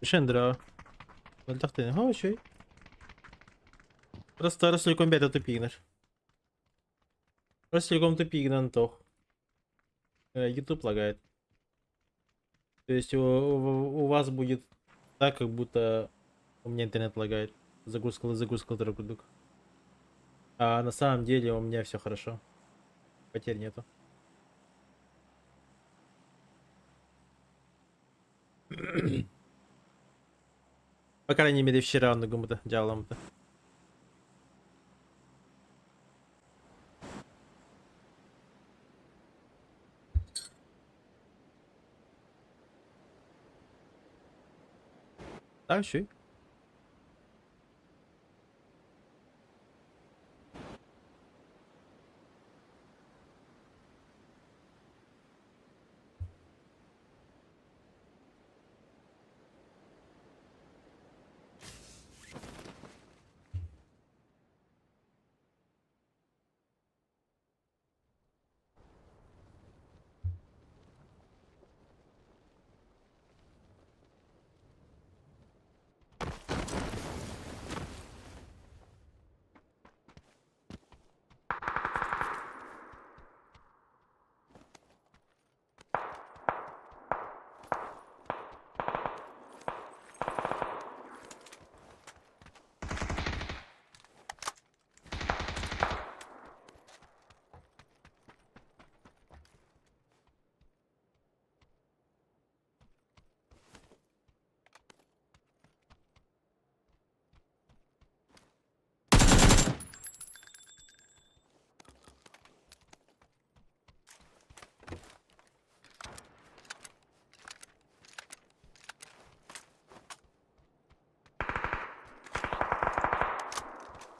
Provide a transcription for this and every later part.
Шендра. Wat dacht ik? Oh, shit. Просто комбета тупигнешь. Просто тупигнан toch. YouTube лагает. То есть у вас будет так, как будто у меня интернет лагает. Загрузка друг. А на самом деле у меня все хорошо. Потерь нету. По крайней мере вчера он кому-то делал-то. Так, все.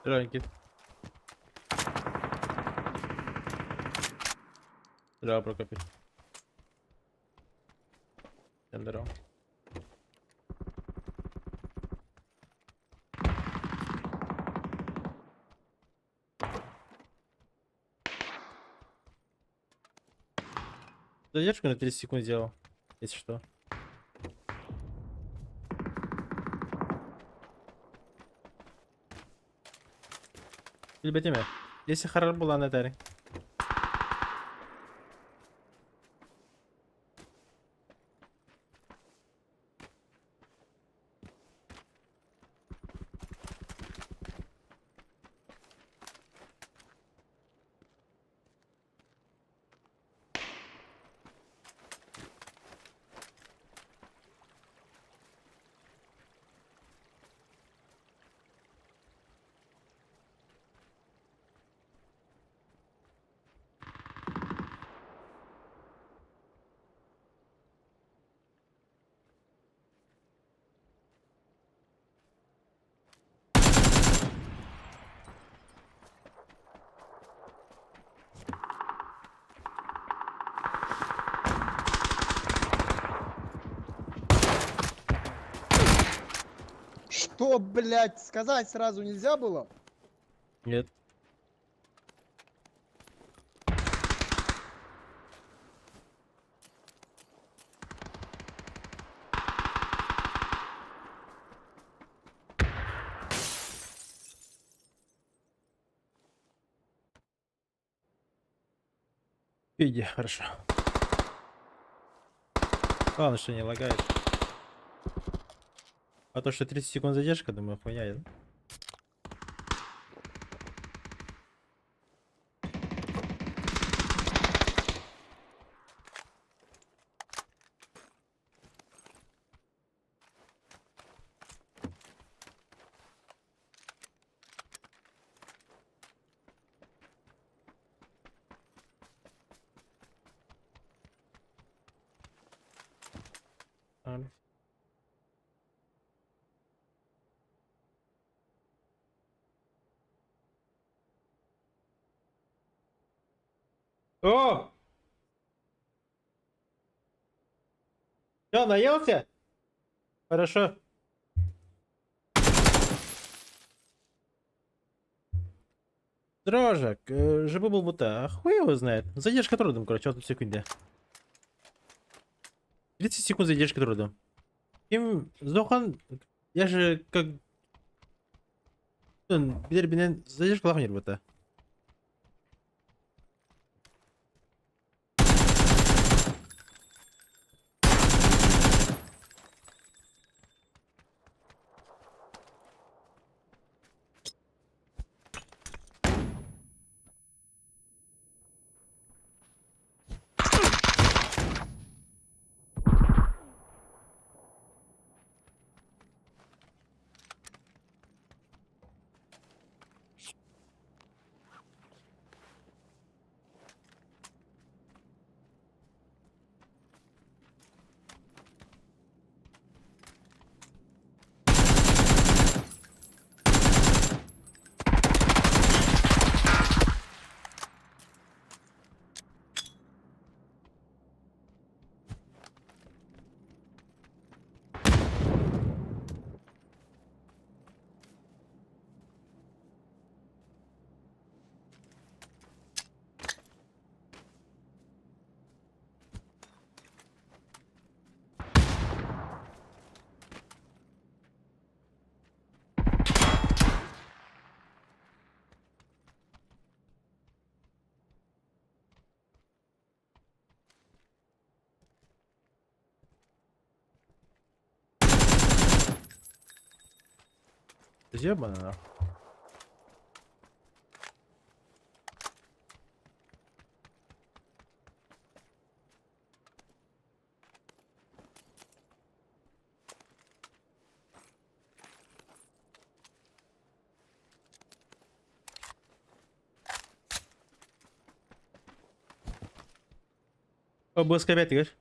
Ранки. Да, Прокопич. Здорово. Задержку на 30 секунд сделал, если что. Или тебе. Если харар была на таре. Что, блядь, сказать сразу нельзя было? Нет. Иди, хорошо. Главное, что не лагает. А то, что 30 секунд задержка, думаю, хуйня, да? Ладно. О! Все, наелся? Хорошо. Дрожек, жибы был будто, а хуй его знает. Задержка трудом, короче, вот секунде. 30 секунд задержки трудом. Kim Zohan, я же как... Bilir binen zajır kulak mı bu? Зебана нахуй. Обыск опять, ты говоришь?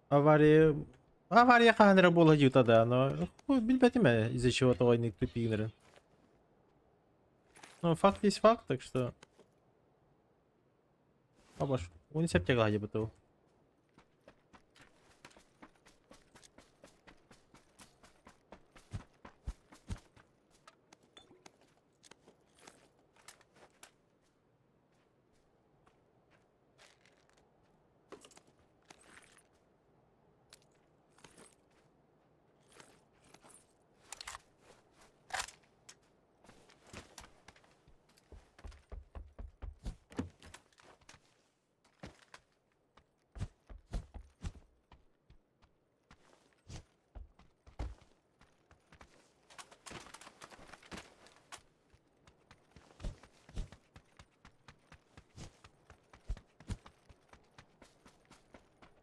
Авария... Авария ханера была тогда, но... Bilmedim я, из-за чего того не тупинеры. Ну, факт есть факт, так что... Бабаш, он не септя где бы то.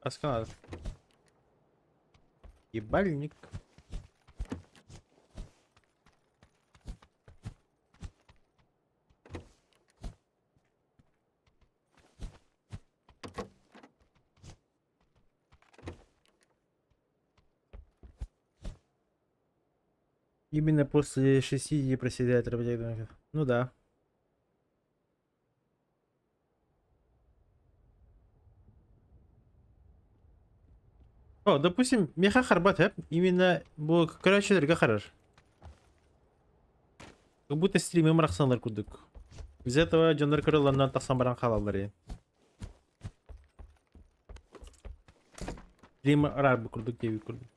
Асканат. Ебальник. Именно после 6 проседает работяг. Ну да. О, допустим, меха харбат, именно bu короче хараш. Как будто стримы мрахсанлар кудук. Из этого Джондар Крылланнан тасамбаран халалар ен. Стрим рар курдук деби курдук.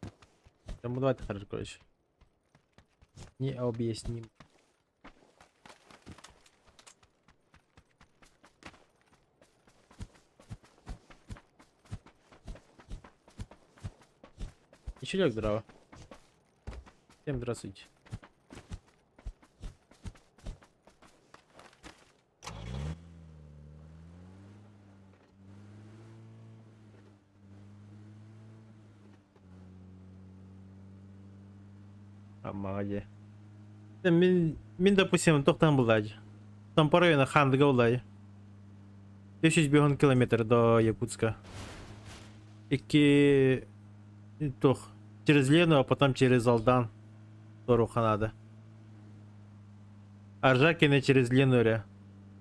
Там давайте хараш, короче. Не объясним. Ничего, здраво. Всем здравствуйте. Амаге. Мен, допустим, тоқтан бұлдайды. Там по району Хандыга бұлдайды. 500 километр до Якутска. Iki... Тох. Через Лену, а потом через Алдан. Торуха надо. Аржакина через Ленуре.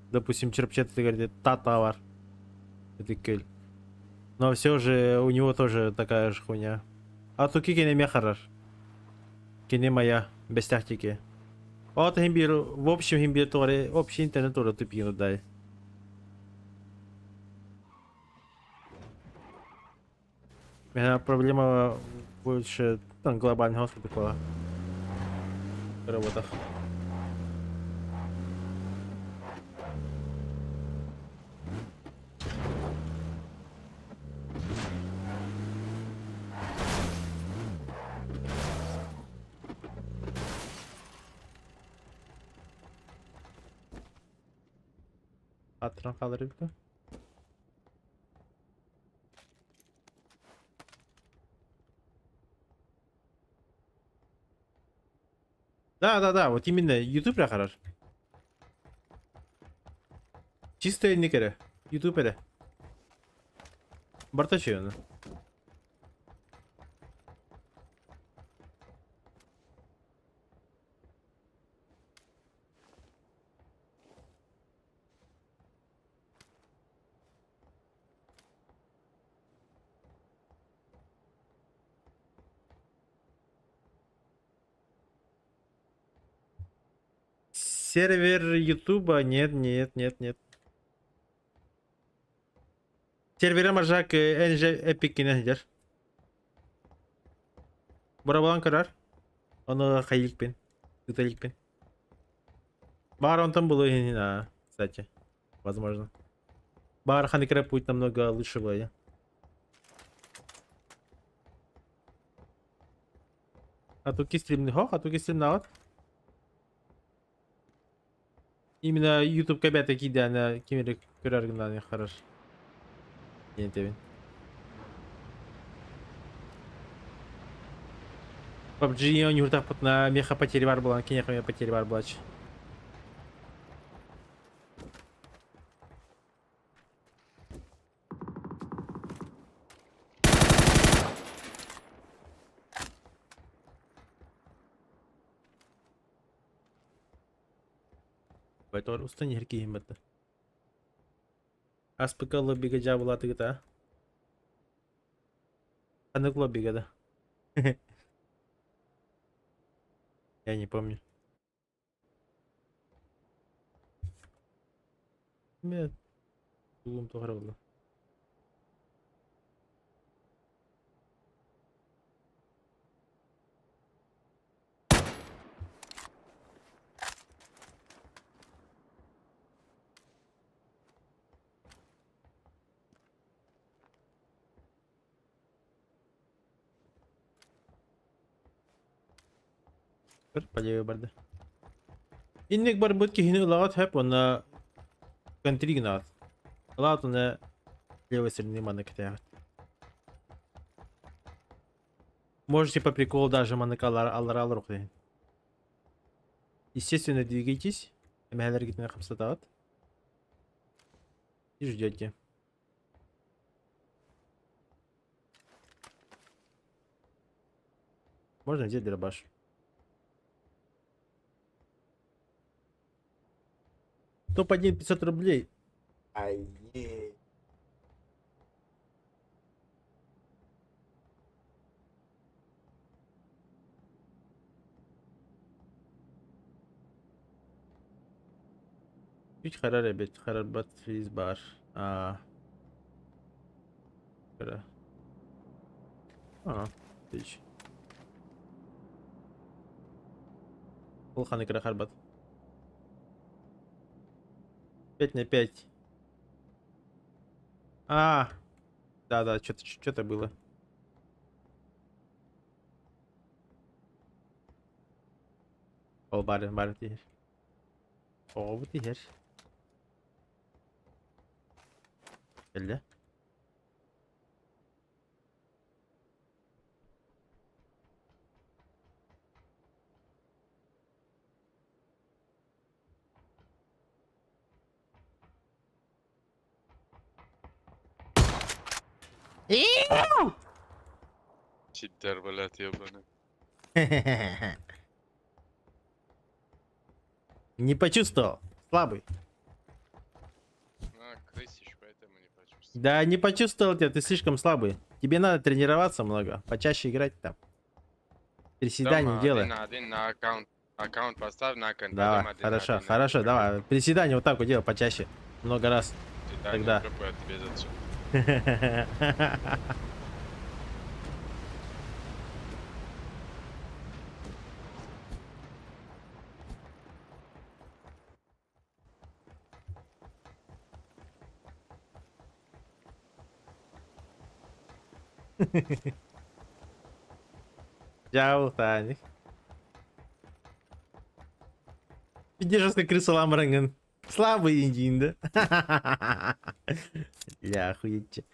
Допустим, Черпчет, ты говорит, товар. Это киль. Но все же у него тоже такая же хуйня. А то кикине мехараш. Кине моя, без тактики. Вот гимбир, в общем гимбиторе, общий интернет тоже тупину дай. У меня проблема больше там глобального такого в работах. Атыран қалдыр еді. Да, вот именно YouTube рахарар. Чисто не кере. YouTube эре. Бартачы оны. Сервер Ютуба нет. Сервері маржак энже эпик кине Барабалан карар. Оны хайылыкпен. Гыталикпен. Бар он там было, кстати. Возможно. Бар ханикрэп будет намного лучше было. А тут кистримный хох, а тут кистримный вот. Именно YouTube кабя такие, да, на кемере көрәргеннән хорош. Yeni tevin. PUBG у него так вот на меха потери бар была, на кинеха потери бар была. Байтор устан ерке химметті. АСПК лоббиге жабылаты гыта. Қандық лоббиге да? Я не помню. Мен улым тоғыра болды. Бір полеве барды. Иннек бар бұд кехіне ұлағат хэп, оны контриг нағат. Ұлағат оны левой стороны маны кітаяғат. Можете по приколу даже маныка алар рух дейін. Естественно, двигайтесь. Мәлер кетіне қапсатағат. И ждете. Можно взять дробаш. Топ-1 500 рублей. Ай. Hiç karar evet. Karar bat friz bar. Karar. Hiç. Полханы карахарбат. 5 на 5. Да, что-то было. О, бар тигер. О, bu тигер. Geldi. Читер, блядь, ебаный. Не почувствовал. Слабый. Крысищ, поэтому не почувствовал. Да, не почувствовал тебя, ты слишком слабый. Тебе надо тренироваться много, почаще играть там. Приседания делай. Один на аккаунт поставь на контакт. Давай, хорошо, давай. Приседания вот так вот делай почаще. Много раз. Тогда. Jauh tanya. Видишь, как крыса ламбранген. Слабый инжин, да? Я охуеть.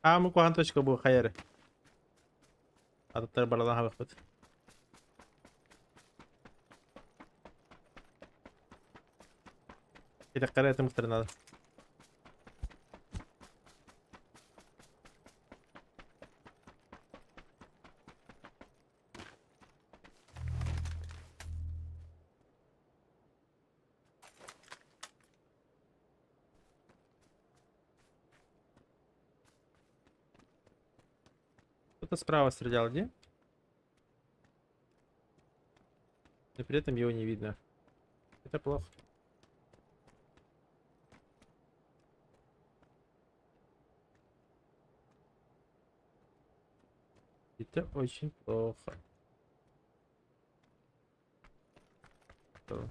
Amo quanto acho que eu vou cair. Até trabalhar na rua. إذا قرأت مختار هذا. Кто-то справа стрелял, где? И при этом его не видно. Это плохо. Это очень плохо. Что?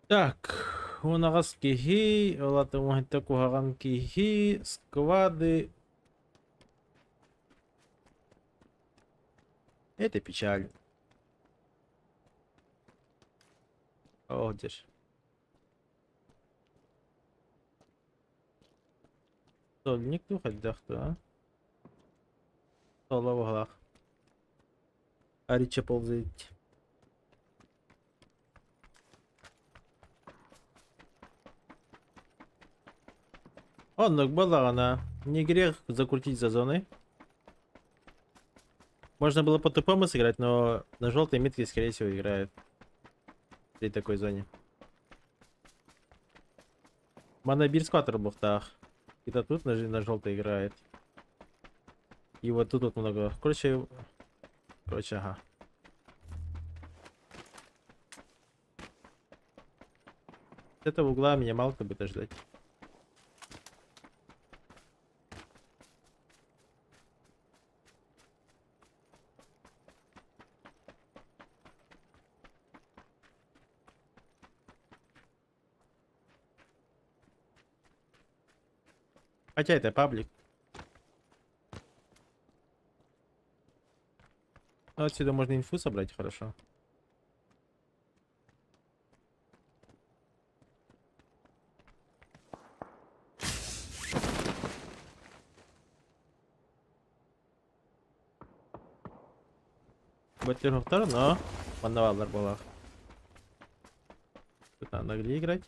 Так, у нас киги, лата могут такого ган киги, сквады. Это печаль. О, где ж? Стольник тут хоть дахту, а? Стола в углах. Арича ползает. Он, ну, была она. Не грех закрутить за зоной. Можно было по-тупому сыграть, но на желтой метке, скорее всего, играет. При такой зоне. Манабир скватер в бухтах. Где-то тут на желтой играет. И вот тут вот много. Короче, ага. С этого угла меня мало кто будет ждать. Хотя это паблик. Но отсюда можно инфу собрать хорошо. Батлер второй, но мандавалдар была. Тут надо где играть?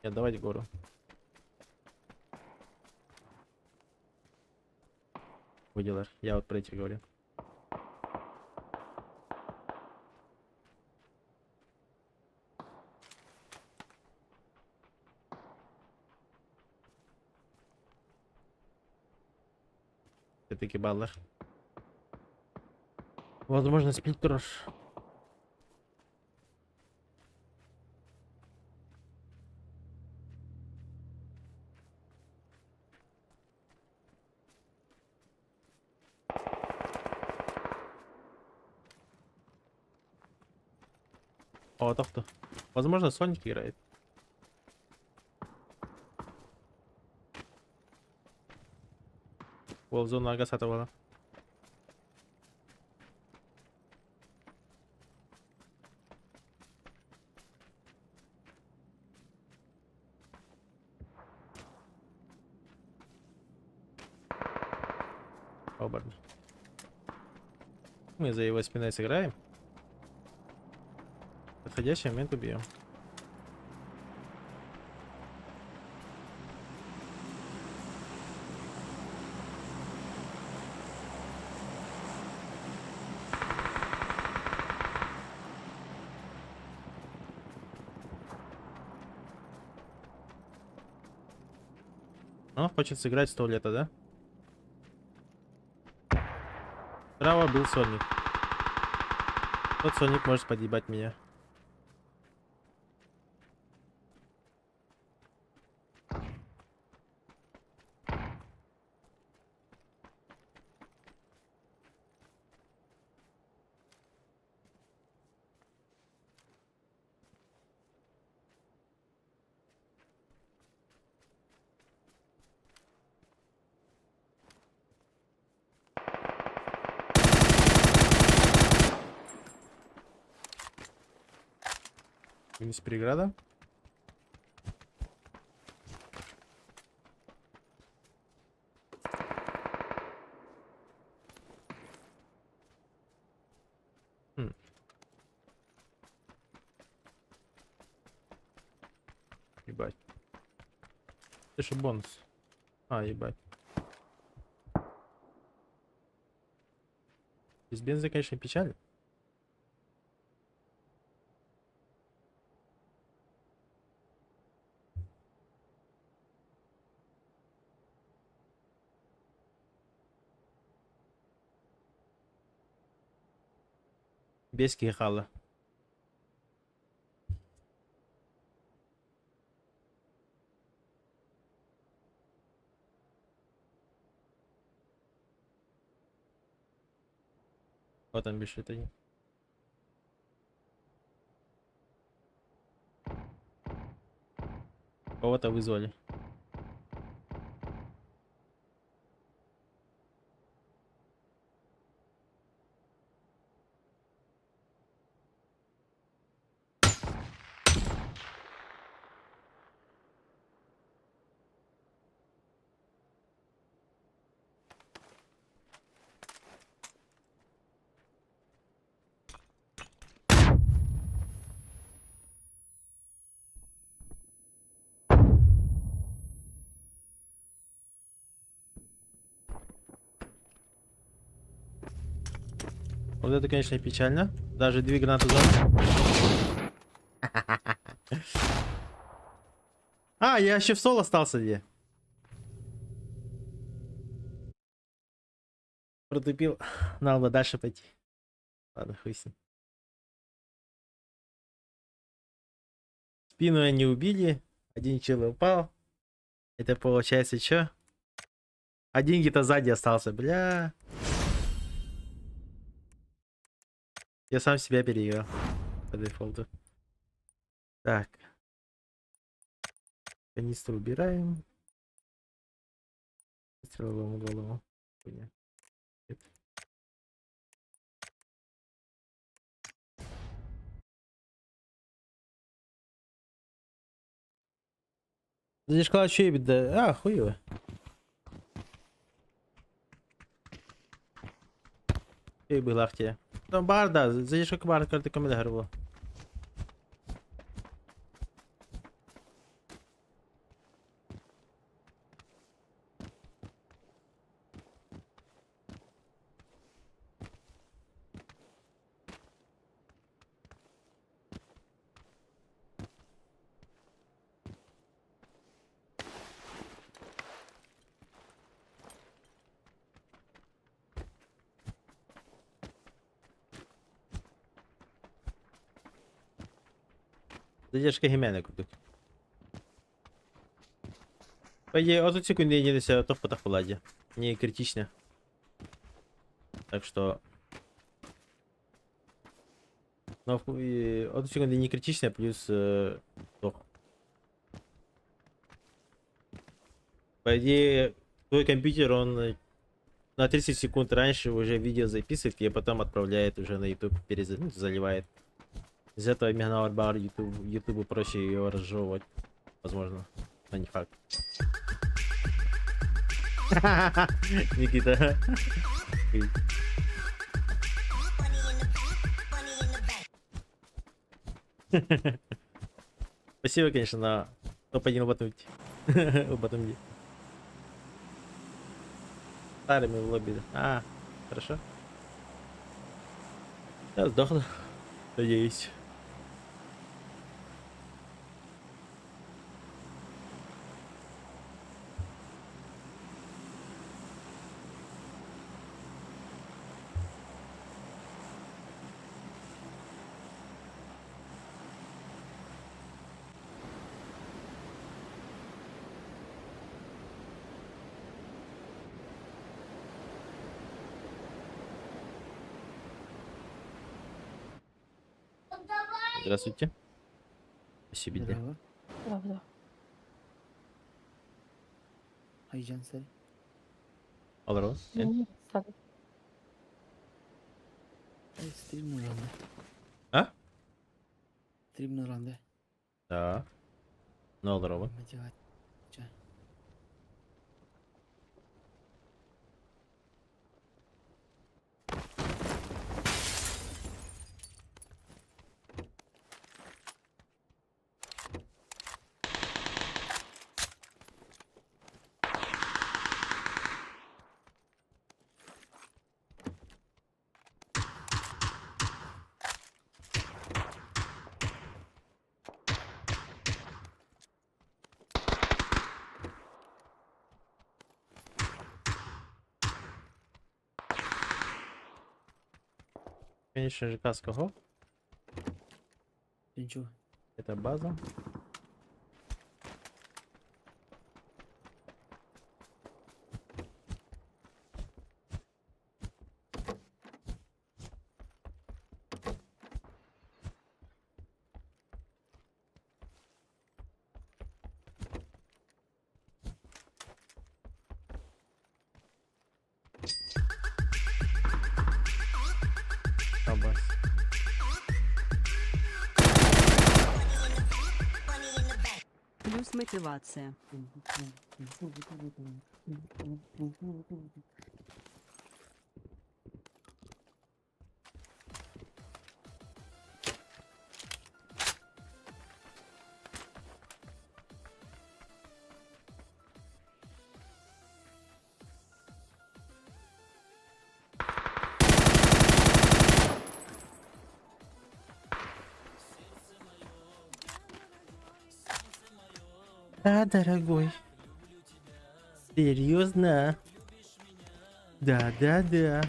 Нет, давайте гору. Выделар. Я вот про эти говорю. Все-таки баллар. Возможно, сплиттер. О, так-то. Возможно, Соник играет. Волзона Агасата была. Хобарт. Мы за его спиной сыграем. В подходящий момент убьем. Он хочет сыграть с туалета, да? Справа был Соник. Тот Соник может подъебать меня. Есть преграда. Ебать. Это же бонус. А, ебать. Без бенза, конечно, печаль. Без кихала. Вот там бежит один. Кого-то вызвали. Вот это, конечно, печально. Даже 2 гранаты за. А, я еще в соло остался где. Протупил. Надо бы дальше пойти. Ладно, хуй с ним. Спину они убили. Один чел упал. Это получается что? Один где-то сзади остался, бля. Я сам себя переиграл по дефолту. Так. Канистру убираем. Выстрелом в голову. Хуйня. Нет. Здесь шкала чебит, да. А, хуево. Ей была в те. Там бар, да. Здесь как бар, карты комеда горбо. Задержка гімена купить. По ідеї, от секунди їдеться то в потахуладі. Не критично. Так что... Но от секунды не критично, плюс... тох. По идее, твой компьютер, он на 30 секунд раньше уже видео записывает и потом отправляет уже на YouTube, заливает. Из этого меганавар YouTube проще ее разжевывать, возможно, но не факт. Никита. Спасибо, конечно, на топ-1 батут. В батуте. Старыми в лобби. А, хорошо. Я сдохну. Надеюсь. Здравствуйте. Спасибо. Де. Merhaba. Правда. Aycan sen. Алло. Ну, так. Stream nurandı. А? Stream nurandı. Да. Ne olur oğlum? Acaba. Конечно же, каска. Ого. Ничего. Это база. База. Плюс мотивация. Да, дорогой. Серьезно? Да, да, да.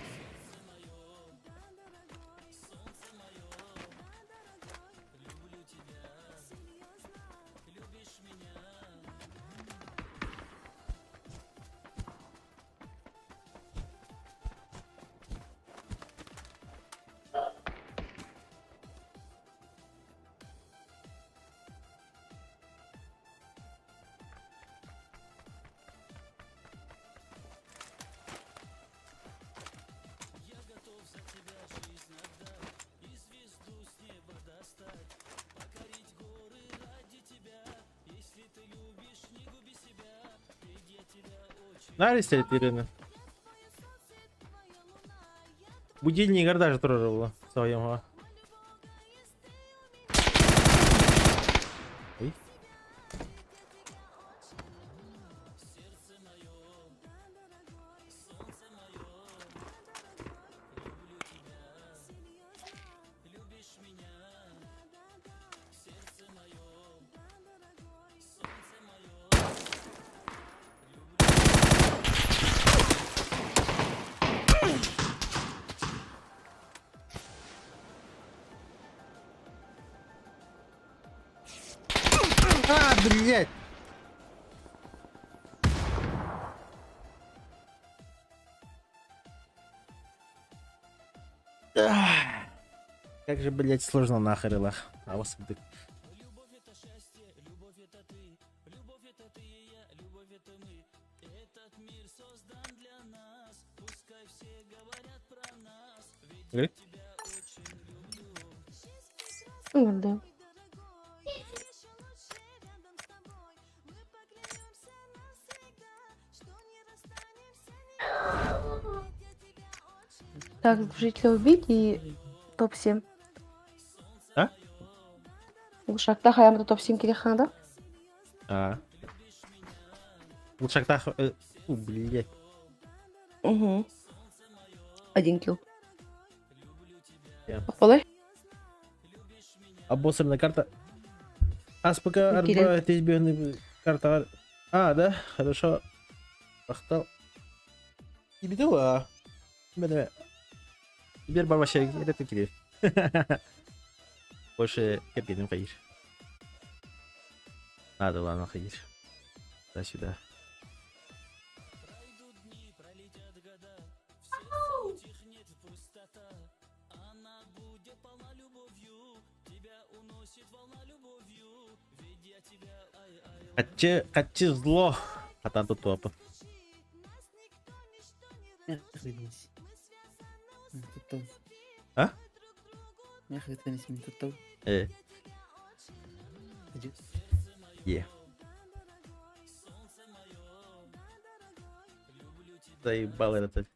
Нарисует Ирина. Будильник гордаж трогала своего. Ой. А, блядь! Ах, как же, блядь, сложно на хрелах. А вас вот так. Говори? Да. Так, жителя убить и топ-7. А? Ушакта хаямда топ-7 керек да? А. Лучше так... блядь. Угу. 1 килл. Я. Полай? Обоссанная карта. АСПК Кирилл. арба тезбёрный карта var. А, да, хорошо. Ахтал. Или дела. Бене. Теперь барбаша, это Кирилл. Больше капитан ходишь. Надо, ладно, ходишь. Сюда. Хочу зло. А там тут топа. Охренеть. Туттау. А? Охренеть, мен туттау. Иди. Е. Заебал этот.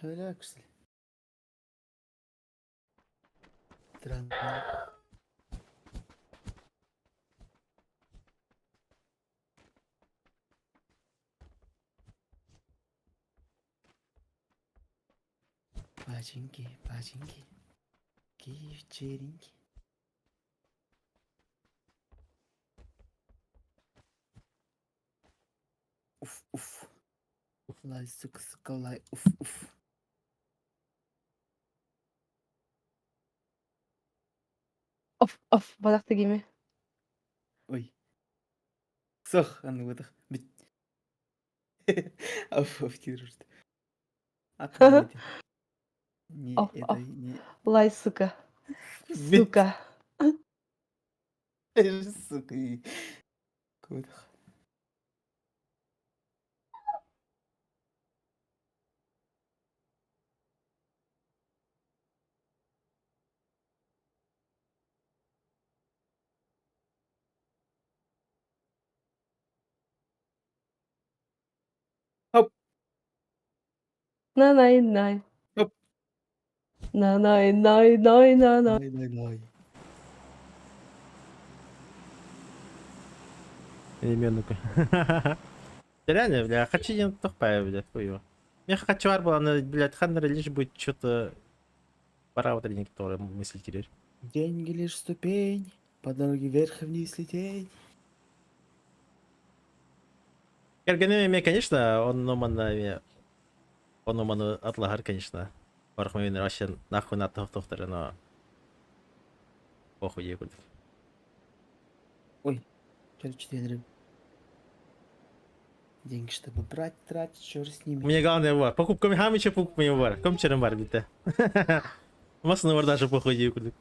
Öyle güzel. Странно. Паченьки, паченьки. Какие вечеринки. Уф, уф. Лай, сука, сука, лай, уф, уф. Of, wat dacht ik hiermee? Ой. Сох, выдох. Оф, тирушт. Охренеть. Не, Оф, это оф. не... Lay suka. Бит. Сука. Сука. Выдох. Оп, Na, nein, nein. оп. Na, nein, nein, nein, na, na. Ой. Переменную. Да реально, бля, хочу не тупая, блядь, хуево. Мне хочу была, она, блядь, Ханнера лишь будет что-то... Пора вот тренинг, который мысли терять. Деньги лишь ступень, по дороге вверх и вниз лететь. Эргономия, конечно, он номана... Он номана отлагар, конечно. Пархмовин вообще нахуй на тофтера, но... Похуй, ебать. Ой, короче, тренеры. Деньги, чтобы брать, тратить, что же с ними? Мне главное var. Покупками хамича покупками var. Комчером var bitti. Масаны var даже похуй ебать.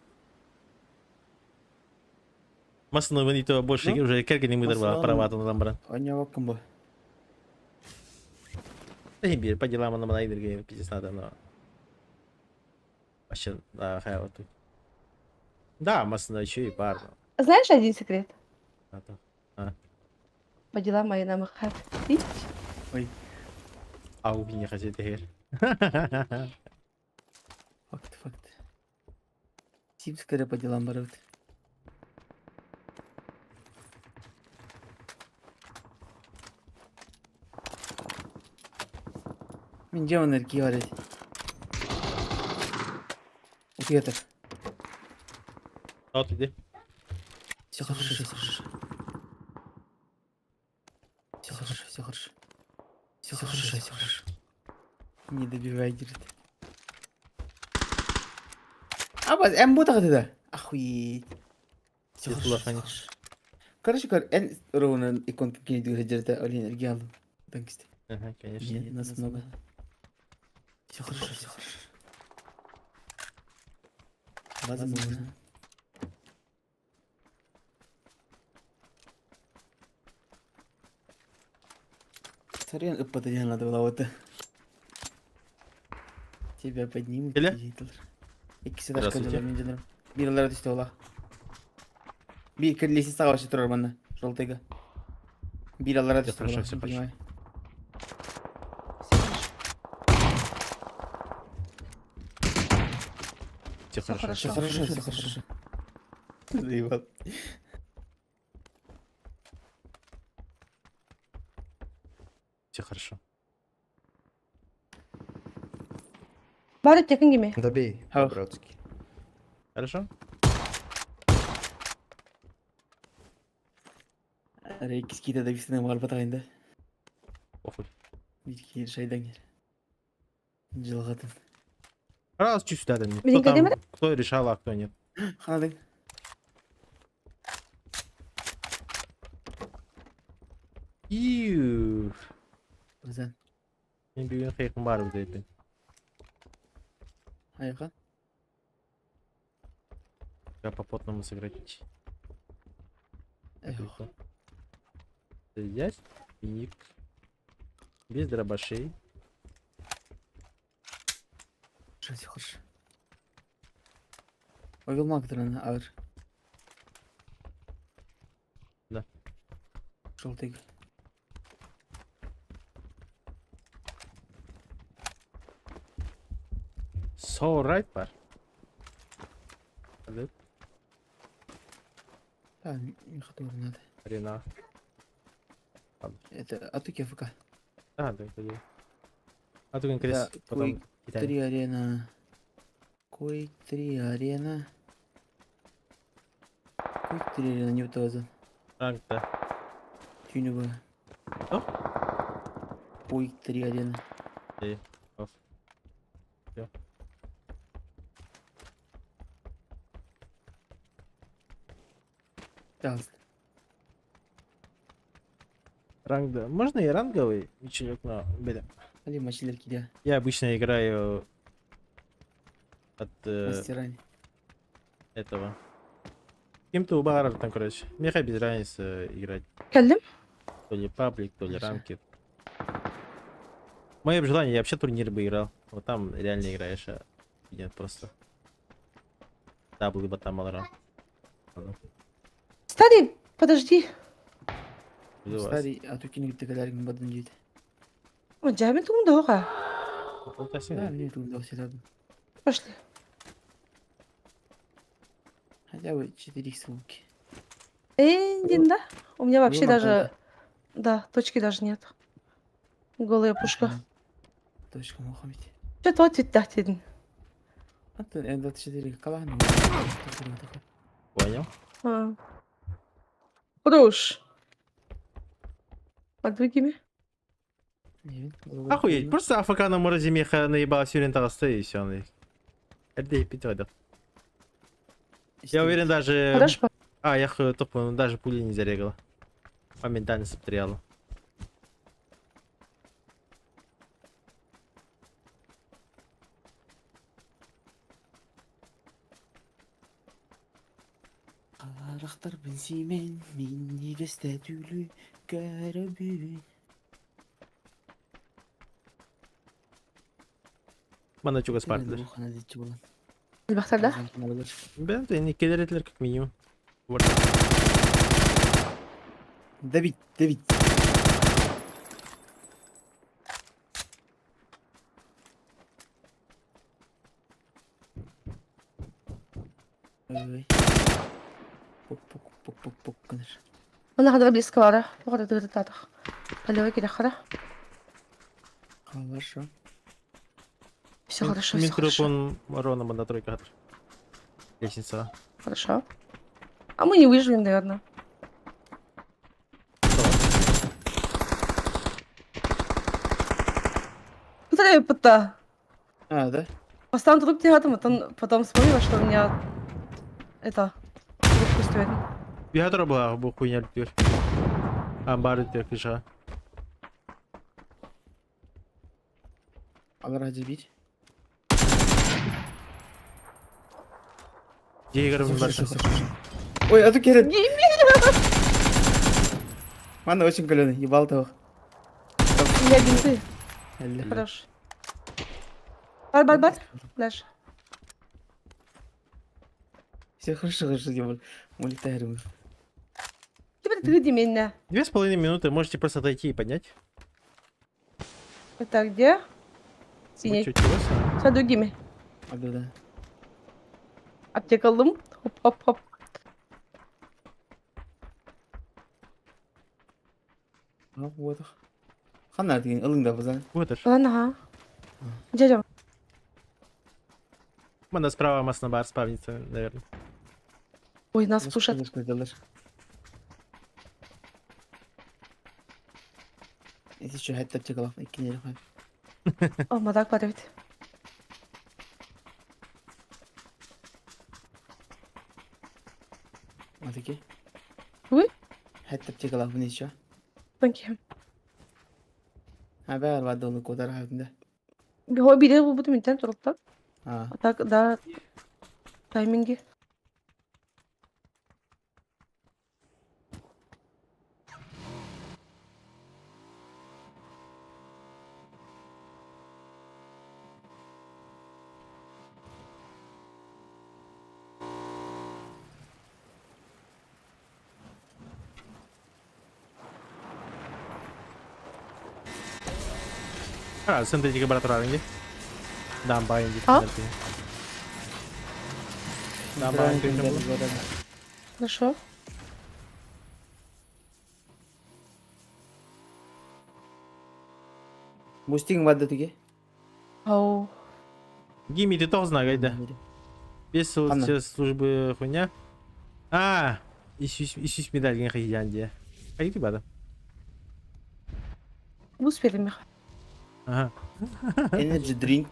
Масаны вон и то больше Ну, уже керга не мыдыр была, масаны- права там брат. Аня комбо. Да не бери, по делам она на идерге пиздец надо, но... Вообще, да, хай вот тут. Да, масаны еще и пар. Знаешь один секрет? А то. По делам мои нам их хотеть. Ой, А у меня хотят теперь. факт. Сим скорее по делам барут. Мен где он эрки варит? Ответок. Вот иди. Все хорошо, все хорошо. Все хорошо, все хорошо. Все хорошо, все хорошо. Не добивай, говорит. А вот, будет это? Охуеть. Все Без хорошо, лохани. всё хорошо. Короче, эн ровно икон какие двигать держит, олень энергиал. Танкисты. Ага, конечно. Нет, нас много. Все хорошо, все хорошо. Возможно. Смотри, подойди, надо было вот. Тебя поднимут. Келе? İkisi de Здравствуйте. шкалдылар мен жаным. Биралар түсті ола. Bir лестница саға вообще тұрар бана. Желтыйга. Биралар Всё түсті хорошо, ола. всё не хорошо. понимаю. Все Всё хорошо. Все хорошо, все хорошо. Заебал. Все хорошо. Бары текін кеме. Добей, Ах. по-братски. Хорошо? Рейкис кита да бисіне бар батайында. Похуй. Битки шайдан кер. Жылғатын. Раз чуть сюда, Дани. Блин, Кто там, Гадимир? кто решал, а кто нет. Қанадың? Иу. Өзен. Мен бүгін қиқым бар бізде екен. Аяқа. Как по потному сыграть. Эх. Взять пик. Без дробашей. Все хорошо. Ойылма кітірін ауыр. Да. Жолтегі. So right бар. Hadi. Да, не хату надо. Арена. Это атуки АФК. Да, да, это я. А тут крест. Да, Потом Quake Китай. 3 арена. Quake 3 арена. Quake 3 арена не втозан. Ранг, да. Тюнева. Что? Quake 3 арена. Оф. Всё. Да, Ранг, да. Можно и ранговый вечерок, но, блин. али мачилер кидя. Я обычно играю от Мастерань. этого. Кем-то у бара там, короче. Мне хоть без разницы играть. Келдім. То ли паблик, то ли Хорошо. ранки. Мое желание, я вообще турнир бы играл. Вот там реально играешь, а нет просто. Даблы бы там алран. Стадий, подожди. Жду вас. Старый атуки не текалярин бадын жейді. О, жамин туымды оға. Полтасин. Да, мне тут удался рядом. Пошли. Хотя бы 4 ссылки. Да? У меня вообще Было даже... плохо. Да, точки даже нет. Голая пушка. Точка Мухаммед. Что-то вот ведь дедін. Это М24 каланы. Понял. А. Хорош. Под другими? Охуеть, просто АФК на морозе меха наебал сюрин толстой и все. Это пятёдок. Я уверен, даже... Хорошо. А, я тупо, даже пули не зарегал. Моментально стрелал. Қарақтар білсеймен, мен негізді түлі кәрібі. Мана чуга спартер. Бақтарда? Ben de не киллеретлер как минимум. Вот. Давид, Давид. Ой. Пук-пук-пук-пук-пук, конечно. Она ходила близко, Лара. Походу, ты татах. Алло, кида хода. Хорошо. Все хорошо, все хорошо. Микрофон Рона на тройка. Лестница. Хорошо. А мы не выживем, наверное. Куда пыта? А, да? Поставим труп тягатом, потом вспомнила, что у меня... Это... Трубку стоит. Я дроба бу хуйня летер. Амбар летер киша. А ради бить? Где игры в Хорошо, хорошо. Ой, а тут Керет. Мана очень каленый, ебал того. Я бинты. Алле. Хорош. Бар. Дальше. Все хорошо, хорошо, ебал. Мы летаем. Теперь ты иди меня. 2,5 минуты, можете просто отойти и поднять. Это где? Вот Синий. чуть чего. С другими. А, да, да. Aptek aldım. Hop hop hop. Ha bu da. Kanlar diyen alın da bazan. Budur. Lan ha. Дядя, Банда справа массна бар спавнится, наверное. ой, нас пушат. Neyse şu hatta çakalaf ikinci defa. Olmadı var evet. Hadi ki. Uy. Hatta çakalaf ne şu? Bakayım. Ha ben var dolu kadar halinde. Bir de bu butum internet orada. Ha. Daha тайминги. Ah, sintetika beraturan lagi. Dampain gitu. Ah? Berarti. Dampain gitu. Хорошо. Boosting var da tuge. Ау. Гимми, ты тоже знаешь, да? Без Ладно. сейчас службы хуйня. Ищись медаль, не хаяндия. Какие ты бада? Успели, Миха. Ага. Energy drink.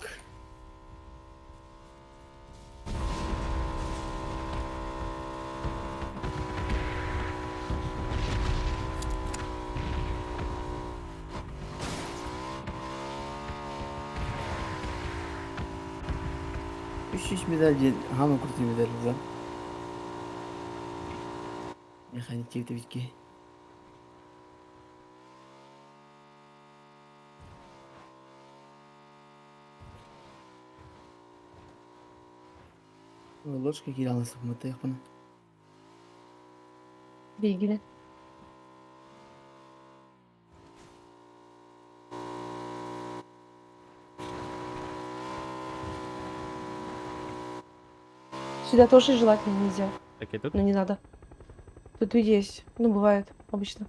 Üç medalya hamı kurtu medalya zam. Mekanik çifte bitki. Ложка кираласы мыты япына. Bilgili. Сюда тоже желательно нельзя, Такие тут. но не надо. Тут и есть. Ну, бывает, обычно.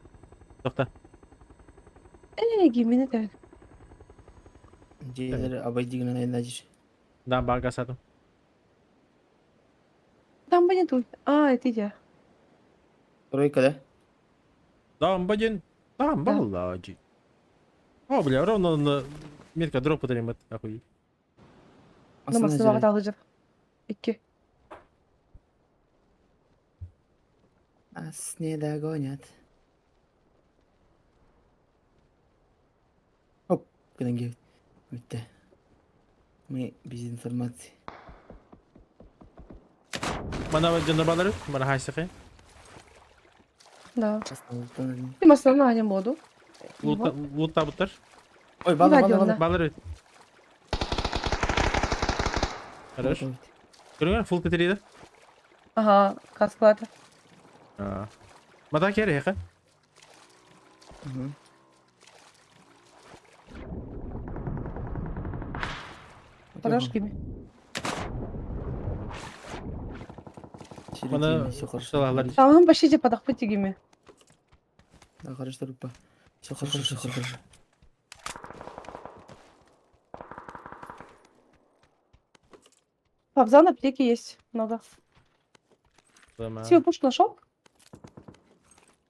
Тофта. Гимини так. Ceyleri abaydı günün ayında acır. Да, бага саду. Там понятуй. Это я. Тройка да? Да, один. Там, Да. баллади. О, бля, ровно на метка дроп подарим, охуеть. Namazını vakit alacak. 2. Нас не догонят. Оп, куда гев. Bitti. Мы без информации. Bana canırbaları, bana haysiqi. Да. Основном. Им основная моду. Лутта бұттыр. Ой, Не бала, водил, бала, да. бала. Балыр. Хорош. Көріңер, фул кетереді. Ага, касклада. Мада кері, еқі. Угу. Подожгими. Bana Все хорошо. silahlar. Tamam başlayacak padak gibi. Да, хорошо, Рупа. Все хорошо, все хорошо. Павзан аптеки есть много. Tamam. Себе пушку нашел?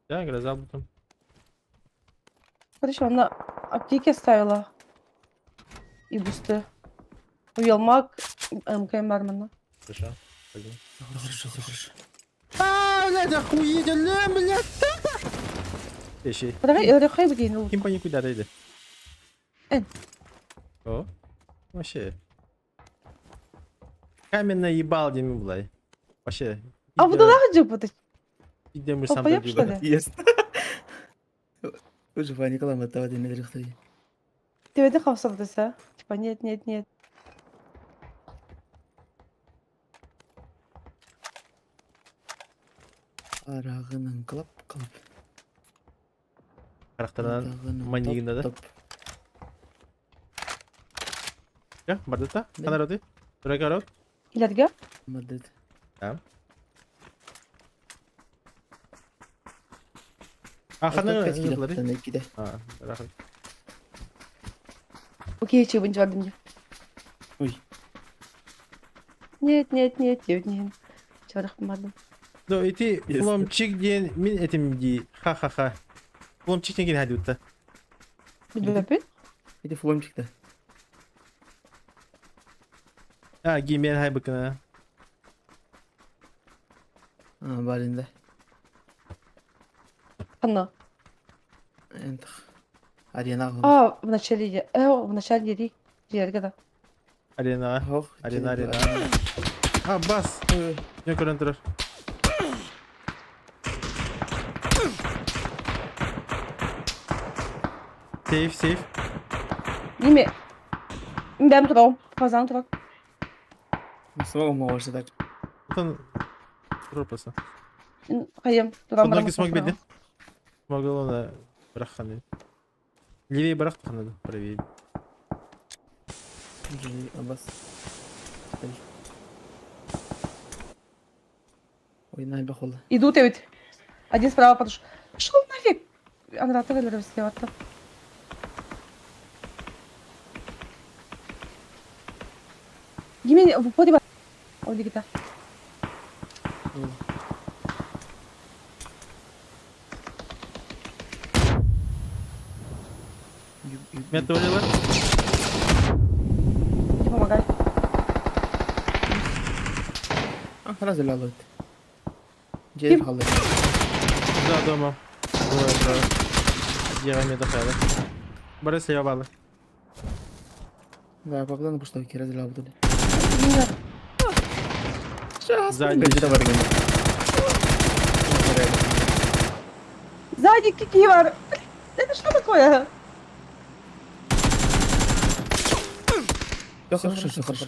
Ya, гроза бұттым. Короче, она аптеки оставила. И бусты. Уелмак, МК Мармана. Хорошо. Пойдем. Хорошо, все хорошо. Блядь, охуительно, блядь. Eşi. Рехай блин. Kim panik kudadaydı? En. O? Вообще. Камень наебал, Дими, блядь. Вообще. А буду лахать вот. Идем Папа, сам я что ли? Есть. Уже Ваня Калама, давай ты медрих стоит. Ты это хавсовдаса? Типа нет, нет, нет. Арағының қылып, қылып. Karakterden Атағының maniginde de. топ. Ya, бардыта? Да. Kadar ödü? Buraya kadar ödü? Илярга? Мадет. Да. А, Артур хана 5 не кило булар. куттан 2'de. А, рахмет. Окей, чебін жарды мне. Ой. Нет, нет, нет, нет, нет. Чебарах помадым. Ну, и ты Ясно. фломчик ден, мин этим ди. Ха-ха-ха. Фломчик не гин хадюта. Билбеппин? Bir de fulom çıktı. А, гимен хай быкына. Ha balinde. Хана. Ентх. Арена ağım. А, в начале дери. Жерге да. Арена. Hoş. Арена, арена. А, бас. Не көрөн турар. Сейф, сейф. Неме. Бәм тұрау. Қазан тұрау. Смогу мого ждать. Вот он. Пропаса. Қайым. Тұрам Ноги смог беди. Смогла на браханы. Левее брахтах надо, правее. Аббас. Ойнай бахолы. Идут ведь. Один справа подошел. Пошел нафиг. Анрата вылез слева. Емен, в поде бар. Ойди гита. Меня толила. Не помогай. خلاص اللي غلط. جاي خلص. Да, дома. Двое, трое. Дера мне дохали. Борис слева балы. Да, попадан на пустой кираз اللي غلط. Нет. Сзади. Где-то варган. Сзади какие вар. Это что такое? Все хорошо, все хорошо.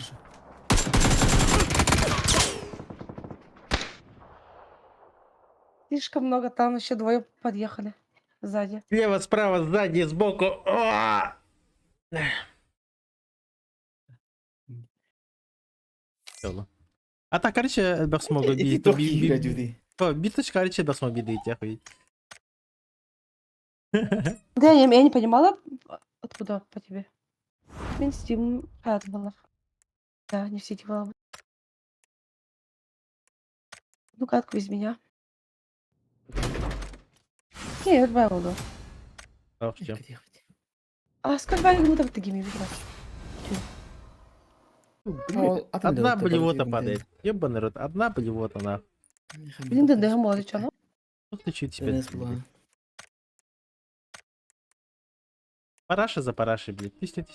Слишком много, там еще двое подъехали. Сзади. Слева, справа, сзади, сбоку. О! Всё. А так, короче, бах смог Эти убить. трохи играть люди. Биточка, короче, бах смог убить, я хуй. Да, я не понимала, откуда по тебе. Мен Steam была. Да, не в сети была. Ну катку из меня. Не, это буду. Ах, чем. А сколько я буду такими выбирать? Одна блевота падает. Ёбаный рот, одна блевота нахуй. Блин, да демо, что, ну? Что ты чуть себя? Была. Параша за парашей, блядь. Тисни.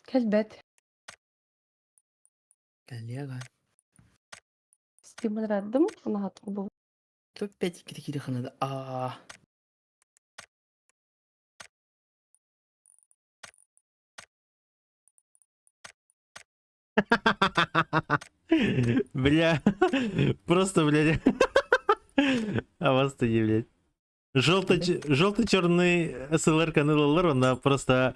Кельбет. Коллега. Steam рядом, на хатку был. Тут 5 кирихирих надо. Бля. Просто, блядь. А вас то не, блядь. Желто-черный СЛР канылалар, он просто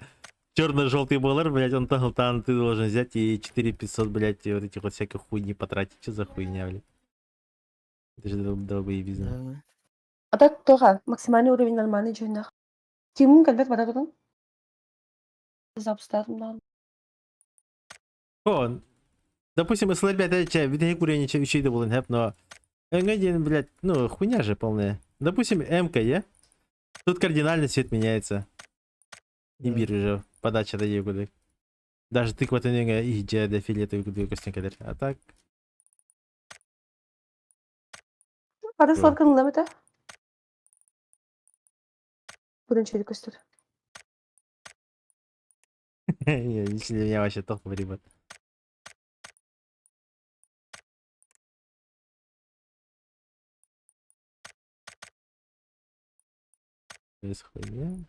черно-желтый болар, блядь, он там ты должен взять и 4500, блядь, вот этих вот всяких хуйни потратить. Что за хуйня, блядь? Это же долбоебизм. Да. А так тоже максимальный уровень нормальный джойнах. Steam кельбет бара турун. Запустатым да. О, допустим, СЛР 5 чай, видите, курение учить был инхеп, но один, блядь, ну, хуйня же полная. Допустим, МК, я? Тут кардинально цвет меняется. Не Да. биржа же, подача до куда. Даже тыква тенега и где до филета куда костенка. А так, Hadi salkın limite. Будем чуть костюр. не, если меня вообще топовый, ребят. Без хуйня.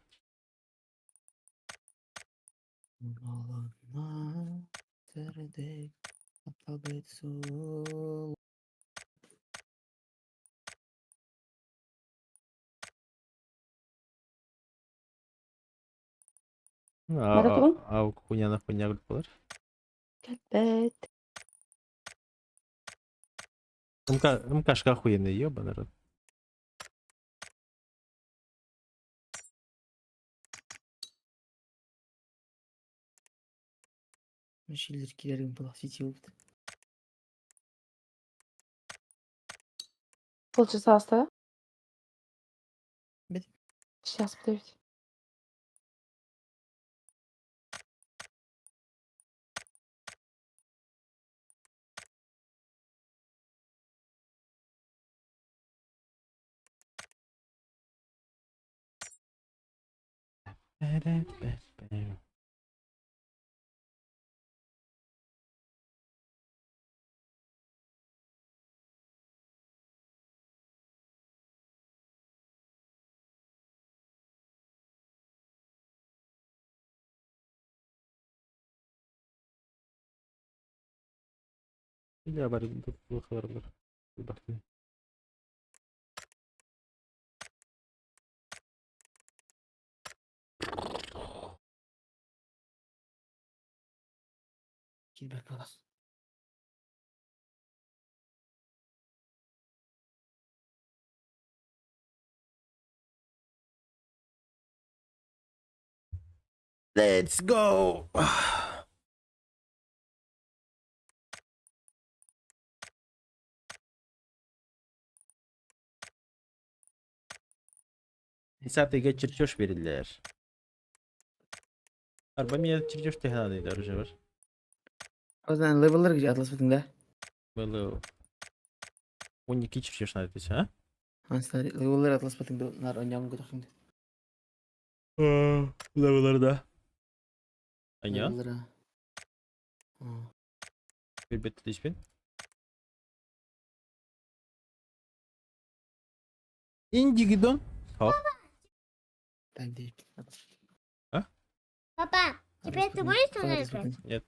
Алана, сердей, отлагает Маратон? Хуйня группалар. Evet. МКшка охуенный, ёба народ. Şeyler kilerim bula сети oldu. Полчаса осталось. Бит. Сейчас, подожди. Ya bari bu kadar. Bir bakayım. Gel bak bak. Let's go. Десятый год чертеж verirler. Arba çертеж tehlalıydı arıca var. O zaman level'lar gidecek Atlas Batın'da. Böyle 12 çертеж neredeyse ha? Hanslar level'lar Atlas Batın'da. Nar oynayalım götür şimdi. Level'ları da. Anya. Level'lara. Bir bette değişmin. İnci gidon. Hop. Ben değil. Папа, теперь ты будешь со мной играть? Нет.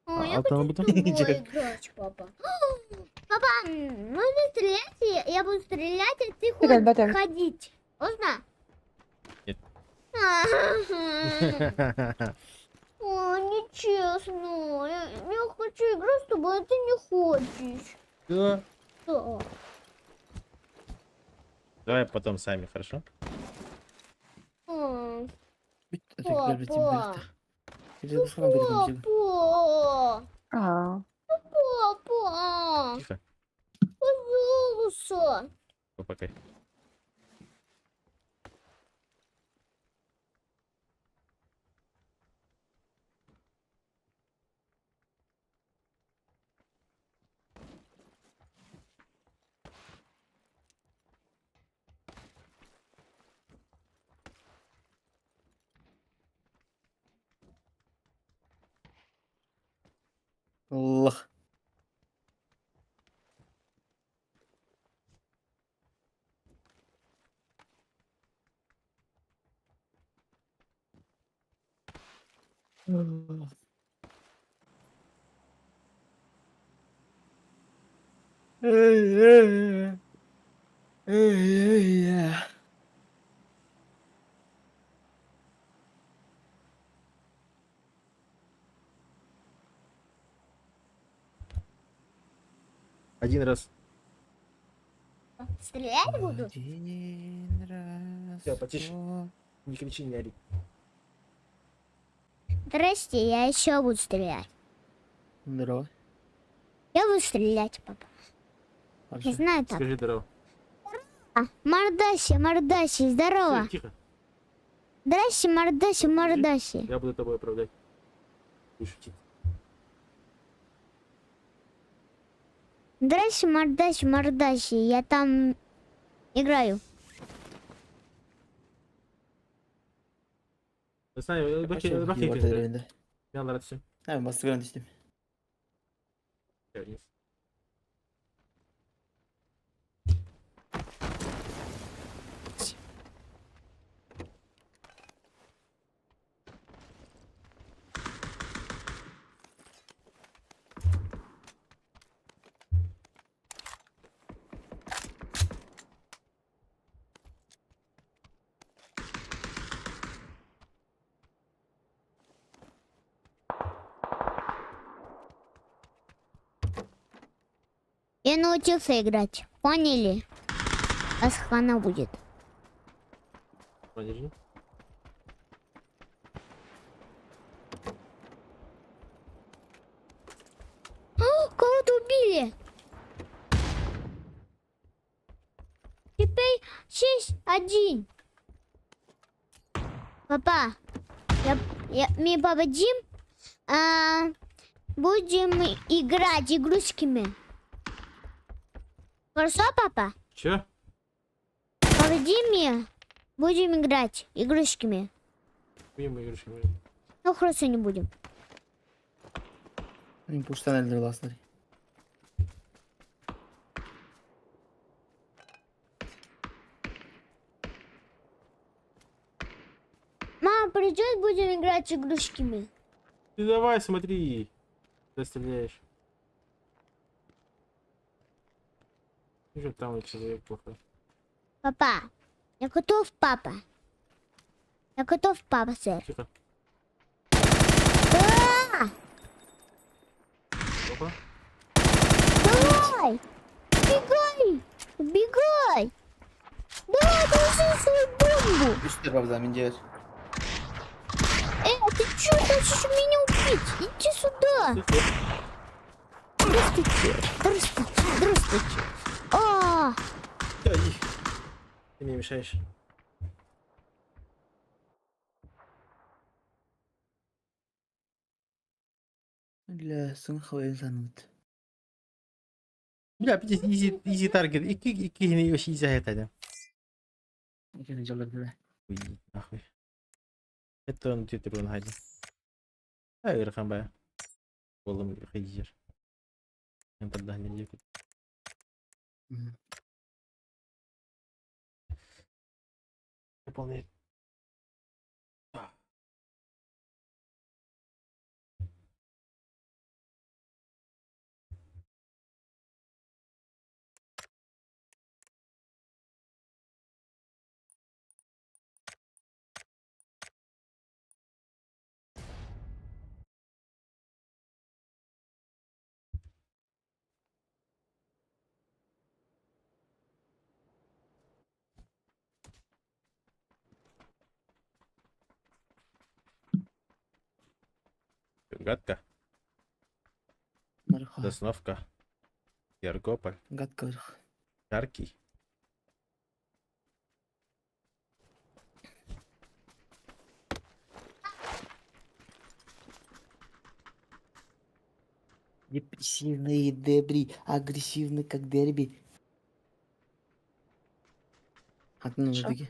О, я Алтана хочу буду. с тобой играть, папа. Папа, можно стрелять, и я буду стрелять, а ты Ребят, батя. ходить. Можно? Нет. О, нечестно. Я хочу играть с тобой, а ты не хочешь. Да. Да. Давай потом сами, хорошо? М, Bitti. Gel biteyim Папа. birlikte. Bir de bu falan böyle konuşalım. Папа. А, Папа. Тихо. Пожалуйста. Пока. Allah. Allah. Ey ey. Ey ey ya. Один раз. Стрелять буду? Один раз. Всё, потише. сто. Не кричи, не ори. Здрасте, я еще буду стрелять. Здорово. Я буду стрелять, папа. Не Хорошо. знаю так. Скажи здорово. Мордаси, мордаси, здорово. Тихо. Здрасте, мордаси, мордаси. Я буду тобой управлять. Будешь учить. Здрасте, мордаси, мордаси. Я там играю. Sen Kaç yıl bak bakıyor ortada keyfine. elinde. Yanlara atışım. Hemen bastı ben düştüm. Gördünüz. Я научился играть. Поняли? А хана будет. Подержи. Кого-то убили. Теперь 6-1. Папа, мы папа Дим будем играть игрушками. Хорошо, папа? Чё? Папа Диме будем играть игрушками. Будем игрушки. Ну хорошо, не будем. Не пуштан элдерласлар. Мама придет, будем играть игрушками. Ты давай, смотри. Ты стреляешь. Уже там и человек плохой. Папа, я готов, папа. Я готов, папа, сэр. Тихо. Да! Опа. Давай! Убегай! Убегай! Давай, положи свою бомбу! Üstler baba zaman diyor. Ты что хочешь меня убить? Иди сюда! Здравствуйте! Здравствуйте! Здравствуйте! А! Ай. Ты мне мешаешь. Ля, сын хавай zanut. Бля, изи таргет. İki yine yoş izi hayat. İkini çalır bile. Уй, нахуй. Это он титрон хайди. А, Ирхан бая. Голым хайдер. Я тогда не делаю. Выполняет. Гадка. Marha. Сосновка. Яркополь. Gatkar. Яркий. Депрессивные дебри, агрессивный как дерби. Aklına Şu. mı peki?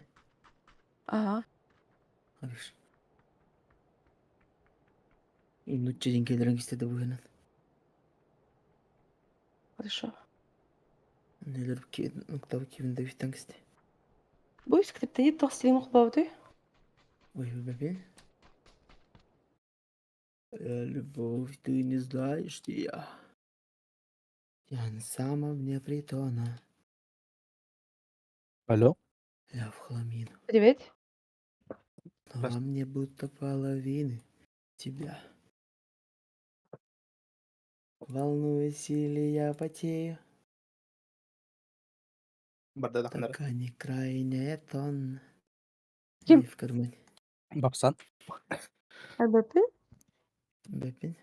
Ага. Хорошо. İnutçu kelilerin istedi bu hemen. Хорошо. Neler ki nokta bakayım bir tankiste. Bu skripte не тохсилин хубавый. Ой, бабе. Любовь, ты не знаешь, где я. Я на самом дне притона. Алло? Я в хламину. Привет. Но во мне будто половины тебя. Волнуюсь или я потею. Пока не крайняя тонна. Ким? И в кармане. Бапсан? АБП? Бэппин.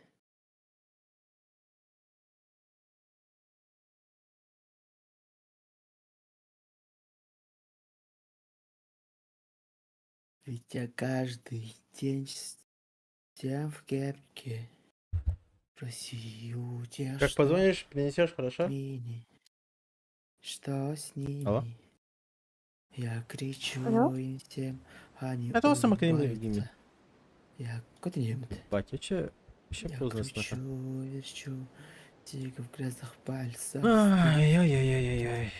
Ведь я каждый день с тем в кепке. Просию тебя, Как что позвонишь, принесешь, хорошо? мини. Что с ними? Алло? Я кричу Алло? им всем, они Это вас самокрем улыбаются. Я куда-нибудь. Бать, я че? Еще Я поздно кричу, смотрю. верчу, тихо в грязных пальцах. Ай-яй-яй-яй-яй.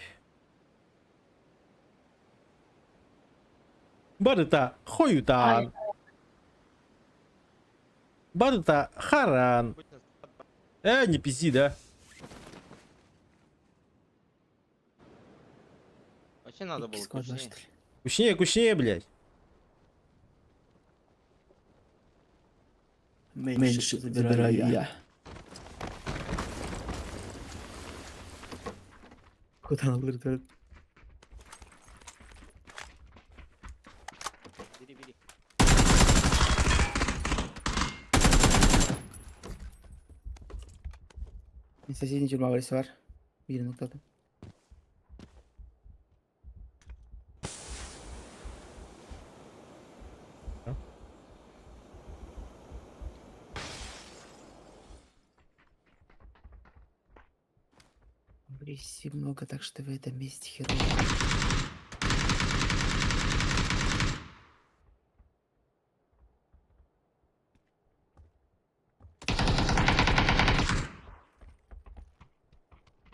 Барыта, хуюта. Барыта, харан. Не пизди, да? Вообще надо было Сквозь, вкуснее. что ли? Кучнее, кучнее, блядь. Меньше забираю я. Kodan alır da. Biri. Soседний тюрьма var. Bir noktada. Агрессии много, так что в этом месте херово.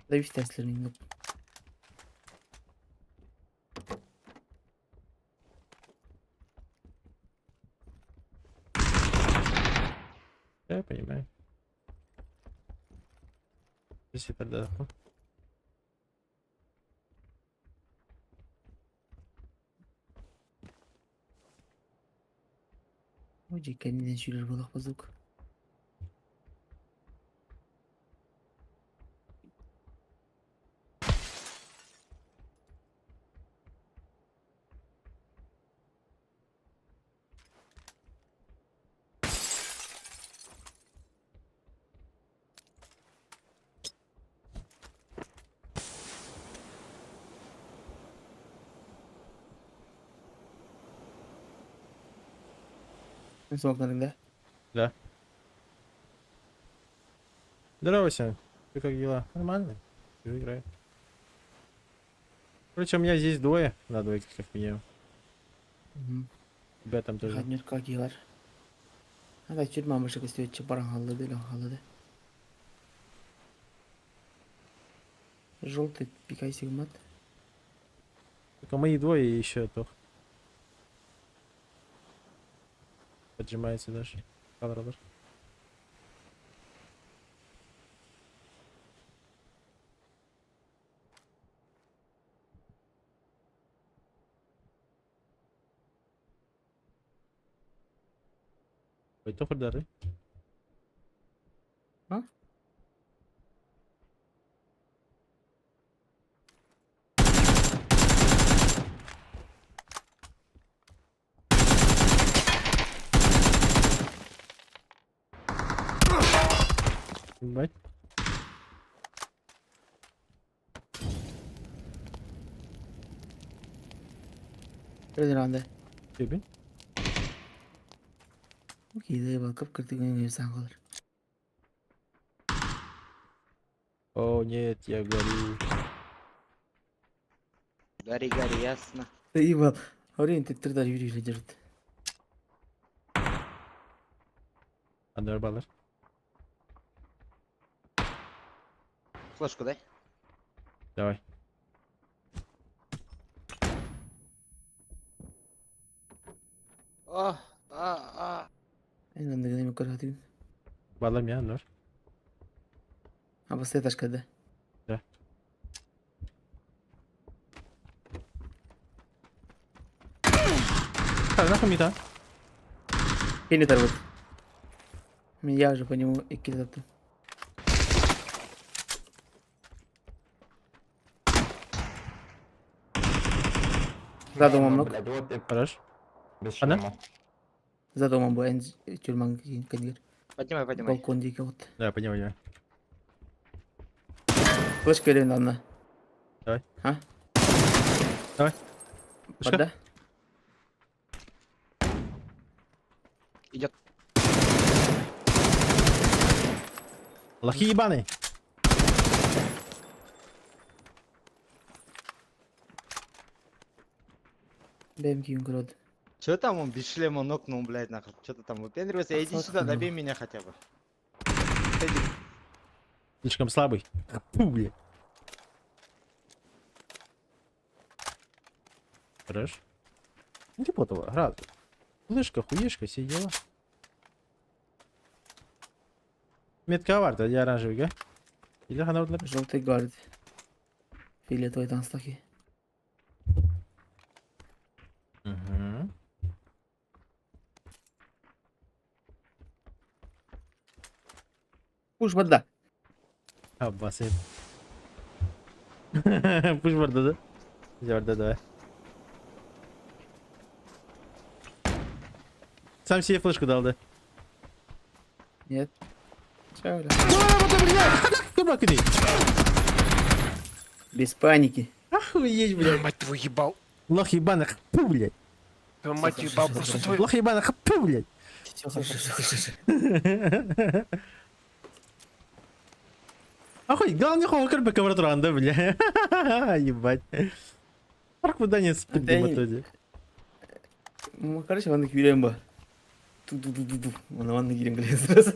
Зависит от слюны. Я понимаю. Спасибо, да. Ой, kendine şükür balık bozuk. Смокнарында. Да. Здорово, Сен. Ты как дела? Нормально? Всё играет. Короче, у меня здесь двое. На двоих как минимум. Тебя там тоже. Hanyar kaki var. Hadi çırmamışık istiyor. Çıparan halladı lan halladı. Желтый, пикай сигмат. Только мои двое и еще тох. Поджимается даже. Кадр. Ой, то дары. А? Ебать. Öyle anda. Тебе? Okey de bakıp kırtık önüne sen kalır. О, нет, я горю. Гори, ясно. İyi bak. Oraya titrer yürüyle cırt. Адербалер. Флешку дай. Давай. En anda gideyim yukarı atayım. Бала меня, нож. Ama taş kadı. Нахуй мне да? Beni tarafı. Я уже по нему и кидал-то. За домом ног. Блядь, вот ты Хорош. без Она? шлема. За домом bu en tюрьман кадир. Поднимай. Балкондaki вот. Да, понял. Флешка или надо? Давай. А? Давай. Флешка? Подда? Идет. Лохи ебаные. Benimki yukarıda. Че там он без шлема нокнул, блядь, нахуй? Что-то там выпендривается. Иди сюда, Факт, добей ну. меня хотя бы. Слишком слабый. Фу, бля. Хорош. Ну, типа того, град. Флешка, хуешка, все дела. Метка vardı, ya оранжевый, га? Или она вот Желтый гард. Фиолетовый танцлахи. Угу. Уж вода. Аббасы. Пусть борда, да? Борда, давай. Сам себе флешку дал, да? Нет. Всё, бля. Дурак иди. Без паники. Охуеть, блядь. Мать твою ебал. Лох ебаных, пу, блядь. Твою мать ебал, просто твой... Лох ебаных, пу, блядь. Все хорошо, все хорошо. Охуеть, главное, хол кирпик ковротуран, да, бля. Ебать. Парк куда не спит, Да дима, не- тоді. Ну, короче, ванны кирем ба. Ту-ду-ду-ду-ду. Ванны кирем, блядь, сразу.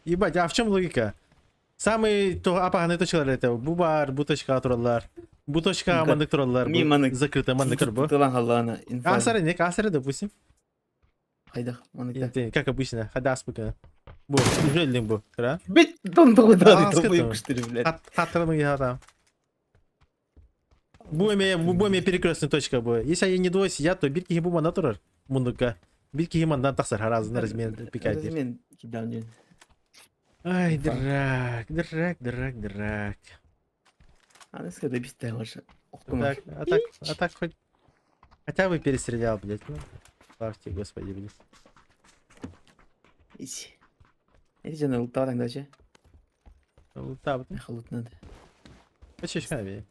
Ебать, а в чем логика? Самый то апаганы точкалар это бубар, буточка туралар. Буточка Ну-ка, мандык туралар. миманы- Закрыто мандык бу. Тылан халлана. инфа. Асары не, асары, допустим. Хайда, ванны кирем. Инте, как обычно, хадас бу. Бу, жөлдүң бу, кыра. Бить, тон тогда, А, ты скотом. что ли, блядь. Хаттырны я там. Бу эме перекрестная точка бу. Если они не двое сидят, то бирки хибу манда турар. Мундука. Бирки химандан таксар харазын размен пикать. Размен кидал не. Ай, Инфа. драк. А ну скажи, бистай ваша. Так, а так хоть... Хотя бы перестрелял, блядь. Ну, славьте, господи, блядь. Иси. Это же на лутал тогда, че? Ну, там, На халут надо. почешка, блядь.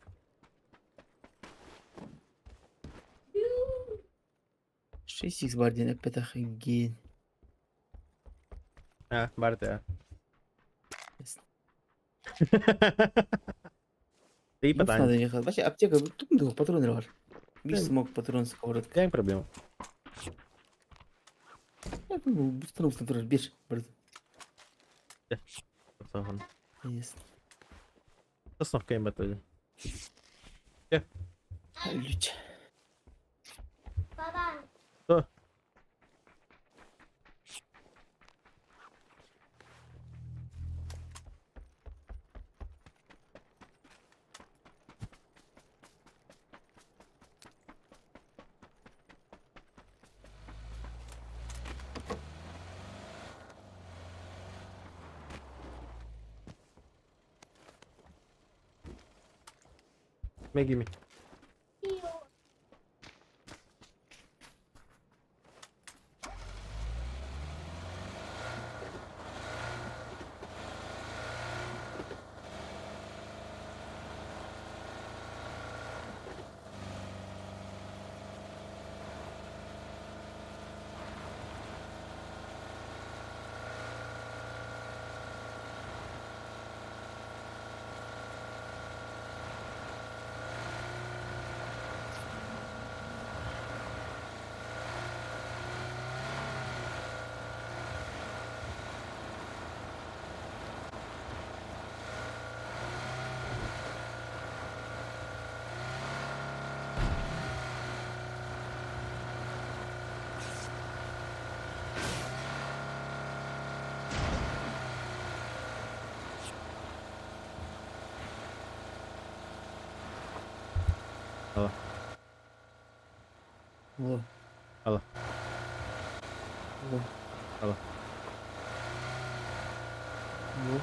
Шесть икс бардин, опять охуеть. А, барда. Ясно. Ты Ну, потом. надо ехать. Вообще, аптека, тут ну, патроны рваш. Биш смог патрон с коворот. Какая проблема? Ну, быстрее смотришь, бежь, брат. Согласен. Ясно. Основка им это. Лють. Папа, Что? Мегими. Во. Алло. Во. Алло. Во.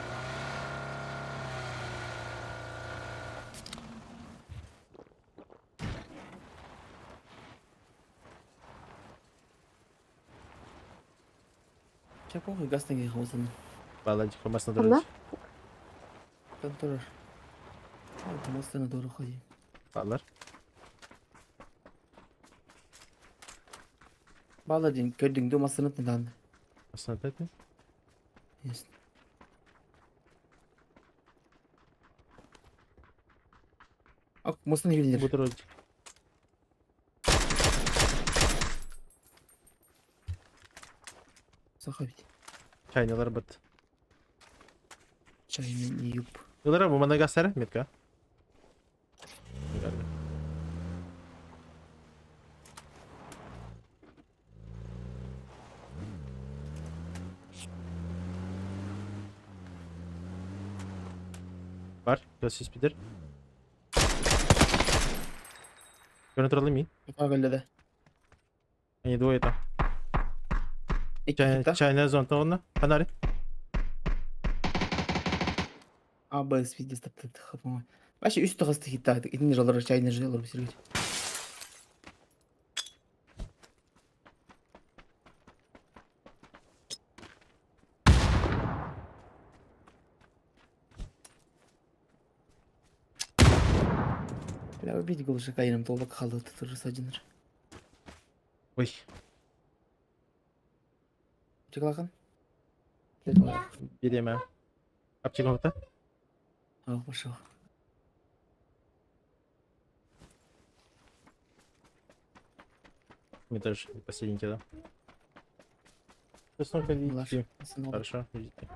Сейчас похуй, газ не хвостан. Баланчик, помас на Да? дороге. Контроль. А, моста на дорогу ходи. Балар. Баладин, көрдің ду масаны тыңдан. Посмотреть. Ясно. Ак, мостан келдер. Бутерброд. Саха бит. Чайнялар бит. Чайны не юп. Yıllara bu bana göster Mirka. Var. Göz speeder. Görüntü alayım mı? Kafa geldi. Они двое там. İki hita. Чайная зона он. Фонарь. А, Б, свидетельство, хапма. Вообще üstü kastı hitta. İdin жалар чайный жалар бисерге. Бля, убить голыша кайным толбак қалды тұтыры садиныр. Ой, Чекалақан? беремін. Аптекам та? Ақ башы. Мне тоже последний кидал. Сейчас только видите. Хорошо, видите.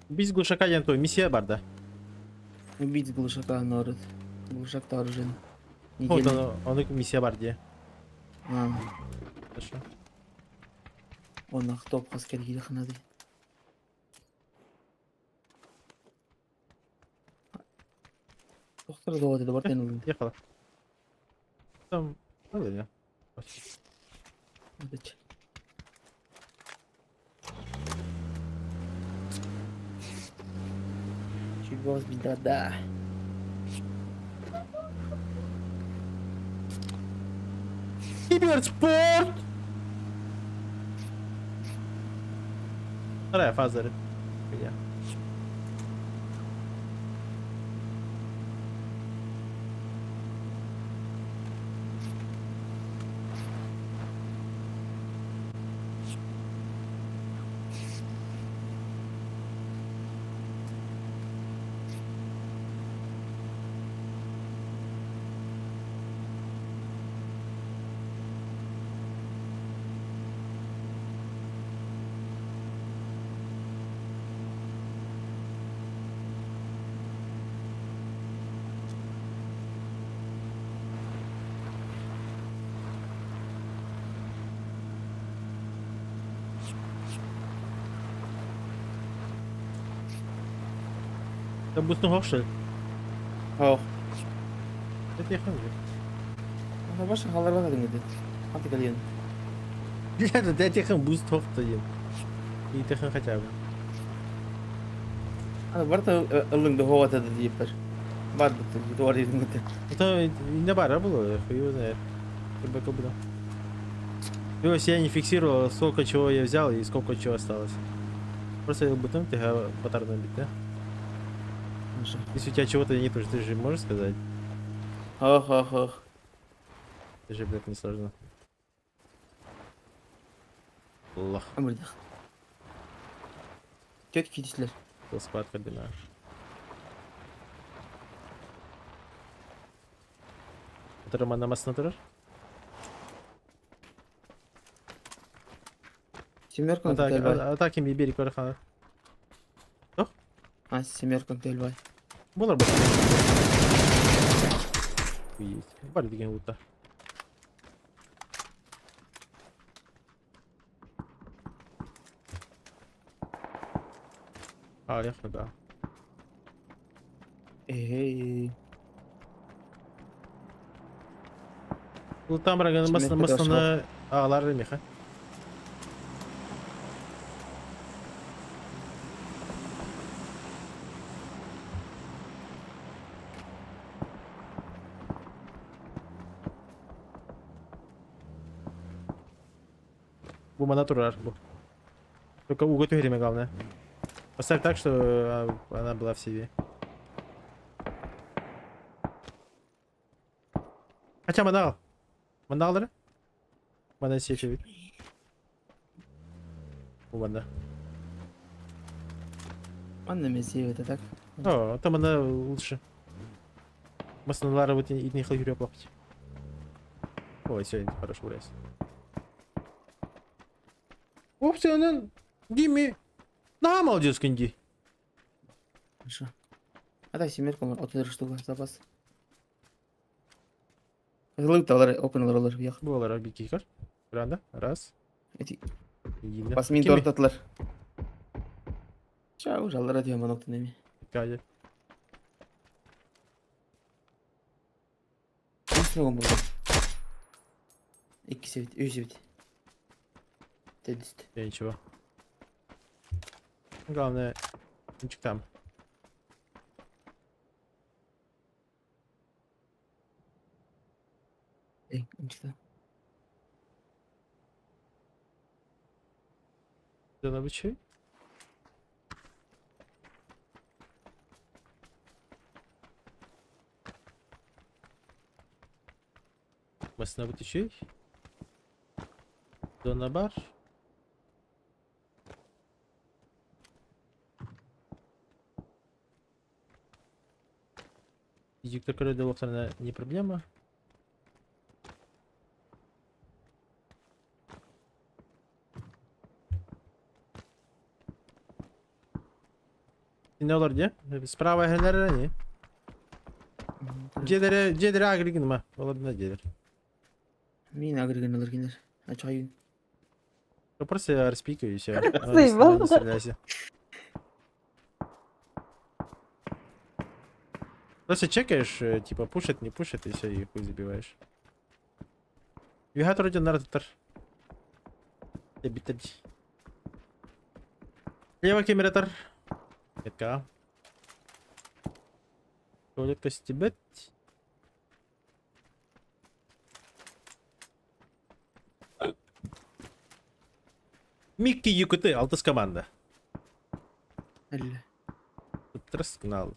Biz глушака я то миссия барда. Убить глушака норд. Глушак торжен. Вот он миссия барде. Хорошо. Он ақ топ қаскер кейді қынады. Тоқтар да өтеді бар тәні. Ехала. Там, ну ладно. Өтеді. Чего с да. Киберспорт! Вторая фаза. Меня. Это будет nog что ли? Ох. Это я хожу. Ана башы қаларға да деңгеді. Қанты кәлген. Я техан буст тоқтайын. И техан хотя бы. Ана барта ылыңды хоғатады дейіп бір. Бар бұты, бұты бар дейдің бұты. Это не бара было, хуй его знает. Как бы. То есть я не фиксировал, сколько чего я взял и сколько чего осталось. Просто бутон ты патарно бить, да? Если у тебя чего-то нет, ты же можешь сказать? Ох. Это же, блядь, не сложно. Лох, Амырдық. Тет кетесілер. был спад кардина. Это Роман намасына тұрар? Семеркан тәлбай. Атаки ми берег барахана. Семеркан тәлбай. Болар бар. Есть. Бар деген лутта. Яхна, да. Эй. Луттан бараган масына ағалар емеха. Bu mana турар. Только угол время главное. Поставь так, что она была в себе. Хотя мандал. Мандалдары? Мана сейфи. Bu banda. Анна мессия это так. О, там она лучше. Масналары вот и не хлопать плохать. Ой, все, хорошо урез. Опционен, Дими. На, молодец, Кэнди. Хорошо. А так семерка var 34 штука запас. Лык талар опенлар олар яқ. Болар обики кар. Ранда. Раз. Эти Егиле. басмин тортатлар. Чау, жаллар атıyor манок тенеми. Кадя. Üstüne buldu. 2 sevit, 3 sevit. Tedist. Я ничего. Главное, ключик там. Эй, ничего. Да на чай? Masına bu şey. Dona bar. Физик такой деловцена не проблема. Ne olur diye? Справа генерера не. Cedere agrigin ma. Olabilir ne gelir. Мин агреган алар кинер. Ачайын. Ну просто я распикаю и все. Заебал. Не стреляйся. Просто чекаешь, типа пушит, не пушит, и все, и хуй забиваешь. Вигатор один наратор. Таби. Лево кемератор. Метка. Туалетка стебет. Микки ЮКТ, Алтас команда. Әллә. Трескнал.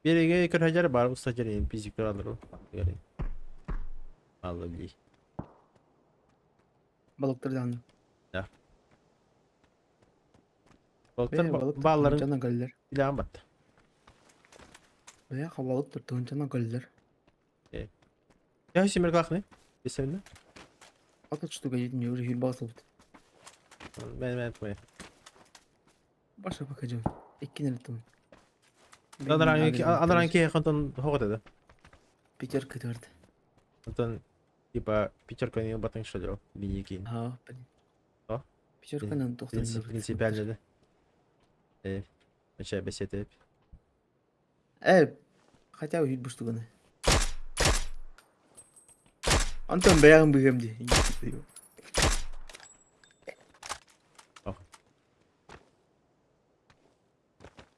Береге кырхаjar бар, устаджарин, физик алыр. Алла бли. Балыктардан. Балыктар балларын Жана галлер. илан бат. Бая хабалыктар тончана галлер. Я семер клахны. Бесемне. Ата штука жетмей уже хил басылды. Ben etmeye. Баша покажу. Иккенер тон. Adaranki хантон хогот эде. Пятерка төрт. Хантон типа пятерка не батың что делал? Линейки. Ха, блин. О, Пятерканан тоқтамай. Принципиально да. Начай беседовать. Хотя бы bu штуганы. Антон баягын бігемде.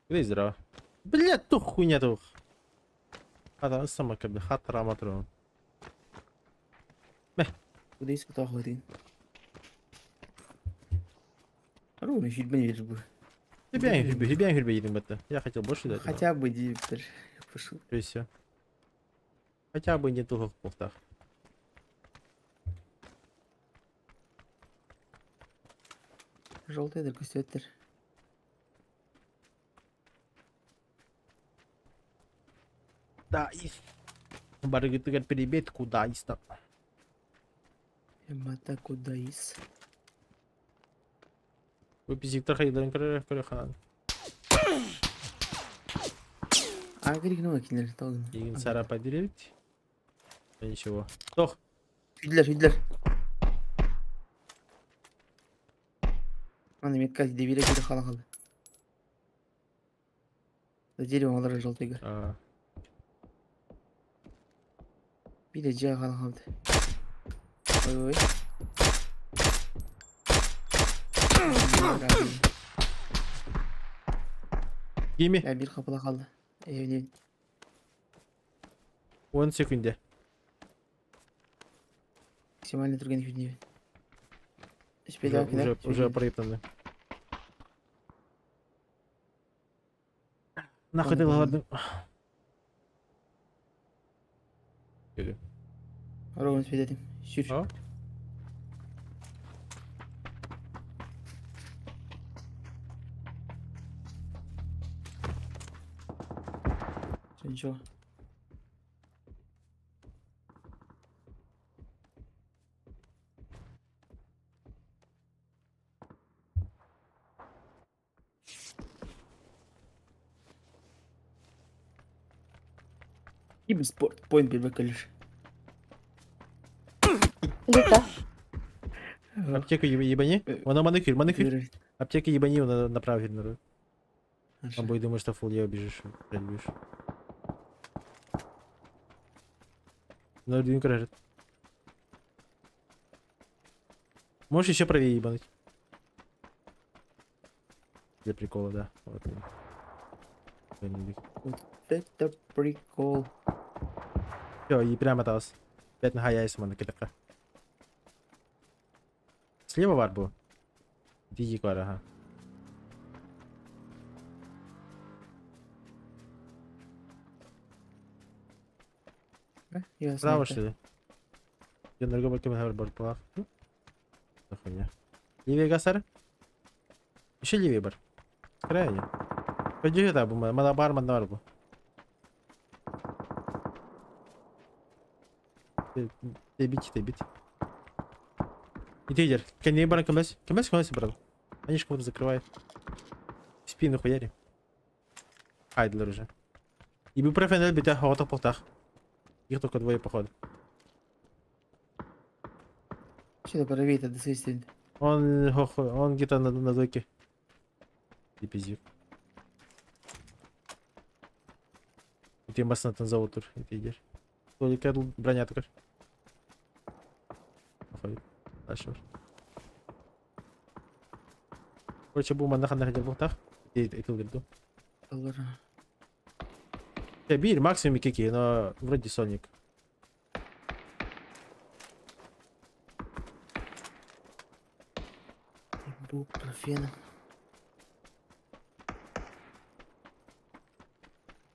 Куда здорово? Блять, тух хуйня тух. Хата сама как бы хат раматрон. Куда есть кто охотин? Ровно чуть бы не веришь бы. Хибян едем это. Я хотел больше дать. Хотя бы диптер. Пошел. То есть все. Хотя бы не тух в пухтах. Желтый только свитер. Да, и... Барыгы ты перебед куда есть. Мата куда из? Выписик трахайдан крехан. Агрик ну кинер тогда. И сара поделить. Ничего. Тох. Хидлер. Ана метка девире кире халахал. За деревом алар желтыйга. Бире жа халахал. Ой. Гими. Я бир капыла калды. Не. 10 секунде. Максимально турген видео. Спеда Уже проептаны. Нахуй ты ладно. Ровно спеда. Сюр. А? Ничего. И спорт поинт бербекелиш. Где-то. Аптека ебани. Она маникюр. Аптека ебани, он направит на. Он будет думать, что фул я убежишь. Прельбишь. Ну, один кражет. Можешь еще правее ебануть. Для прикола, да. Вот. Вот это прикол. Все, и прямо таз. 5 на хаяйс мана китака. Слева варбу. Диги кара, ага. Ясно. Справа это. что ли? Я на другом боке бар плах. Хуйня. Левее гасар? Еще левее бар. Крайне. Пойди это, бар на варбу. Ты бить. И ты идешь. Кенни баран камбэс. Камбэс брал. Они ж кого-то закрывают. Спину хуяри. Айдлер уже. И бы профенел бить охота полтах. Их только двое походу. Что-то правее, это действительно. Он где-то на доке. И пиздик. И ты масно там зовут тур. И ты идешь. Только броня только. Походит. Дальше. Короче, бума нахана ходил в полтах. И килл гриду. Аллара. Я били максимум кики, но вроде Соник. Бупрофен.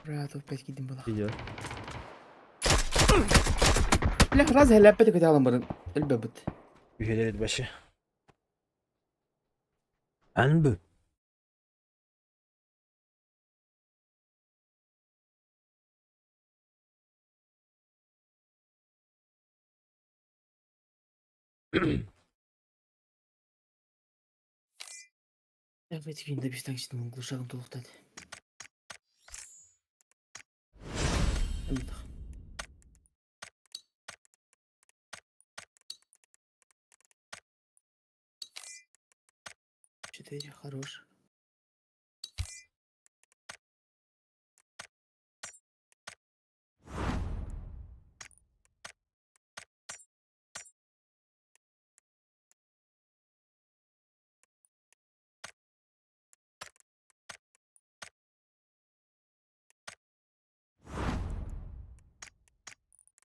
Брат, опять кидим было. Идет. Бля, раз هلعبت كده على مرة البابت. Угорели вообще. Анбу. Давайте видно без так что глушаком толктать. Четыре, хорош.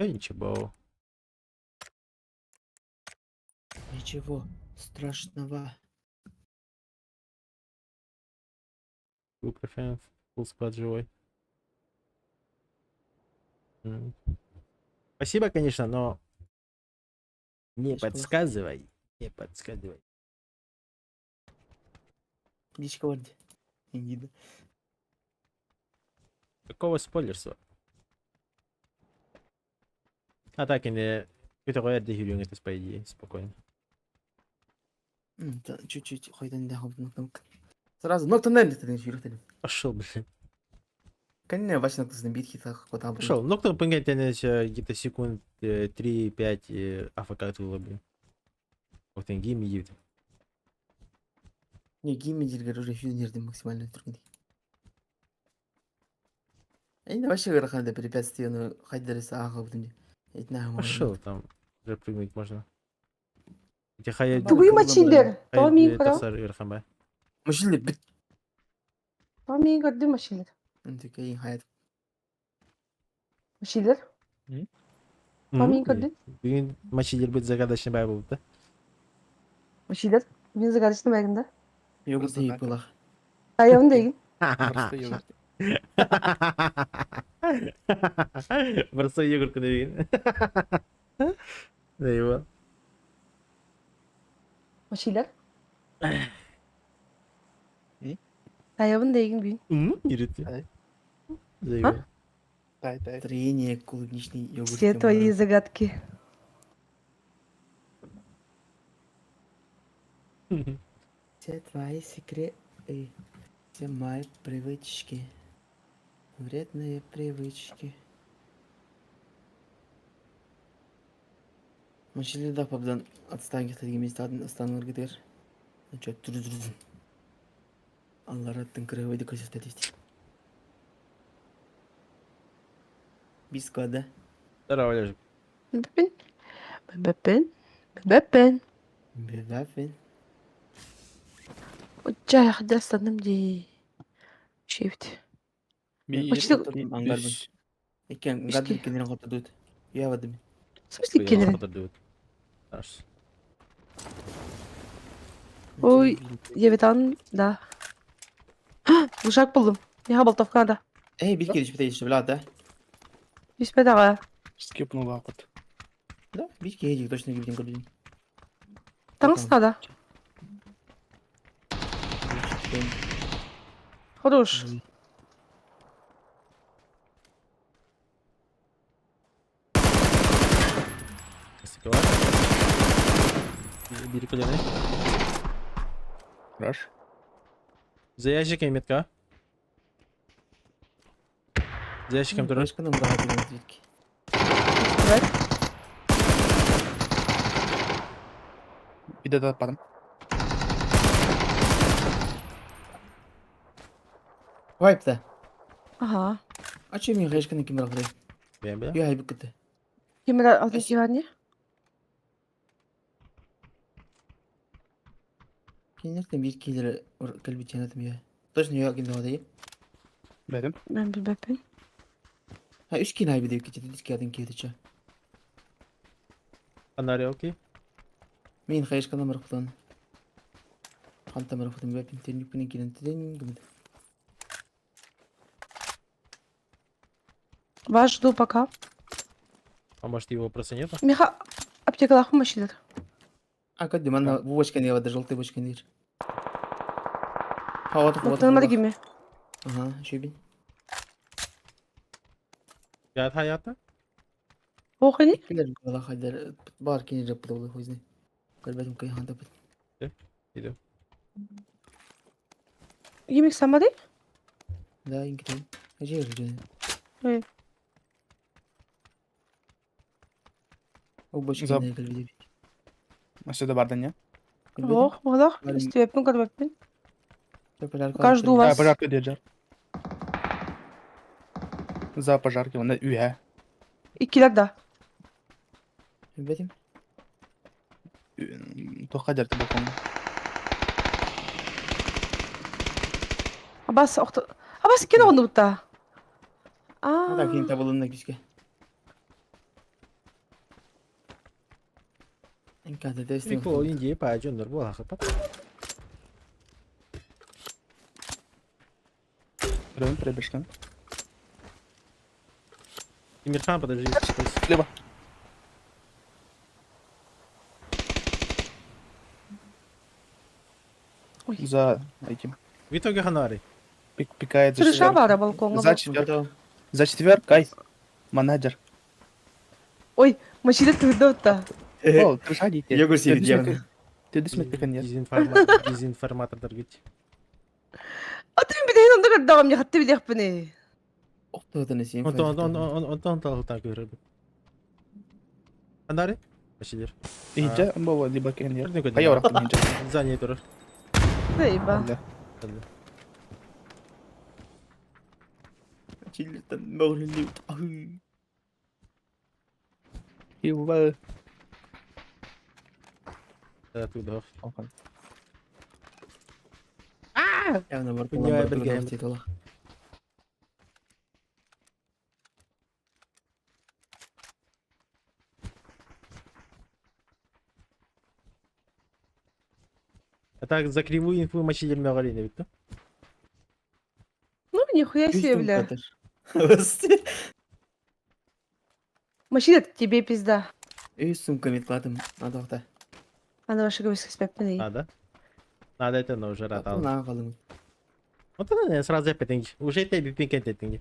Ничего. Ничего страшного. Бупрофен. Фулл склад живой. Спасибо, конечно, но не Есть плохо. подсказывай. Не подсказывай. Дичка варди. Индида. Какого спойлерства? А так и не... Какой-то рояль дегилюнг это по идее. Спокойно. Чуть-чуть хойдан да нокнок. Сразу нокта наверное ты не Пошел, блин. Конечно, вообще нокта на битке так куда Пошел. Ну, кто понять, где-то секунд 3-5 АФК было, блин. Вот он гейм едет. Не гимми дилгер уже фьюнерды максимально трудный. Они вообще граханда препятствия, но хоть даже ага в доме. Пошел, там уже прыгнуть можно. Где хая... Тугуй мачилер. Томи игра. Тасар Ирхамбе. Мужчина бит. Томи игра ды мачилер. Он такой хайт. Мачилер. Томи игра ды. Bugün maçı bir загадочный бай был, да? Мачилер. Мен загадочный бәрін да. Йогурт ей было. Аяғын дейін. Простой йогурт кудайын. Да его. Мачилер. Аяғын дейін бүйін. Yürütüyor. Да его. Трение клубничный йогурт. Все твои загадки. Все твои секреты. Все мои привычки. Вредные привычки. Мужчина да побдан отстанги таги места остану гидер. Ну чё, тур-тур. Аллара тынкыры ойды көрсөтөт. Без года. Здорово, Лежик. Бэппен. Бэппен. Бэппен. Bewerfen. Жай хадастандым ди. Шефт. Почти- Ангарбын. Экен, гадыр кенерен котодут. Я вадым. В смысле кенерин? Хорошо. Ой, Евитан, да. Лушак buldum. Яха болтовкада. Эй, bir kere işte işte bile da. Биспедаға. Скипнул лапот. Да, bir kere точно gibiden gördüm. Таңсынада. Хорош. Стыковать. Бери колено. Хорош. За ящиком метка. За ящиком тоже. Başkanım daha bir öteki. Evet. Bir de atmadım. Vibe da. Ага. Açayım ya başkanım kim bırakır. Bien, bien. Bir ay bitti. Кемера алды диване. Kenarda bir kere kalbi çenetim ya. Точно yok yine odayı. Benim. Ben bilmem. Ha 3 kere ay bir de ki dedi ki adın kedi ça. Фонарь, окей. Min başkanım bırakılan. Hanta bırakılan bir pinten yükünün kirin teden gibi. Вас жду пока. А может его просто нету? Меха аптекалар хумашилер. А kadar bana bu başkan ya da жолтый başkan değil. Havada Нотаңдар кеме. Aha şey bin. Gayet hayatta. Охани? Bilir valla kadar bar kini rapıda olur o yüzden. Kalbetim kayı hanta bit. Gidiyor. Yemek самады? Da ingiteyim. Acı yarıcı. Evet. O başkan Zap. ne kalbi değil. Сюда бардан, не? Ох, валах. Барин- Истепин кадваппин. Köpeler Пока жду вас. Пожарка держар. За пожарки, он üye. Икилер да. Betim. Тоқа дерті бақым. Абас оқты. Абас кene oldu butta. Hadi kini Aa. tabalığına güske. En kadar da istedim. Прикол, Индии, пойдем, нормально, хапат. Район прибежка. Тимирхан, подожди, сейчас. Слева. Ой. За этим. В итоге Ханари. Пикает за Сырыша четверг. var балконга. За четверг. За четверг, Кай. Менеджер. Ой, машина тырды бutta. О, тырыша дейді. Я көрсетейін, явно. Ты десмет пекан нет. Дезинформатор гит. Атым бидейін онда кырдағам не хатты бидеқпіне. Oktavdan eseyim. Он талхтан көрөбү. Ханари? Машилер. Иджа, баба, либо кен нет. Көрдүң Кай орак иджа. Здание турар. Зайба. Çillikten mağluliyim. Ива. Туда. Явно var. Ya, Kullan bir bir game. game. А так за кривую инфу Машилер Мегалина, Виктор. Ну, нихуя себе, Üstüm бля. kadar. Машина тебе пизда. Üstüm kamitladım. Adakta. Она ваша говорит, спеппіне. Надо. Надо это, но уже рад. Ne yapalım? Вот это я сразу опять уже это бипинкент это.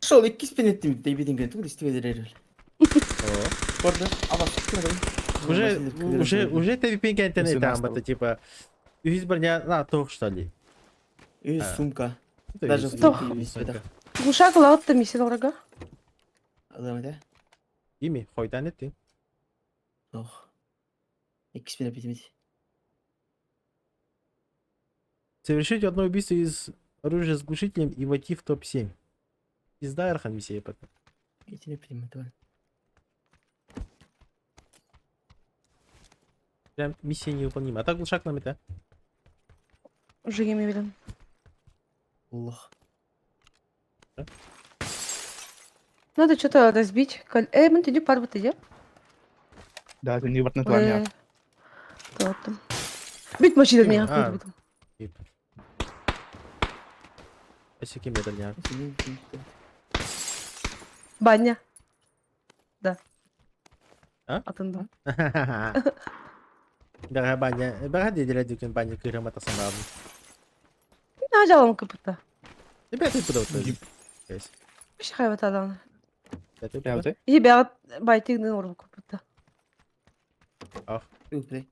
Şol 2 spin ettim. Deybidin göntü. İstiyor ederler. Orada. Ama sıkıntı. Уже это бипинкент Если там настал. это типа избрание на то что ли. Üst sumka. Это Даже есть, в Тох. сумке есть есть, да. сумка. Глушак лаутта мисен орага. Alalım hadi. Ими, хойдан это. Oh. 2 spin ettim. Совершить одно убийство из оружия с глушителем и войти в топ-7. Пизда Архан миссия потом. İçine ettim. Tamam. Прям миссия невыполнима. А так глушак нам это. Уже я имею в виду. Аллах. Надо что-то разбить. Мы туда пар вот идет. Да, ты не варт на твоя. Вот там. Бить мочи до меня. А. буду. Esse aqui medalhar. Баня. Да. А? Атында. Бага баня. Бага деделя дюкен баня кырым ата самам. А жалам капыта. Ребята, куда вот это? Есть. Биш хайват адам. Это Я вот И бягат байтыгны ору капыта. Үпрей.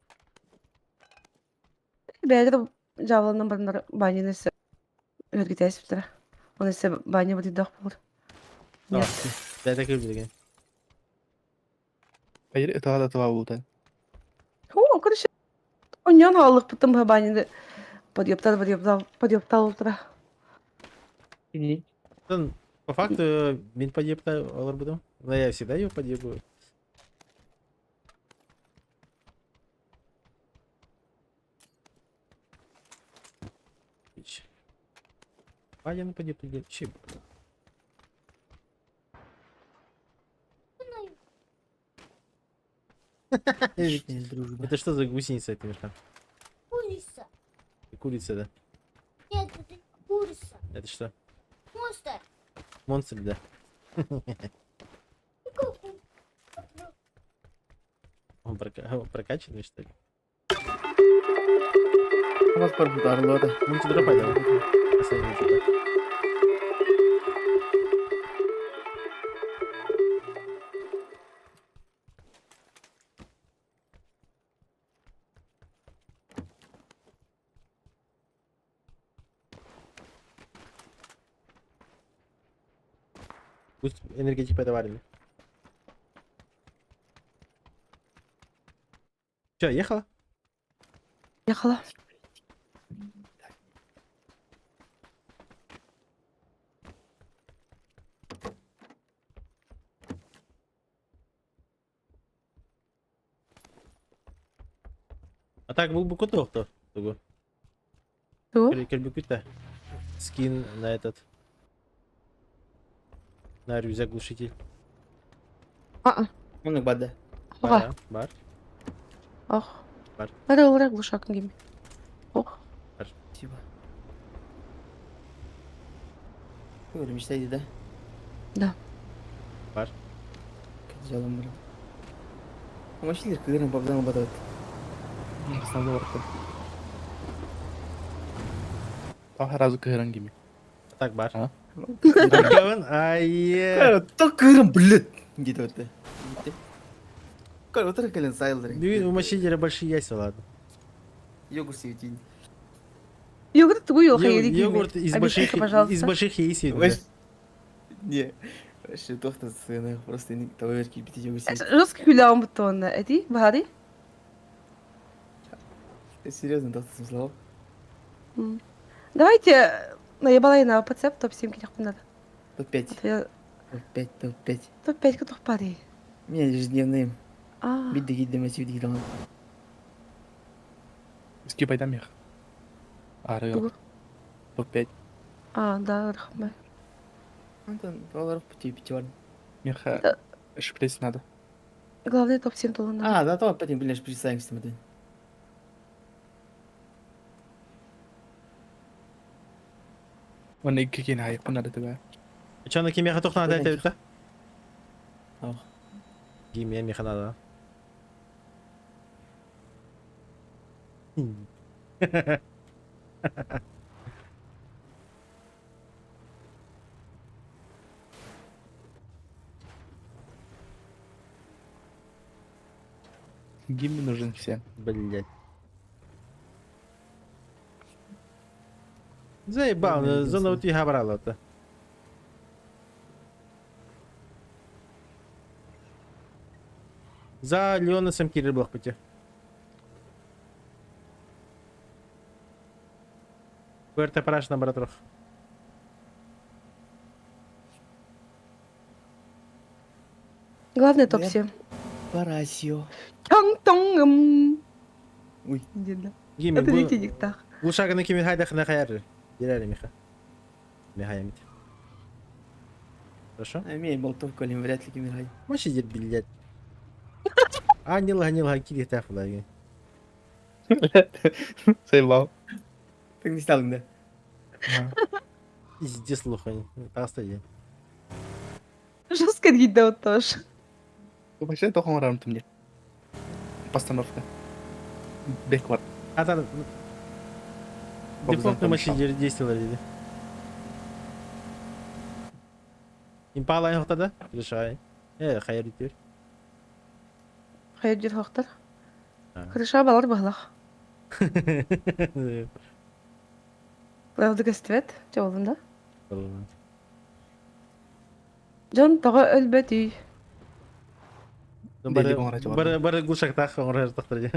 Бягат жаланын барнар баня несе. Өргітес бітірі. Оны несе баня бұды дақ болды. Нет. Это кырым деген. Hayır, itaat atı var burada. О, короче. Оньян халық бұттым ба баняны. Подъептал утра. По факту, мен подъебта алар будем. Но я всегда его подъебаю. Баня не подъеб, чем? Дружба. Это что за гусеница это, Мишка? Курица. Курица, да? Нет, это курица. Это что? Монстр. Монстр, да? Он прокачанный, что ли? У вас парбутарлы да. Мультидропай давай. Последний типа. Пусть энергетик подоварили. Че, ехала? Ехала. А так был бы куток-то. Ту? Кельбюкюта. Скин на этот. На рюкзак глушитель. Оны бады. Оға. Бар. Ох. Бар. Әрі олар глушакын кеме. Ох. Спасибо. Böyle müşteri de. Да. Бар. Жалым бар. Ama şimdi kırın babdan badat. Основной варт. Ах, разу кыран гими. А так бар. А? Кевин, ай. Так kırın блядь. Gitu это. Kalau terus kalian sayılır. У машинера большие яйца, ладно. Йогурт светить. Йогурт твой ел хайри кеме. Йогурт из больших яиц едят, да. Не. Вообще тохта сына просто не товарки пить йогурт светить. Жесткий хүлээм бутон. Эти, Бахари? Серьезно тохта смысл? Давайте наебалай на пацеп топ-7 кидах надо. Топ-5. Топ-5, топ-5. Топ-5 катох пари. У меня ежедневные. А. Бит дегиде массив дегиде. Ски пайдам ях. Ары Тугу. yok. Топ-5. А, да, рахмай. Антон, долларов пути пятерн. Меха шприц надо. Главное топ-7 толы надо. А, да, то потом, блин, присаем с тобой. Wanneer ik geen haai heb, naar de tebij. Че, на кеме toch надо это, да? Ох. Кеме меха надо. Гимми нужен всем. Блять. Заебал, Блин, зона у интересно. тебя брала-то. За Леонасом Кирилл Блахпути. Пуэрто Параш на братрох. Главное топ-7. Парасио. Чангтонгам. Uy. Деді. Гиме, Это не тенек так. Лучше на кими хайдах на хайры. Дерали, Миха. Михаямит. Хорошо? Амей, болтовка, лим, вряд ли кемирай. Мочи дед, блядь. Анил, кири тафла. Сейлау. Так не стал, да? Иди слухай. Таста. Жестко дейді вот тоже. Вообще тохон раунд мне. Постановка. Беквард. А там... Дефолтный матч действовали. Импала yok da решай. Hayır diyor. Хайыр жер хоқтар. Ha. Крыша балар бағлақ. Правда гаствет, жолында. Жон таға өлбәт үй. Дели бон рача бар. Бары гушак так он тахтыр.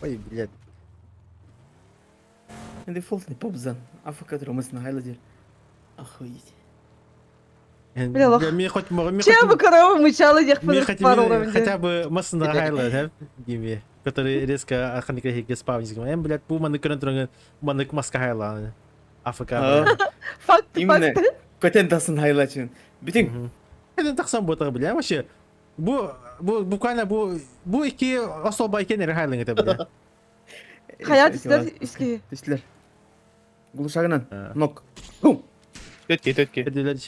Ой, блядь. Дефолтный попзан. АФК тромысына хайла дер. Охуеть. Блядь, Мне хоть Че бы корова мычала тех мне пару уровней. хотя бы масына хайла, Диме, который резко аханикахи спавнить. Блядь, bu manı kırın turun manı maska hayla. AFK. Факт, Именно. факт. Патентасын хайла için. Bütün. Neden taksam bu tabi ya? Вообще, буквально bu iki особа ekenleri haylan tabi ya. Hayat ister iski. Düştüler. Guluşağından. Ha. Nok. Bum. Tötki. Hadi.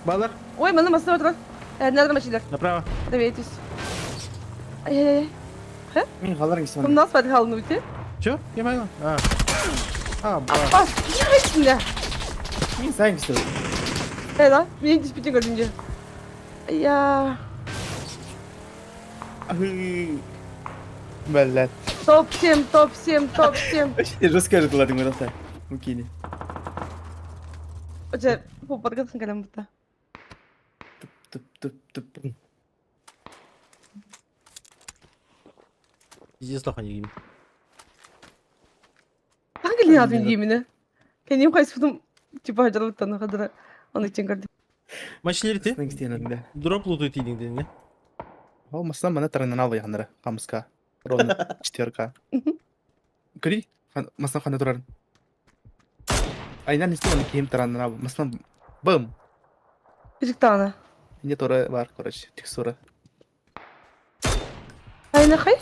Балар, Ой, мана масына отырған. Nerede maçılar? направо. Давайте. Ай-яй-яй. Мен қаларың Кім сон. нас бәрі қалыны өте? Чё? Емайлы? Ба. Бас, не içinde. Мен сайын кісі. Да, мен диспетин көрдім. Я Bellet. топ 7, топ 7, топ 7. Вообще жестко жыртыладың мырақта. Мукейне. Өте, бұл барғатсын кәлем бұтта. Туп. Иди слаха не гим. Hangi ne yapayım giyimini? Kendim kayısı buldum. Типа hacılı бұттаны қадыры. Onun için gördüm. Maçları ti. Сының істегенің да. Дроп луту тидин дедin. О, масна мана тарана алды яндары. Камыска. Ровно 4К. Кри. Масна хана турар. Айнан истемін кейім тарана алды. Масна бым. Üzük tane. Не тора бар, короче, текстура. Ayna kay?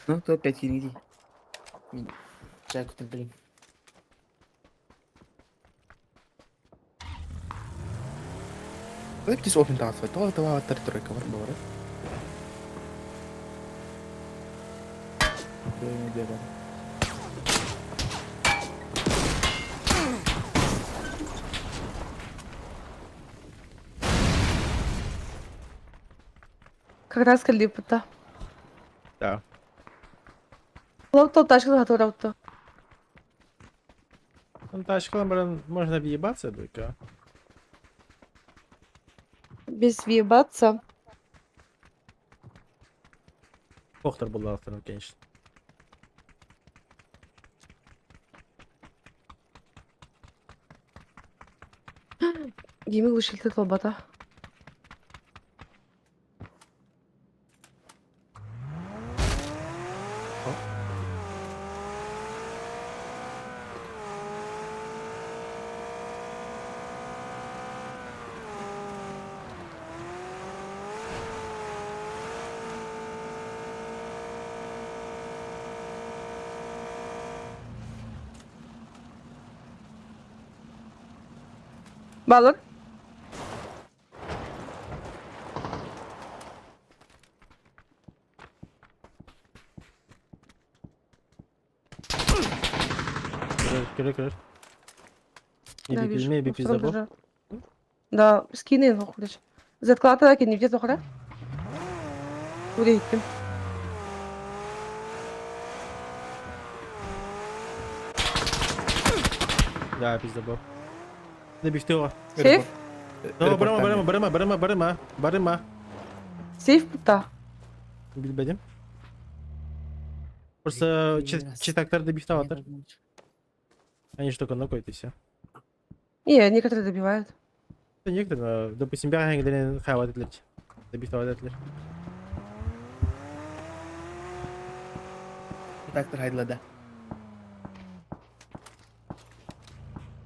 Ну, то 5 километров. Мен чай күтіп білейін. Ой, птис опен тағат. Това тройка бар бары. Де бар. Как раз кәлді бұтта. Да. Лау топ ташкалы хату раутты. Тачкалом, блин, можно въебаться только. Без въебаться. Похтер был автором, конечно. Геймі глушилті толбата. Балыр. Кыры. Да, вижу. Maybe Ну, пизда второй был. же. Да, скины нахуй. Заткалата да кенди вдет охра. Buraya gittim. Да, пизда был. Ne bifte o. Сейф? No, barıma. Сейф пута. Bilmedim. Просто читактар добифтоватор. Они же только нокают и все. Не, некоторые добивают. Некоторые, допустим, бәрәңгілерін қайват етілер. Дебифтават етілер. Трактор хайдылады.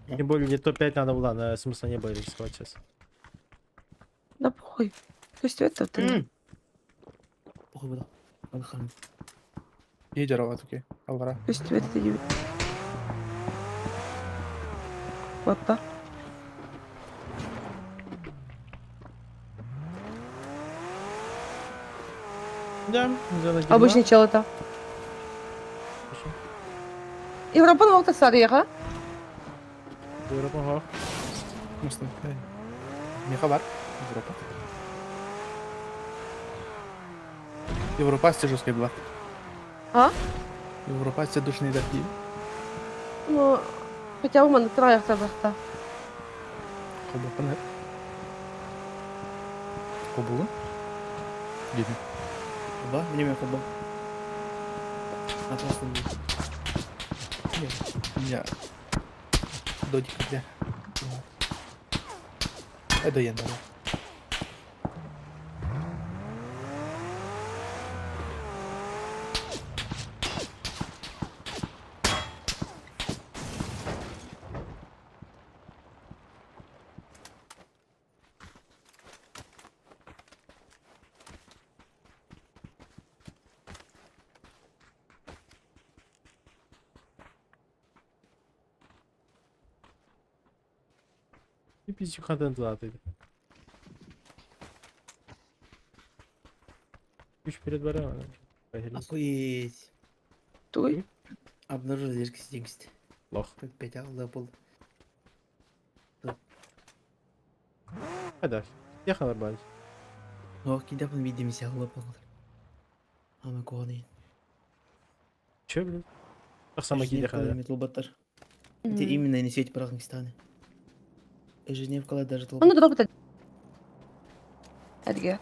Тем более, мне топ-5 надо было, смысла не было рисковать сейчас. Да похуй. То есть это ты. Похуй бұда. Алхан. Ей жарауат, окей. Алғара. То есть это ты. Вот так. Да, Обычный чел это. Европаның ортасы яға. Европаға. Мұстың. Меха бар? Европа. Европа сте жесткой была. А? Европа сте душные дорогие. Ну, хотя бы на троих табақта. Хоба, панер. Хобуы? Гидin. Хоба? Неме хоба? Атласын дейді. У меня додик, да. Это я, наверное. И пиздюк контент латает. Ключ перед бараном. Охуеть. Той. Обнаружил зеркальце теңізді. Лох. 5 ағылы болды. Хада. Ехал барбать. Оқ, кедапын видемесе ағылы болды. Ама қуанайын. Че, блин? Ах, самаки ехал. Металбаттар. Это именно не сеть Прахнгстаны. Ежедневкалар даже Оны толбат. дроп етеді. Әдіге.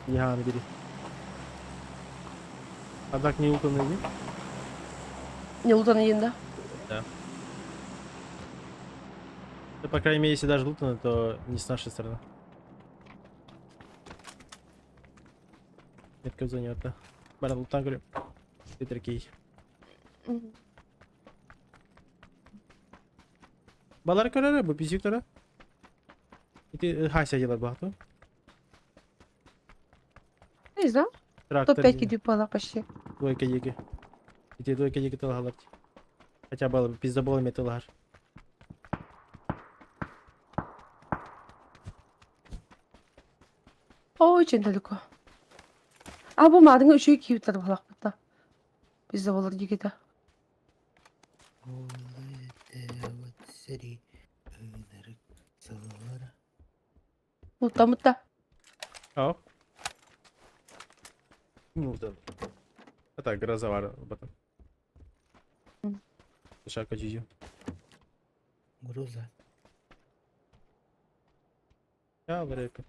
Ехал, бери. А так не укол найди? Не лутаны енді. Да, по крайней мере, если даже лутано, то не с нашей стороны. Метка в зоне вот, да. Бара лутан, говорю. Питер Кей. Балар көрәрі, бұл пизик тұры. Ити хася делар бақту. Не знаю. Топ-5 кедіп бала почти. Двойка еги. Ити двойка еги тылғалар. Хотя было бы пиздобол еме тылғар. Очень далеко. А бұл мадыңа үшеу кейіптер балақ бұтта. Бізде болыр дегеді. Мұтта мұтта. Ау. Ну да. А так, гроза var потом. Шака чизю. Груза. Я вряпи.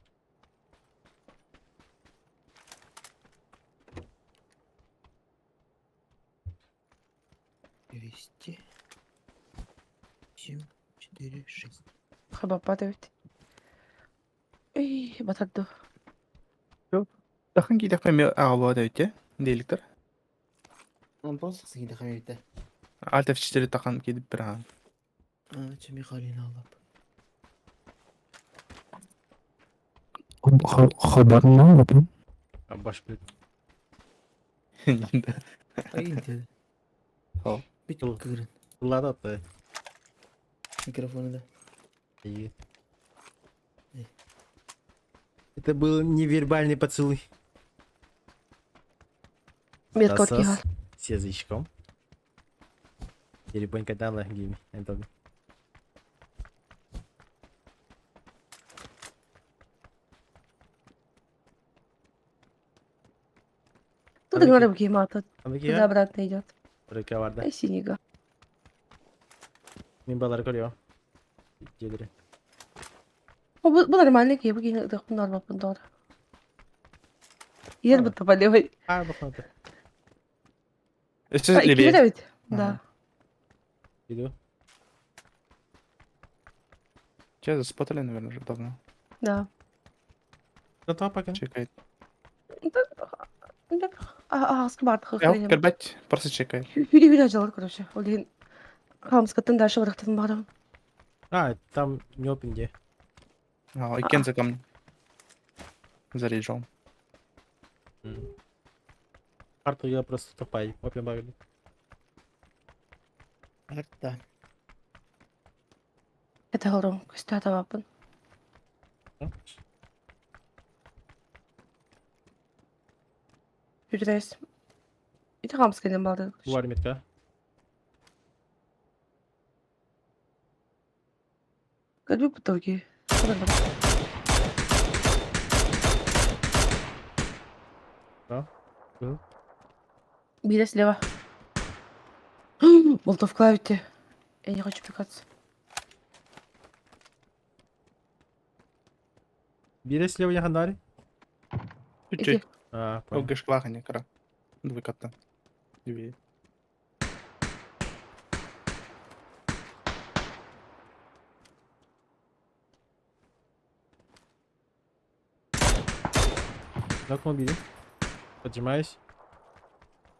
Вести. 7, 4, 6. Хаба падает. Эй, батадду. Жақын кейде қайме ағылуады өте. Дейліктер. Он просто сіңді қамерді. Alt F4 таққан кейдіп бір аған. Чөме қалин алып. Хабарын не yapayım? А баш блин. Қайын деді. Ал. Бүйтіп көгірін. Ладно, то. Микрофоны да. И- Это был невербальный поцелуй. Метка от Засос кига. с язычком. Или понькатала гейми. Это Тут на рыбки матут. Туда Туда обратно идет. Рыковарда. Ай, синего. Мимбалар колё. Дедри. О, бұл нормальный кейбі кейін норма пындора. Ер бұтты полевой. А, бахнуто. Өсіз лебе. Киберевит? Ага. Да. Иду. Тебя заспотали, наверное, уже давно. Да. Готова пока? Чекает. Ağzı bardak Я хохренем. пербать, просто чекает. Үйрен жалар, короче. Олин. Хамскатын дальше барактан бардым. А, там не опенде. А, и Кен за камнем. Заряжал. Артуга просто топай. Опен багли. Арта. Это говорю, кстати, вапын. Үйренес. Это хамскайдан барды. Var метка. Гадбек в итоге. Биля слева. Болтов в клавите. Я не хочу пикаться. Бире слева яхандари. Чуть-чуть. А, понял. Огеш клахани, кара. Двыкатта. Две. Нокнул бире. Поджимаюсь.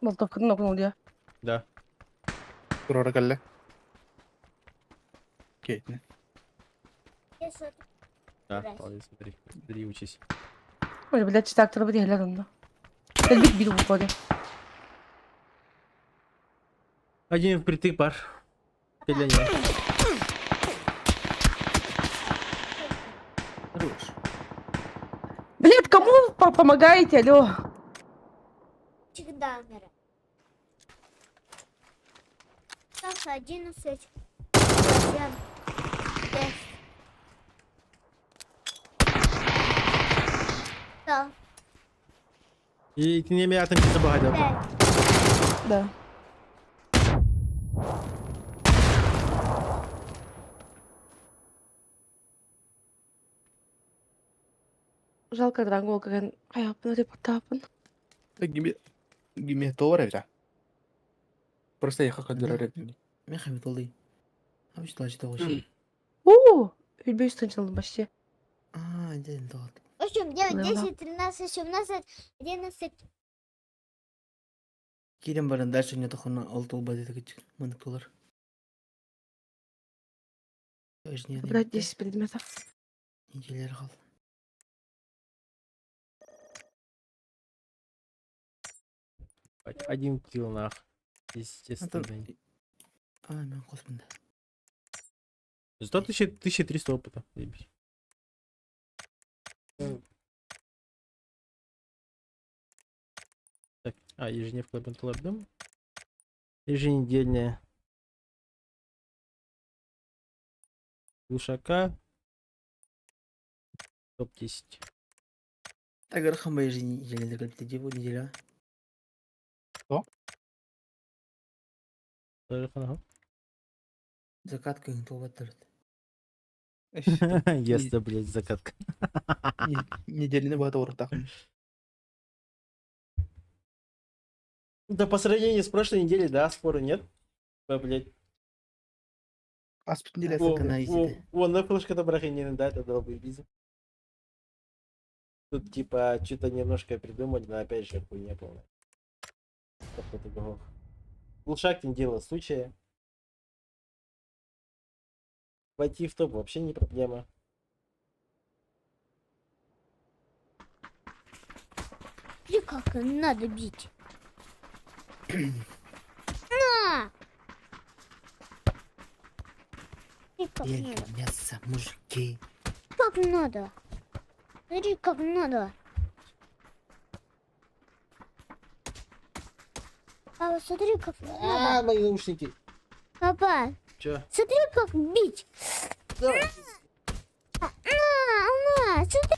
Болтов нокнул я. Да. Турора галле. Кейтне. Да, молодец, смотри. Смотри, учись. Ой, блядь, так треба да гледам, да. Гадбек бил в упоре. Один впритык пар. Пелене. Хорош. Блядь, кому помогаете, алло? Всегда умираю. Остался 11. 10. Да, И ты не меня там пицца багадил. 5. Да. Жалко дрангол, как хайапын, репортапын. Гиме товар я. Просто я хакад дырарет. Мен хамит олды. Абиш талачы тоғыш. О, үйбей станчылын баште. Дедін тоғат. 8, 9, Ладно. 10, 13, 17, 11. Кейден баран дальше не тоқына алты ол базеті кетчік. Мандық толар. Брать 10 предметов. Неделер қал. Один килл нах. Естественно. Мен қосмында. Зато 1300 опыта. Заебись. Так, ежедневка бентолардом. Еженедельная. Глушака. Топ-10. Агар қамбай желелі кіліпті де бұл неделя. Тоже ханага. Закат күйін толбат тұрды. Ясно, блядь, закатка. Неделины багато уртах. Да по сравнению с прошлой неделей, да, спору нет. Блядь. Аспект неделя. Вон, на флешка-то брахи да, это долбоебизм. Тут типа что-то немножко придумали, но опять же хуйня полная. Глушак не дело случая. Войти в топ вообще не проблема. И как надо бить. На! И как надо. Мясо, мужики. Как надо. Смотри, как надо. Папа, смотри, как надо. Мои наушники. Папа, Чё? смотри, как бить. На, смотри.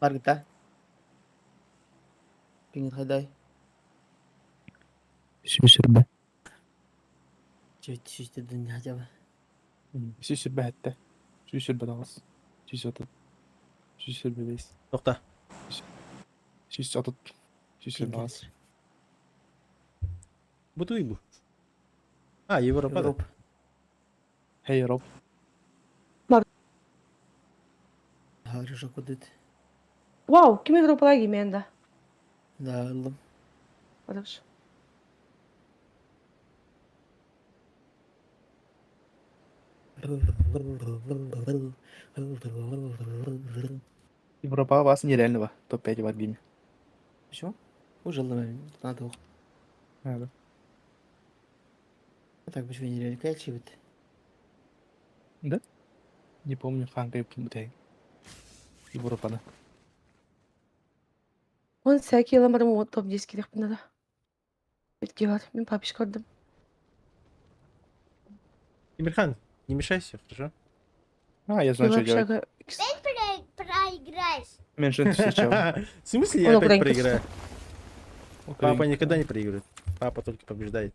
Var kita. Pingin haday. Sürbe. Çöçtü dünya acaba. Sürbe hatta. Sürbe dağız. Sürbe. Sürbe beyiz. To'xta. Sürbe. Sürbe dağız. Bu to'y bu. Ha, Yevropada. Европа. Hey Rob. Harika kudret. Wow, kim Европаға келмей анда? Dağıldım. Хорошо. Европаға басын нереально ба. Топ-5 бар деймін. Что? Уже надо. Да. Так почему не реально качивает? Не помню, қанқай бұтай. Европада. 18 yılım var топ 10 керек бұнда да. Бетке бар. Мен папиш көрдім. Тимирхан, не мешайся, хорошо? Я знаю, что делать. Проиграешь. Мен что-то встречал. В смысле я Он опять украинец. проиграю? Папа Украинка. никогда не проигрывает. Папа только побеждает.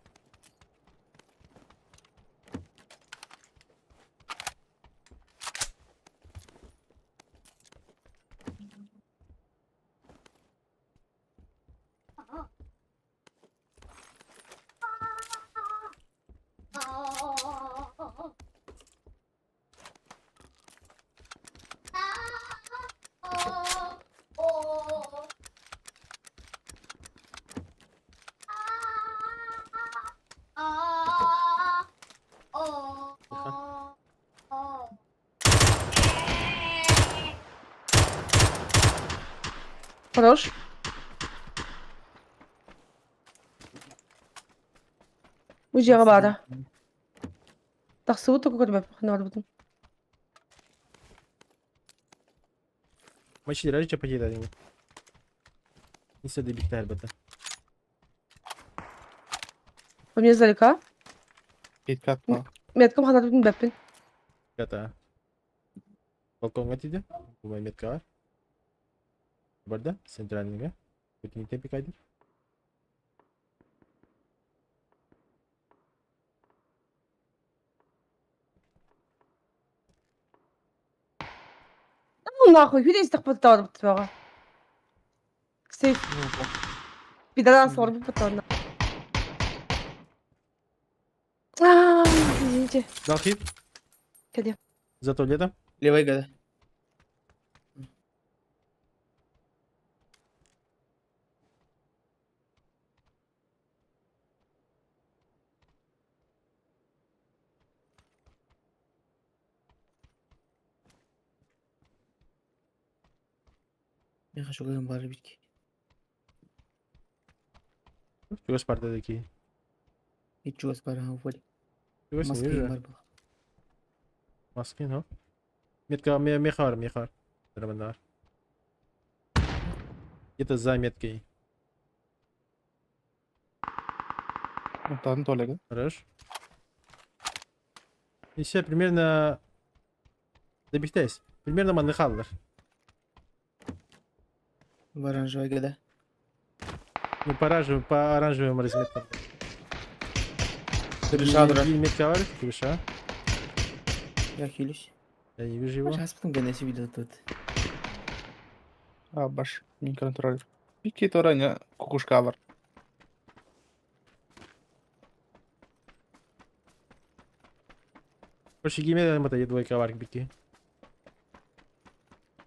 Хорош. Bu жағы бары. Тақсы бұты көрмеп. Қанар бұтын. Мачи, ради что потерял ему? Не сады биктар бата. По мне издалека. Кеткат па. Меткам қанар бұтын бәппін. Ката. Балконға тиді. Бұл метка бар. Барда, центральныйға. Өтіне темпе кайдыр. Ну нахуй, видите, так потом твоего. Сейф. Пидорас лорбу потом. Извините. Дал хит. Где? За туалетом. Левой года. Я хочу говорить барбики. Чего спарта такие? И чего с баром воли? Чего с Москве ним барбал. Маски, ну. Метка, мехар. Драмандар. Где-то за меткой. Тарын толега. Хорош. И все примерно... Добегтайся. Примерно манныхаллар. В оранжевой года. Ну, по оранжевым разметкам. Кореша, дура. Метка var. Кореша. Я хилюсь. Я не вижу его. Сейчас потом гонять видео тут. Баш. Не контроль. Пики торanya кукушка var. Короче, гейме там это двойка var бики.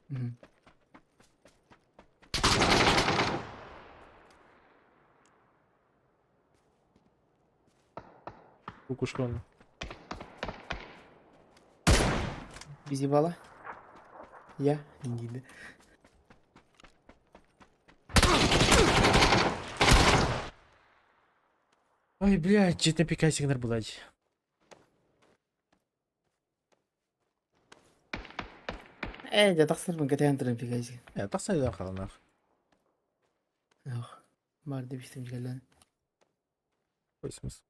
Мгм. Кукушка он. Без ебала? Я? Не. Ой, блядь, чуть на пикай сигнал блядь. ده تخسر من قتال ترى في جايزة. Тақса да қаланақ. أخ ما أدري بيش تمشي قلنا. Какой смысл?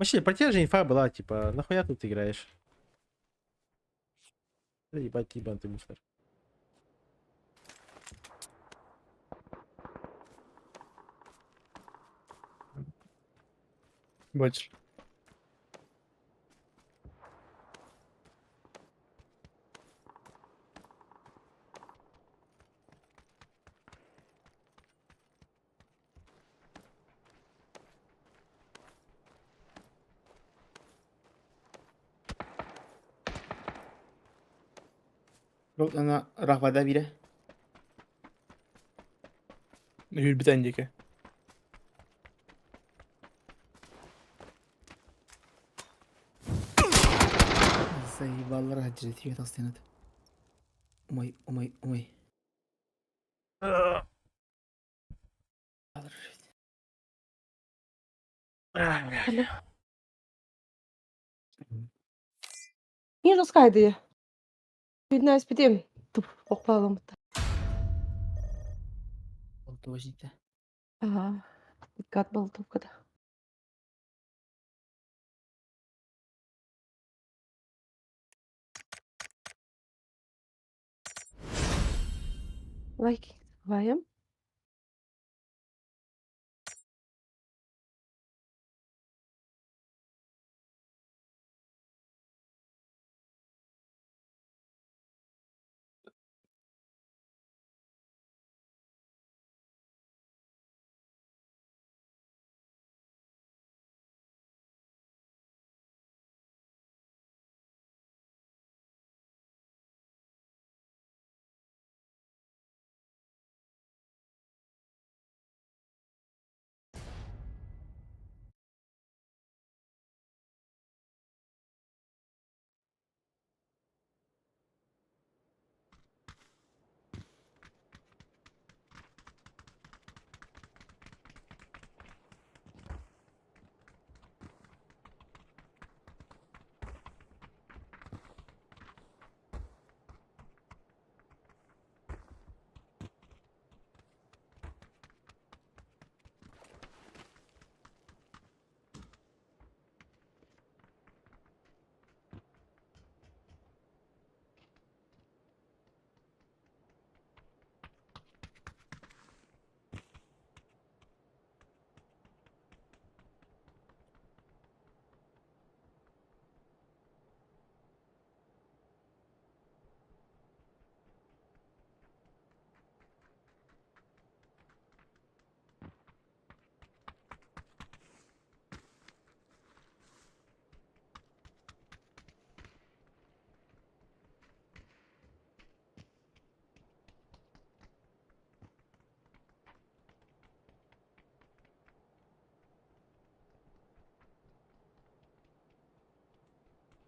Вообще, про тебя же инфа была, типа, нахуя тут играешь? Да ебать, ебан ты мусор. Бачишь. Yok ana rahvada biri. Yürü bir tane diyeke. Zayiballar hacreti taslanat. Umay umay umay. Alır. Мир раскайды. Видно, спидем. Туп, окпалым. Oldu o cidden. Ага. Диккат был тупкада. Лайки. Ваем.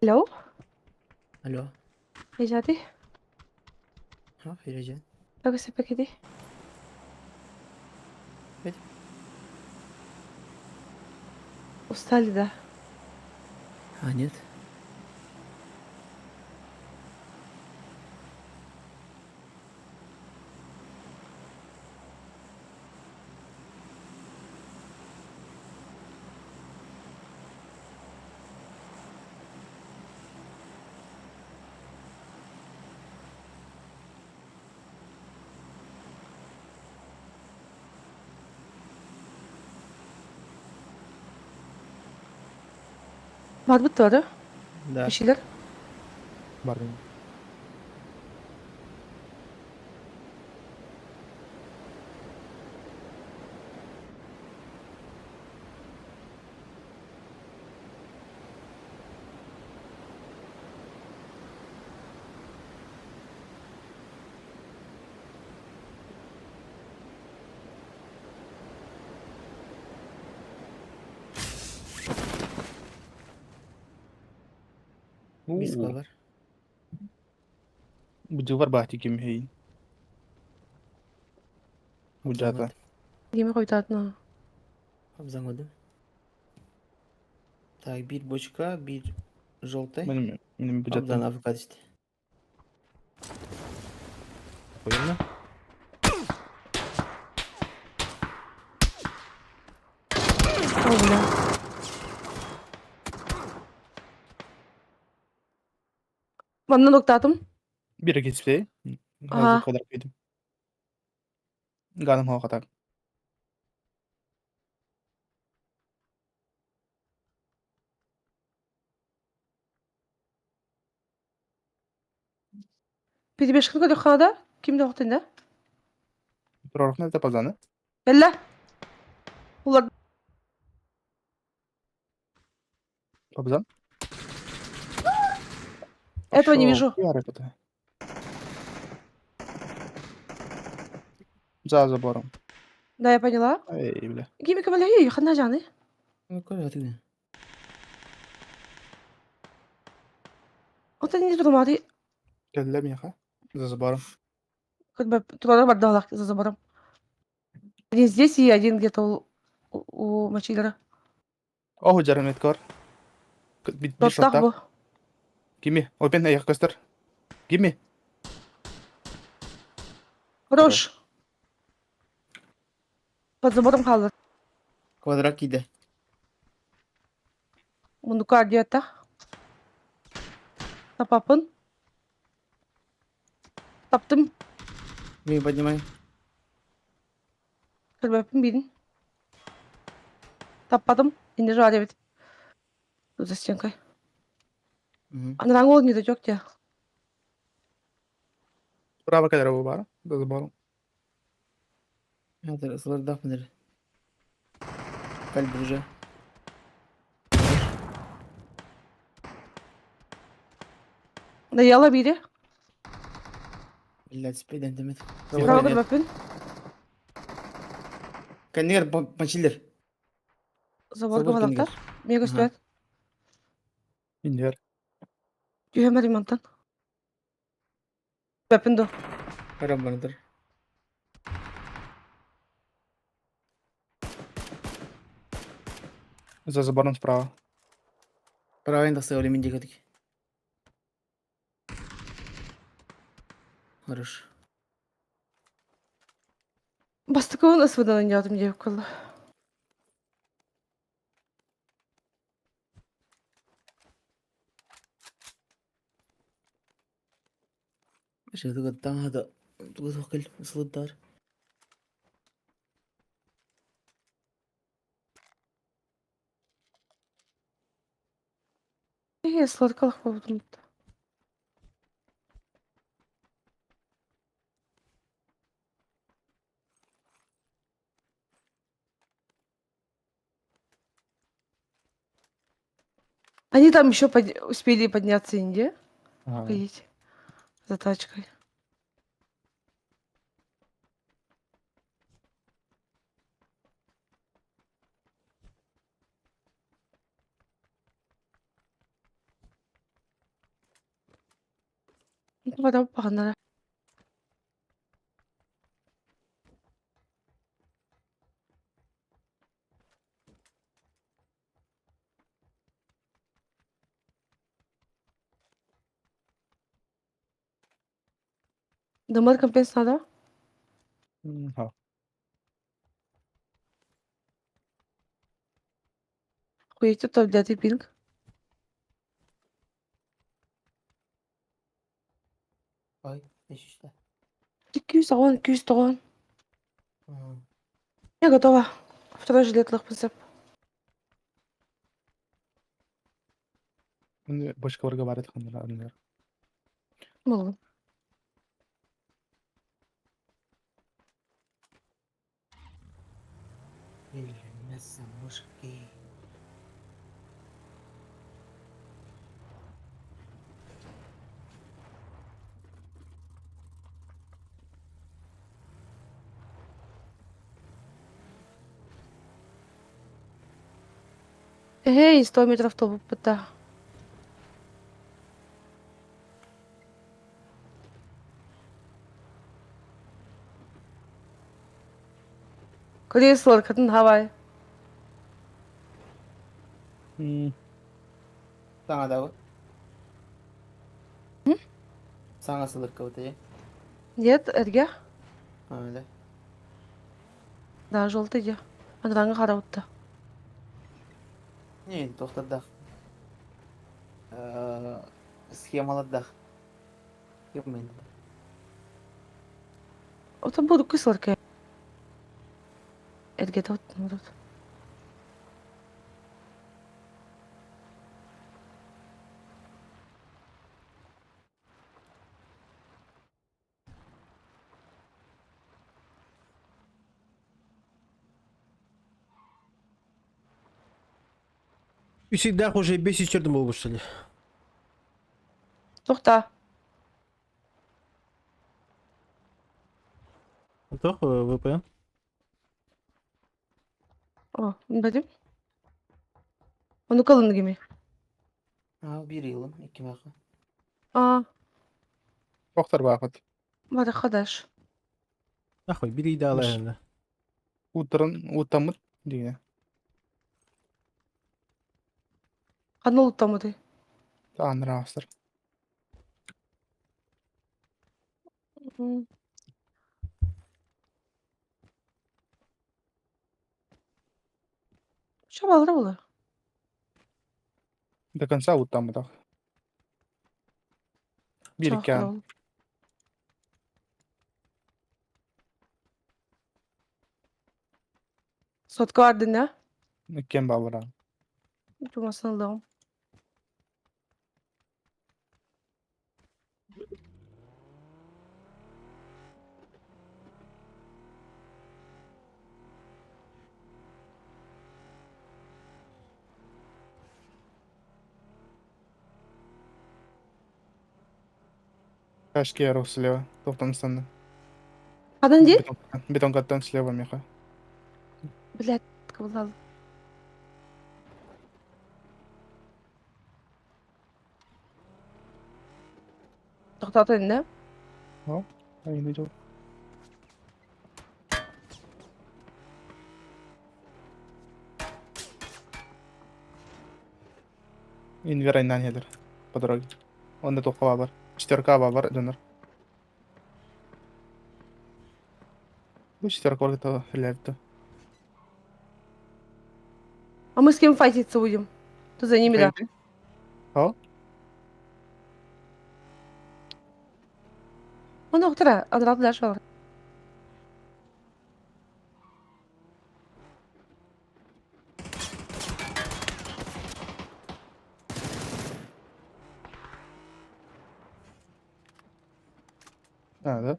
Alo. Alo. Necati. Ha Hiracan. Как себя киди? Evet. Устали, да? Ha нет. Var mı doğru? Да. Bir şeyler. Var benim. Biz kalır. Bu civar bahçe kim heyin. Bu cata. Yemek koydu. Hamzan oldu. Так, bir бочка, bir желтый. Benim bu Hamzan cata. avukat işte. Охуенно. О, бля. Mandan noktadım. Biri geçti. Aha. Hazır kadar koydum. Ganım hava kadar. Pidi 5 kırk ödük kaldı. Kim de oktunda? Durarık ne tapazanı? Bella. Ular Tapazan. этого не вижу. Яры За забором. Да, я поняла. Эй, бля. Гими кавалерия, хана жаны. Ну, куда ты? Вот они не думали, Келлем яха. За забором. как бы туда бардалах за забором. Один здесь и один где-то у мочилера. Оху жарым кор. Bir Тот так şotta. был. Gimme. Open ayak göster. Gimme. Хорош. Под забором kaldı. Квадрат иде. Мунука где-то. Tapapın. Taptım. Ми поднимай. Kırmapın birin. Tapmadım. Şimdi şu evet. Тут за стенкой. Мгм. А на рангол не дойдет где? Bravo kadar bu bara. За забором. Hadi sıvır dak mıdır? Kalp уже. Наела biri. Блядь, спейден демет. Bravo kırmapın. Кандигар почилдер. Забор Забор kavalaklar. Mega Aha. üstüne. İndir. Düğme remontan. Weapon do. Карабанадыр. За забором справа. Правильно доставили мендикатки. Хорош. Bastıkı nasıl oynayalım diye kıllı. Așa că da. Tu să ocăl slădar. Сладкалых поводом. Они там еще успели подняться Индия. Поедете за тачкой. Ну, потом погнали. Дамар компенсада. Ha. Хуете то взятый пинг. Ay, eş işte. 200 тагон, 200 тагон. Я готова. Второй жилетлых прицеп. Başka varga var etkinler. Болу. Bilmezsem muşki. Эй, 100 метров топ пыта. Кресло, kadın havai. Sana da bu. Sana sılır kavutayı. Нет, эрге. Öyle. Да, желтый де. Адраңы қарауытты. Не, тоқтардақ. Схемалардақ. Кеммен. Ото буду кислорка. Эргет вот тут. Всегда уже бесит черным был, что ли? Тохта. Тох, VPN. О, бәдем. Onu kalın gibi. Bir yılım, 2 bakı. Aa, Тоқтар бақыт. var arkadaş. Нахуй, бери да Мыш. ладно. Утамыт деген. Kanal utamadı. Тааныр ағыстыр. Hı. Şabalır olur. До конца утамыт ақ. Биркен. Çaktıralım. Sotka vardı ne? Кен бабыра. Cumasını alalım. Кашки яру слева. Тоқтамыстанда. Kadın değil. Бетон каттан слева меха. Блядь, кабылал. Toxtatın ne? Aynen öyle. Инвер айнан хедер. По дороге. Он да тоққа бабар. 4К бабар донор. Bu 4К оргата хилябты. А мы с кем файтиться будем? Ты за ними, да? О, Ну, доктора, Андрат дальше var. да.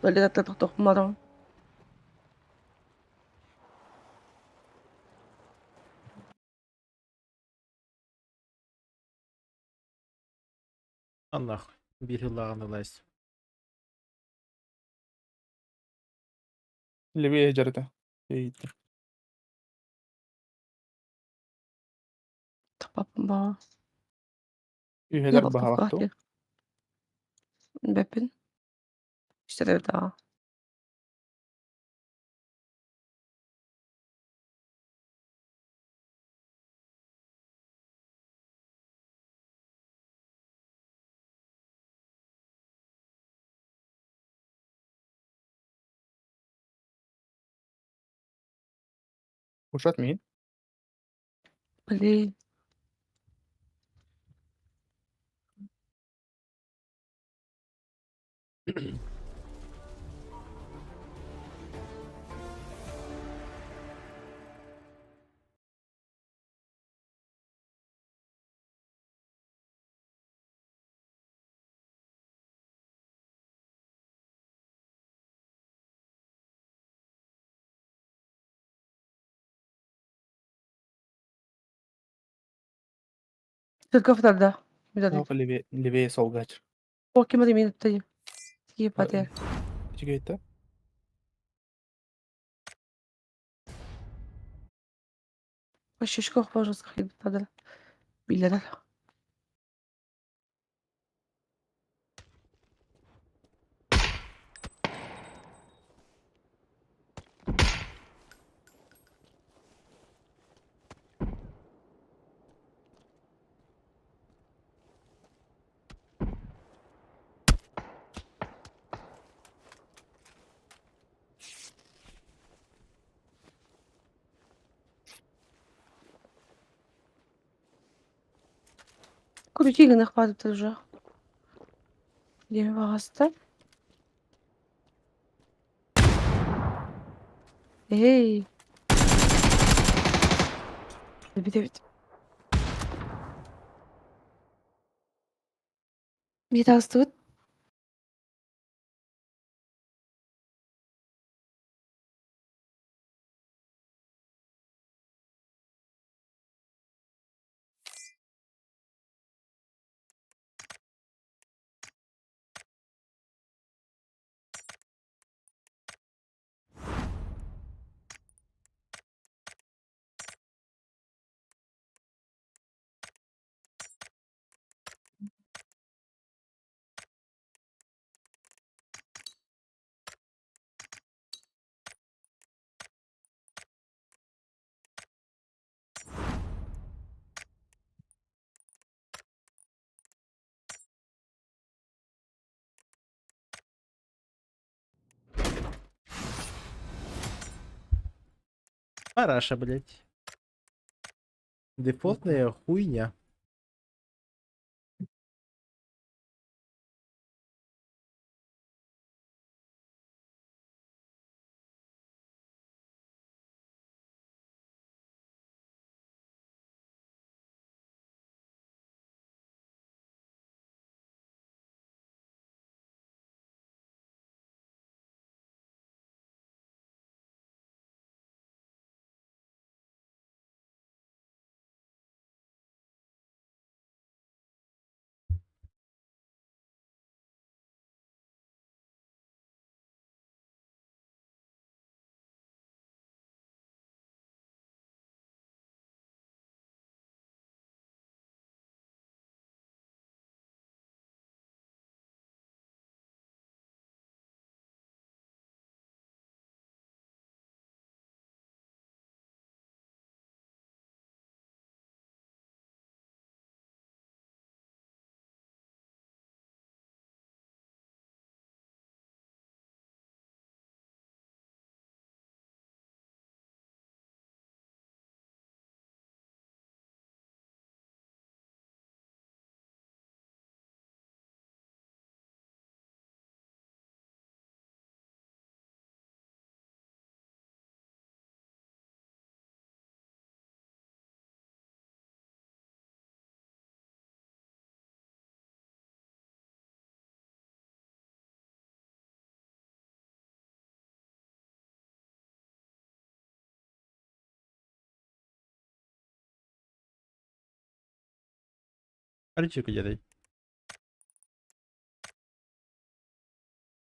Böyle de toxmadım. А нахуй. Бери лаганы лазь. Левее жерде. Eğitti. Tapapım ba. Üyeler Ne baha baktı baktı. bakı. Bepin. İşte de daha. Ушат мейін. Блин. Tylko wtedy. Widać. Yok leveye sol kaç. O kim adı minut tadı. Ski pater. Küçük eğitti. Başışko хважу сходить таdı. Bilirler. Крути гына хватит уже. Где васта? Эй. Давид. Где-то тут? Параша, блядь. Дефолтная хуйня. Ключик где-то.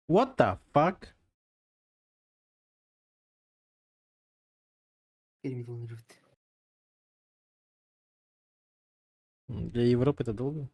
What the fuck? Перемилонировать. Для Европы это долго.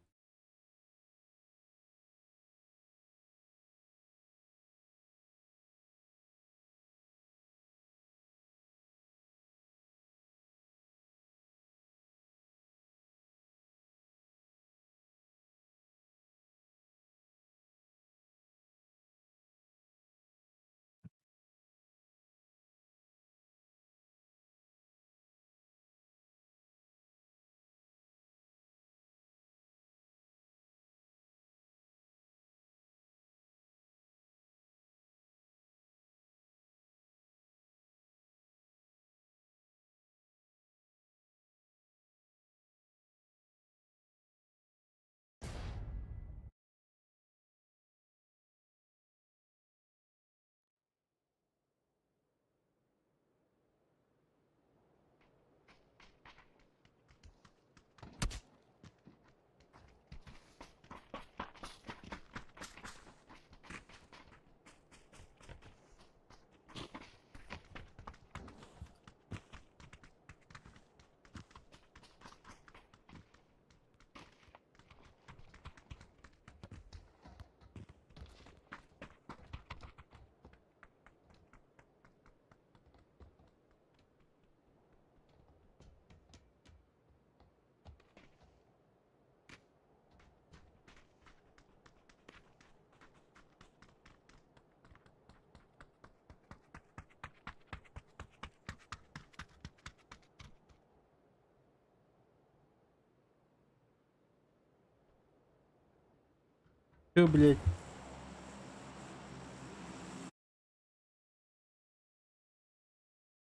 Чё, блядь?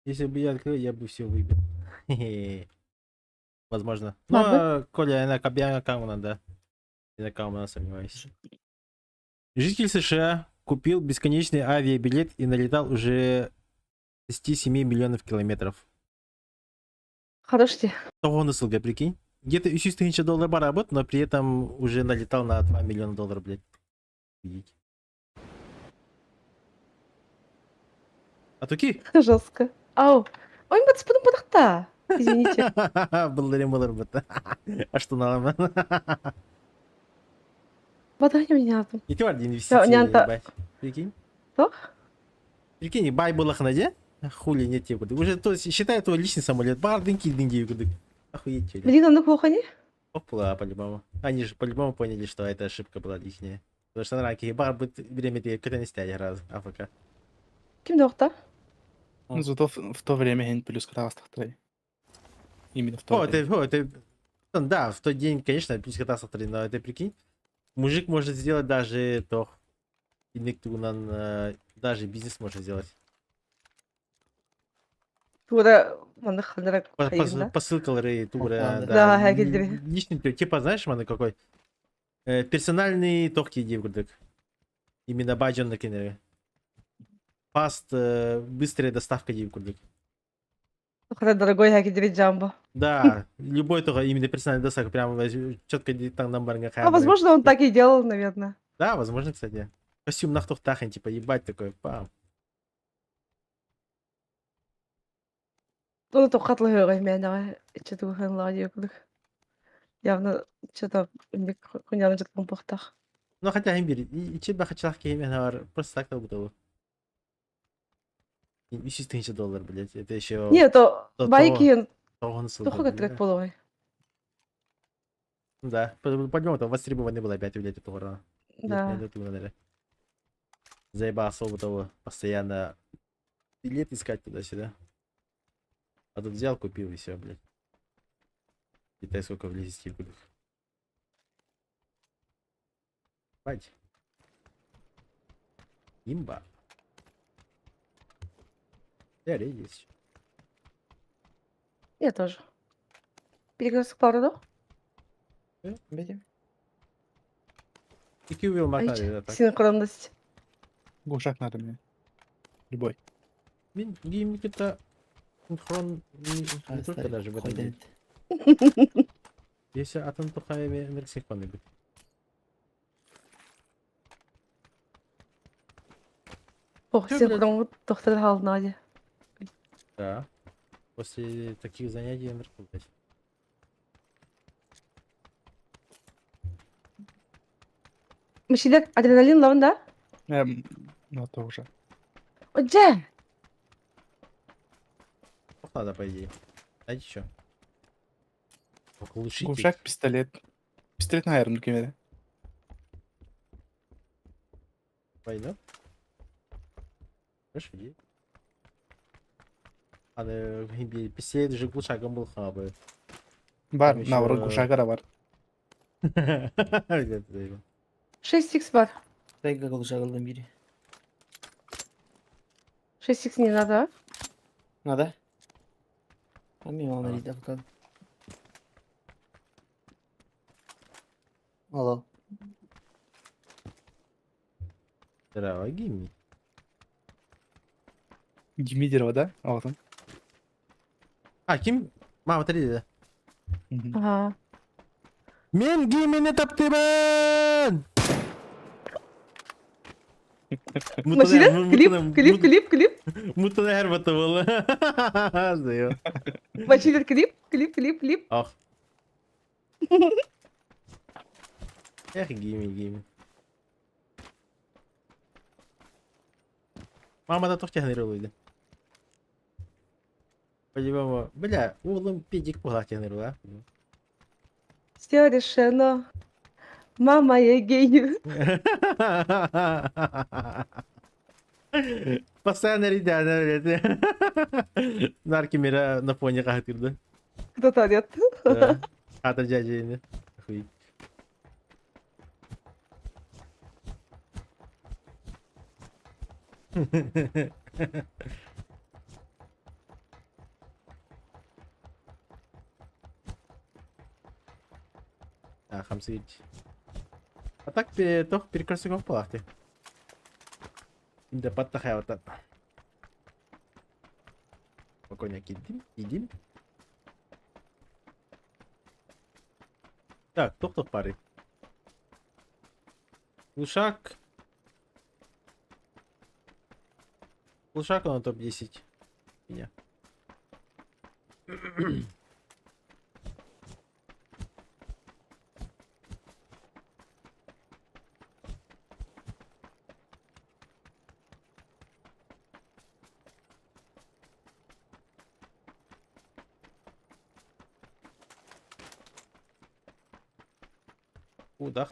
Если бы я открыл, я бы все выбил. Хе-хе. Возможно. Ладно. Но, Коля, на Кабьяна Камана, да. И на Камана сомневаюсь. Житель США купил бесконечный авиабилет и налетал уже 37 миллионов километров. Хороший. Того насылга, прикинь. Где-то 300 тысяч долларов работ, но при этом уже налетал на 2 миллиона долларов, блядь. Видите? А туки? Жестко. Ау. Ой, бат спудum бадахта. Извините. Благодарим, Баларбата. А что надо? Бадахня меня надо. И ты варди Я инвестиции, не анта- ебать. Прикинь? Что? Прикинь, бай был ахнаде? Хули нет те годы. Уже то есть, считай твой личный самолет. Бардынки деньги годы. Охуеть, чё ли. Блин, на кухне? Опла, по-любому. Они же по-любому поняли, что это ошибка была ихняя. Потому что на ранке бар будет время ты когда не стяги раз, АФК. Ким доқта? Ну, зато в то время я не плюс катастроф. Именно в то О, время. это... Да, в тот день, конечно, плюс катастрофа, но это прикинь. Мужик может сделать даже то. И никто даже бизнес может сделать. Тура маны хандрак хайында. Посылкалары, тура, Ладно. Да, да. хакелдери. Личный, типа, знаешь, маны какой? Персональный тохти девгудык. Именно баджон накинери. Фаст, быстрая доставка девгудык. Тухара дорогой хакелдери джамбо. Да, любой только именно персональный доставка, прям четко там номер. А возможно, он так и делал, наверное. Да, возможно, кстати. Костюм на тахань, типа, ебать такой, пам. Оны тоқатлы хөргөй мен что-то ханла дiyorduk. Явно что-то үндік хуняны жатқан боқтақ. Ну, хотя, имбирь, и че бахачалах кеймен, просто так то было. И 6 тысяч долларов, блядь, это еще... Не, то то- байки того насыл, тухага блядь, трек да. половой. Да, по-моему, там востребованный было опять, блядь, этого рано. Да. Заебался оба того постоянно билет искать туда-сюда. А тут взял, купил и все, блядь. Китай сколько влезет стильку. Бать. Имба. Я есть. Я тоже. Перекресток павроду? Бәде. И кювил макар, Айч, да, так. синхронность. Гушак надо мне. Любой. Мен геймники-то синхрон не только даже в этом. Қойдан. блядь. Если атом то хай синхронный будет. Ох, Чё, синхрон тоқтар халнаде. Да. После таких занятий наверху, блядь. Мышилер адреналин лавында? Ну, то уже. Оджа! Надо, по идее. Знаете что? Глушитель. Гушак, пистолет. Пистолет на айрон кемере. Пойдет. Хорошо, идея. Аны пистолет же глушагом был хабы. Бар, Там наоборот, ещё- гушагара бар. 6х бар. Дай гагыл жағылдан бері. 6х не надо, а? Надо? А мен оны дейді авокадо. Алло. Дорогими. Димидерова, да? А вот он. А, Ким? Мама, три, да? Мгм. Ага. Мен геймini таптымын! Мышилер, клип. Мутаны әр баты болы. Зайо. Мышилер, клип. Ах. Эх, гейми. Мама да toch тягнерилуйды. По-любому, бля, улым педик пугах тягнерила. Все решено. Мама, я гею. Постоянно рядяна, блядь. Нарки мира на фоне кахтырды. Кто-то орет. Хатыр дядя. Охуеть. А, Хамсович. А так, toch перекресток в плахте. Да под такая вот. Спокойно, едим. Так, кто в паре? Глушак. Глушак на топ-10. Меня. Дах.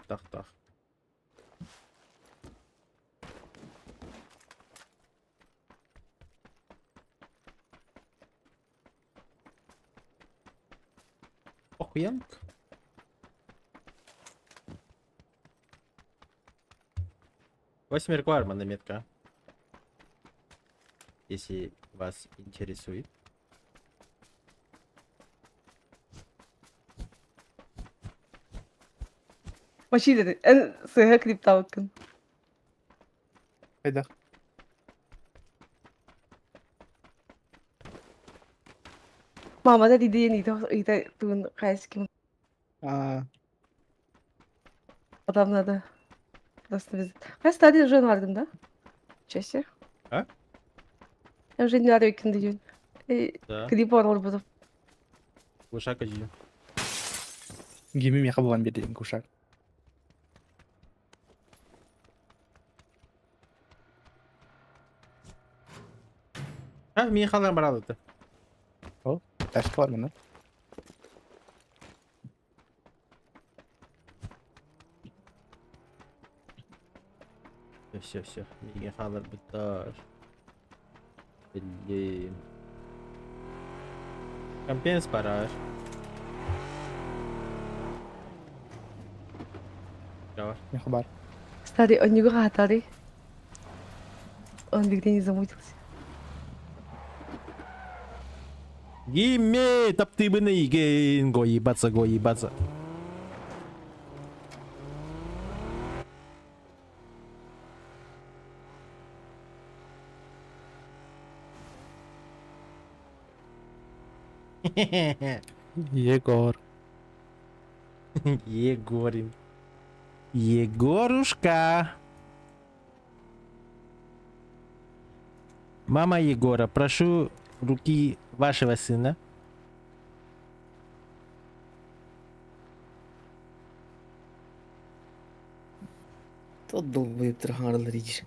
Охуенк. Восьмерка армана метка. Если вас интересует. Maçı dedi. En sığha klipte bakın. Hayda. Mama da dedi yeni de tuğun kayısı kim А, adamın adı. Просто без... Кайсы тады уже бардым да? Чаще. А? Я уже не надо викинди дүйүн. Да. Клип оролуп бутуп. Глушак жию. геймим яқа болған берді гушак. Ha, meni қалған барады ты. Тәшкі бар мына. Все. Мені қалар бұттар. Блин. Компенс параш. Давай. Яқа бар. Кстати, он не гатары. Он нигде не замутился. Гимме, тапты бы на иген. Го ебаться. Егор. Егорин. Егорушка. Мама Егора, прошу руки вашего сына. Тот долбоеб тұрғанылар егер.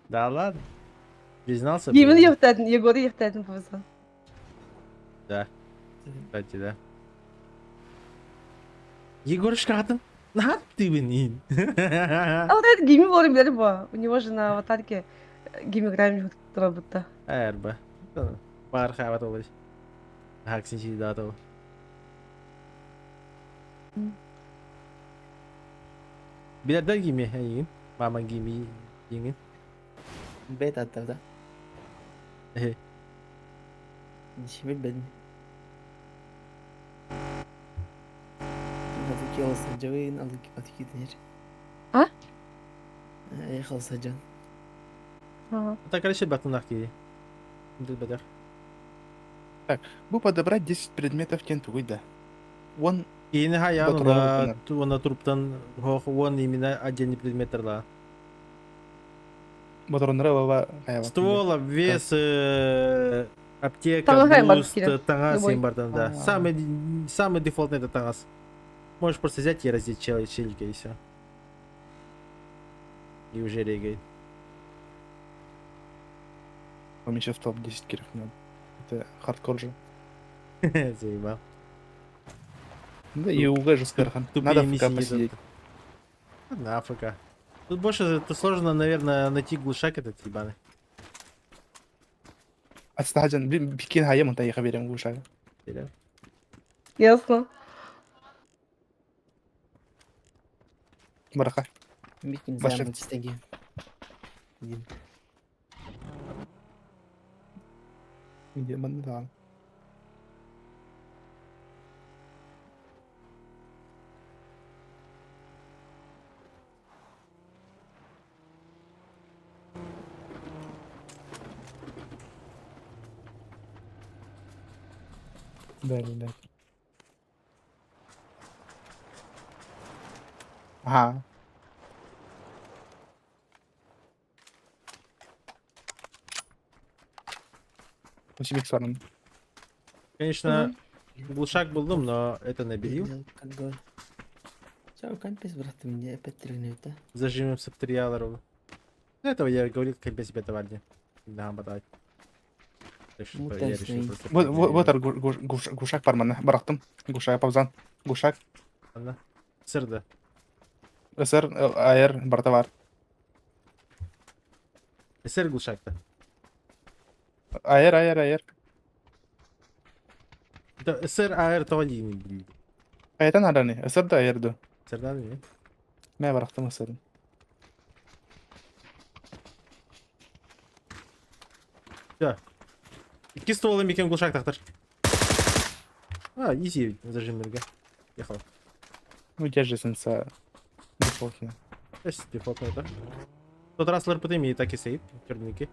Да ладно. Признался. Yemin блин. yırtadın, Yegor'u yırtadın babası. Да, кстати, да. Егорушка, на ты блин. А вот этот гейми было бери bu. У него же на аватарке геймиграми тұра будто. Әрбі. Бар қабат олай. Хаксин шейді атау. Білердер гейме егін. Маман гейме егін. Бет аттарда. Эхе. Нишемел бәдін. Атыки алса жауын атыки денер. А? Аяқ алса жан. Ага. Так, короче, батунах кейді. Бедер. Бұл подобрать 10 предметов тен тугойда. Вон Кейіні хаян, Батуралы оны труптан он именно отдельный предметтерла. ботронлары баба қаяба. Ствол, обвес, аптека, Таңға бар буст, кире. таңас Любой. им бартан, да. Самый дефолтный это таңас. Можешь просто взять и раздеть челика и все. И уже регает. Он еще в топ-10 киров надо. Это хардкор же. Заебал. Да и УГ же скархан. Тупее Надо в миссии ФК не посидеть. На АФК. Тут больше это сложно, наверное, найти глушак этот ебаный. Астахаджан, блин, бикин хайя мунта яқа берем гушага. Или? Ясно. Bırakar. Bikin Başla. zaman istegi. Gidiyor bana da. Böyle. Aha. Очень сорно. Конечно, глушак buldum, но это наберил. Чао, кампес, брат, ты меня опять тренует, Зажимем саптериалеров. До этого я говорил, как без себя товарни. Да, бодать. Так что Ну, я точно. решил просто Вот проигнорировать. гушак парманы. Быраттым. Гушак павзан. Гушак. Ладно. Сырда. Сыр айыр бартавар. Сыр глушак-то. Айыр. Это сыр аэр тавалини, блин. Ayeten arani. Sır da ayırdı. Сырдан не? Ne bıraktım sırın. Все. Iki стволы мекен глушак тахтар. А, изи зажим мерга. Ехал. Ну, держится с дефолтно. Сейчас дефолтно это. В тот раз ЛРПТ имеет так и сейв. Черники.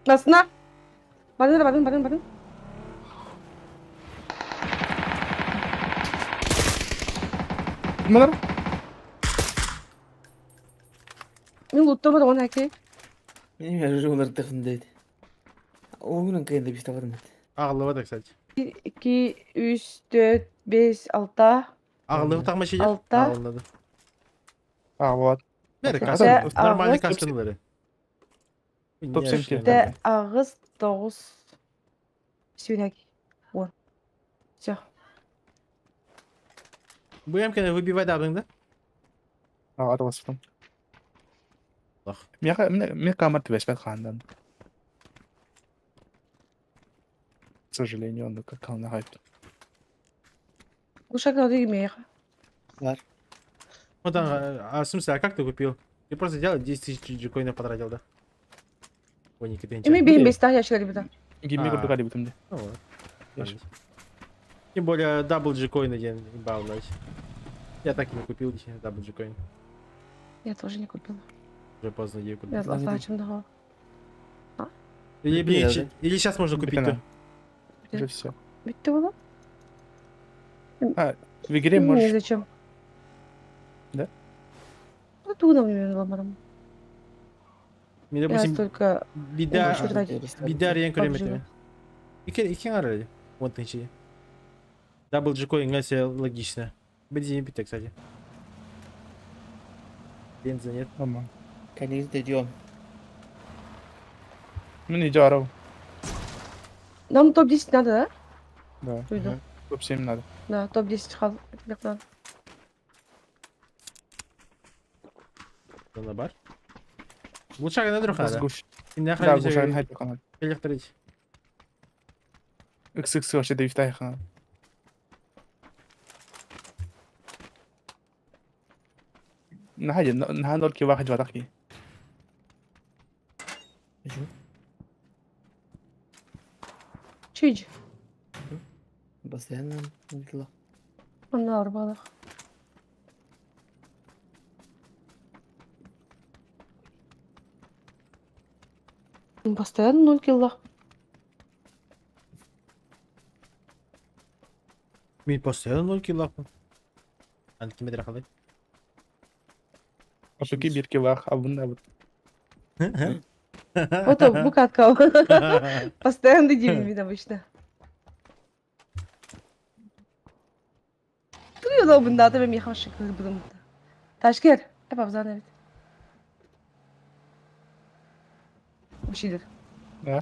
Астына. Бардын. Bunlar Мен луттамадым оны әке. Benim ya çocuğum onları takımdaydı. O günün kıyında bir tavırım et. Ağırlığı da kısaç. 2, 3, 4, 5, 6. Ağırlığı takma şeyler. Altta. Ağırladı. вот. Ver Okey, kaskı. adam- Normal ağız- kaskınları. Top semti. Де ағыз 9. Сүйнәк. 10. Все. Bu emkene выбивай дабдыңды. Арвастым. Ах. Мне камер тебя спят хандан. К сожалению, он как он хайп. Глушак надо имея. Var. Вот в смысле, а как ты купил? Ты просто делал 10 тысяч джикоинов потратил, да? Ой, не китайчик. Эми бейм бейстах яшка ребята. Gibi А. gördük hadi bitimde. Ну вот. Ящик. Тем более, дабл джикоин один ебал, блядь. Я так и не купил дабл джикоин. Я тоже не купила. Уже поздно ее купить. Я злата чем дала. Или, блин, или сейчас можно купить. Битана. то. Уже все. Битті была? В игре Не, можешь... зачем? Да? Ну, туда мне ламаром. Мне, Я допустим, столько... бида, Очень бида рен Как кремет. же? İki araydı. Вот ничего. Дабл джикоин, гляньте, логично. Бензин биток, кстати. Бенза нет. Tamam. Kendinizi de diyorum. Ну, не дяров. Нам топ-10 надо, да? Да. Уйду. Топ 7 надо. Да, топ-10 хал. Как надо. На бар. Лучше на друг надо. Гуш. И на Да, гушайн хранитель. хайп канал. Электрич. XX вообще да витая канал. نهاية نهاية دول كي واحد ورقي. Почему? Чуть. Постоянно увидела. Она арбалах. Постоянно 0 килла. Мен постоянно 0 кило. Ант кime дырахалай? Апыки bir ki var. Abunda bu. Вот bu катка. Постоянно 9 вид обычно. Duruyor da o bunda da benim yaklaşık bunda. Taşker. Hep avzan evet. Bir şeydir. Ne?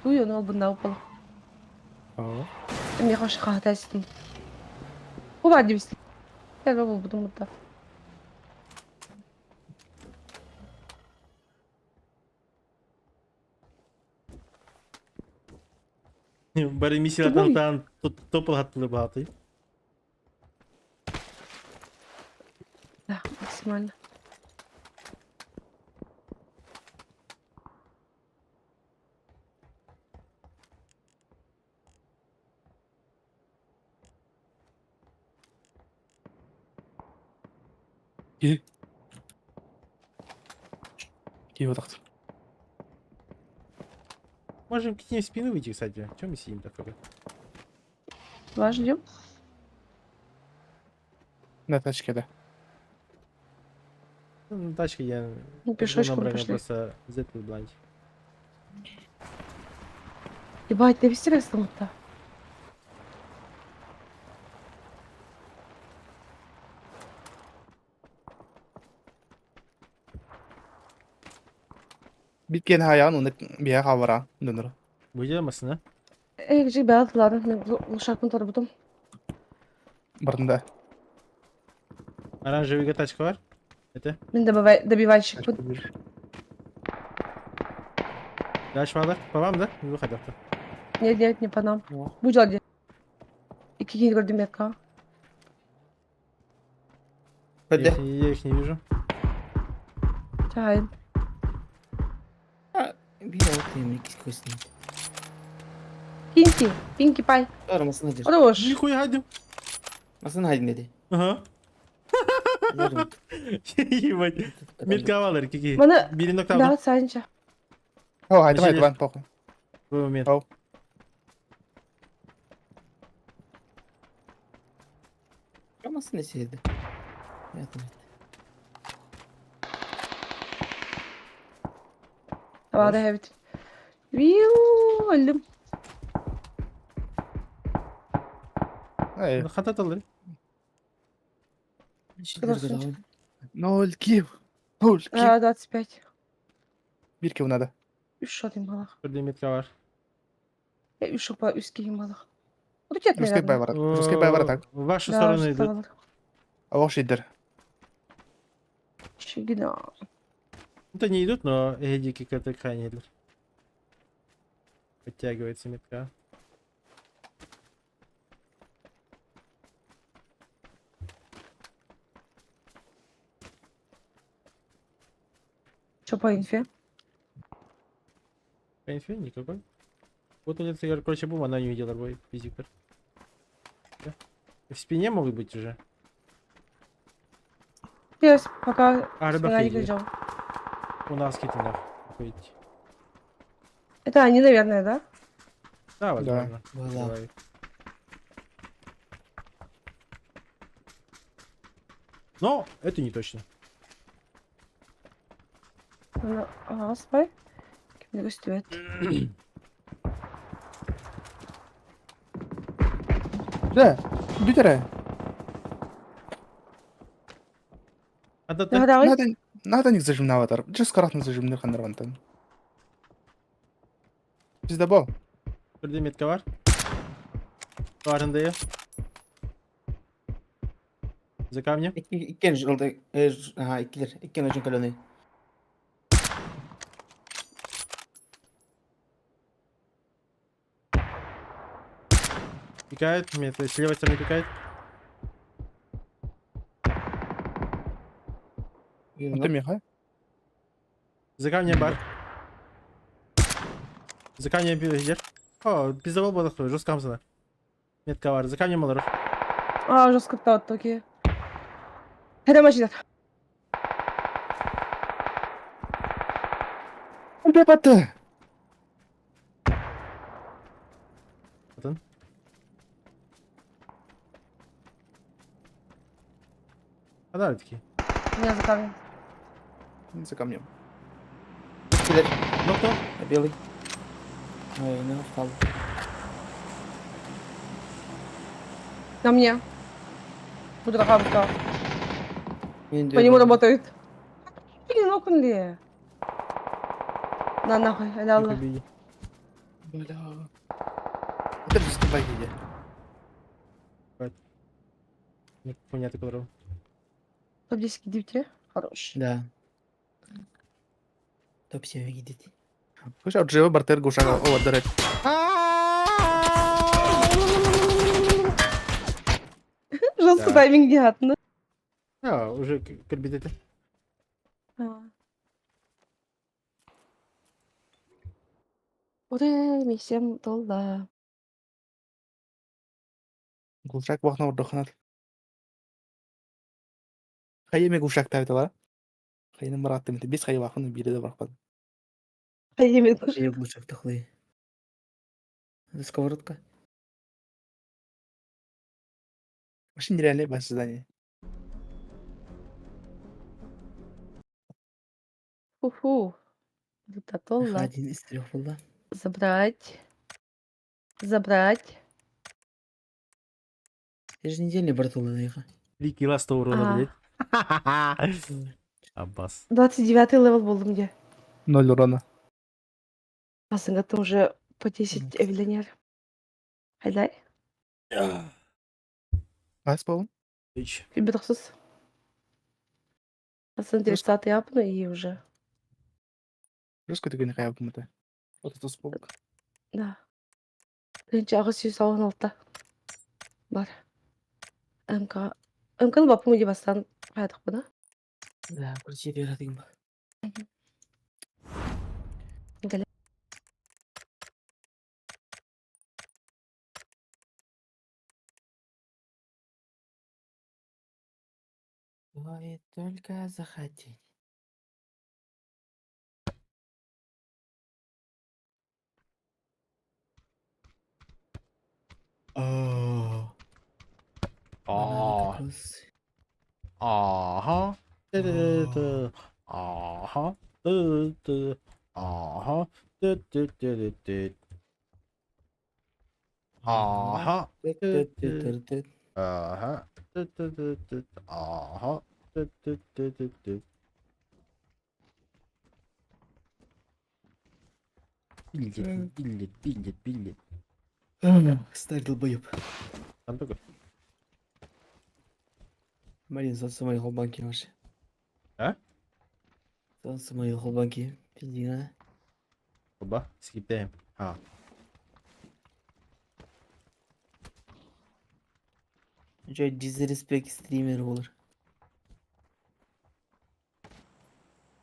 Duyuyor ne ol bunda opalı. Aa. Benim yaklaşık hata etsin. Bu var diye misin? Gel baba buldum burada. Бары миссия Тупой. там топал хаттылы багатый. Да, максимально. И. И вот так. Можем к ней в спину выйти, кстати. Чем мы сидим такое? Вас ждем. На тачке, да. Ну, на тачке я... Ну, пешочком набрал пошли. просто Z бланч. Ебать, ты весь раз там-то. Bitken hayağın onu bir havara dönür. Выйдем масына. Эй, ребят, ладно, глушак мотор потом. Barında. Оранжевый тачка var. Это. Мен добивальщик. Тачка bir. Дальше var. Babam da. Выход yaptı. Нет, не по нам. О. Будь ладно. И какие горды метка. Hadi. Я их не вижу. Тягай. Bir alayım ikisi koysun. Пинки, пай. Aramasına gir. Хорош. Нихуя один. Masana haydin dedi. Ага. Yarım. Ебать. Метка var kiki. Bana- Biri nokta Да, aldım. Санча. O hadi Acele. hadi ben pokun. Bu момент. Au. Aramasını sevdi. Yardım et. Havada evet. Viu, öldüm. Ey. Hatat alır. Şeyler Kadar kadar. Nol kill. Nol kill. 25. Bir kill надо. 3 шот им было. Burada metka var. Я 3 шопа üst им было. Вот тут нет, Ruskay bay наверное. var. Ruskay bay var tak. В вашу Да, сторону что идут. было. Avok şeydir. Щегда. Вот они идут, но Эдики как-то крайне идут. Подтягивается метка. Что по инфе? По инфе никакой. Вот он это, короче, бум, она не видела бой физикер. В спине могут быть уже. Yes, пока А, спина рыбак не идет. глядел. У нас китинов. Это они, наверное, да? Да, возможно. Была. Давай. Но это не точно. Ага, спай. Kim gösteriyor? De. Bir kere. А Давай. Надо них зажимнаватар. Just карахны зажимны хандрвантан. Bizde bu. Burada metka var. Farındayım. За камнем. İkken orada. Aha ikiler. İkken hocam kalonu. Пикает. Метка. С левой стороны пикает. Unta miha. За камнем бар. За камнем пидер. О, пиздовал был такой. Жестко хамсана. Метка var. За камнем alır. А, жестко тот, окей. Это мочит. Ulbe battı. Atın. Kadar artık ki. Меня за камнем. За камнем. İkiler. Nokta. Белый. Ой, не встал. На мне. Буду хамка. По По нему работает. Блин, окон ли? На нахуй, алялла. Убей. Бля. Это же скупай иди. Понятно, которого. Топ-10 гидите. Хорош. Да. Топ-7 gidit. Kuş avcıya barter guşa o deret. Жестко Да. тайминг делать, ну. уже кірбітити. Уре, миссиям долда. Гулшак вахна ордо ханат. Хайя ме гулшак тавитала. Хайя марат темте. Бес хайя вахна бире да вахпад. Хайемен Я глушак тахлый. Это сковородка. Вообще нереальное ваше задание. Фу-фу. Это долда. Один из 3 был, да? Забрать. Забрать. Я же недельный братула наехал. 3 кіла 100 урона, А. блядь. Аббас. 29 левел был где? 0 урона. Асынга ты уже по 10 эвелинер. Хайдай. Айс полон. Ич. Фиберсус. Асын 30 апну и уже. Жестко ты не хайя кумата. Вот это спок. Да. Тынчы ағы сүй сауын алта. Бар. МК бапы мүде бастан қайдық бұна. Да, kursi dia lah tinggal. Гале. Стоит только захотеть. Бананы кокос. Ага. Ту-ту-ту. Ага. Ту-ту. Ага. Ту-ту-ту-ту-ту. Ага. Тыт-тыт-тыт-тыт. Ага. Ту-ту-ту-ту. Ага. Ту-ту-ту-ту-ту. Билет. Старый долбоёб. Там такой. Марин, солнце мои холбанки ваши. А? Солнце мои холбанки. Пиздина. Оба, скипаем. А. Что, дизреспект стример olur.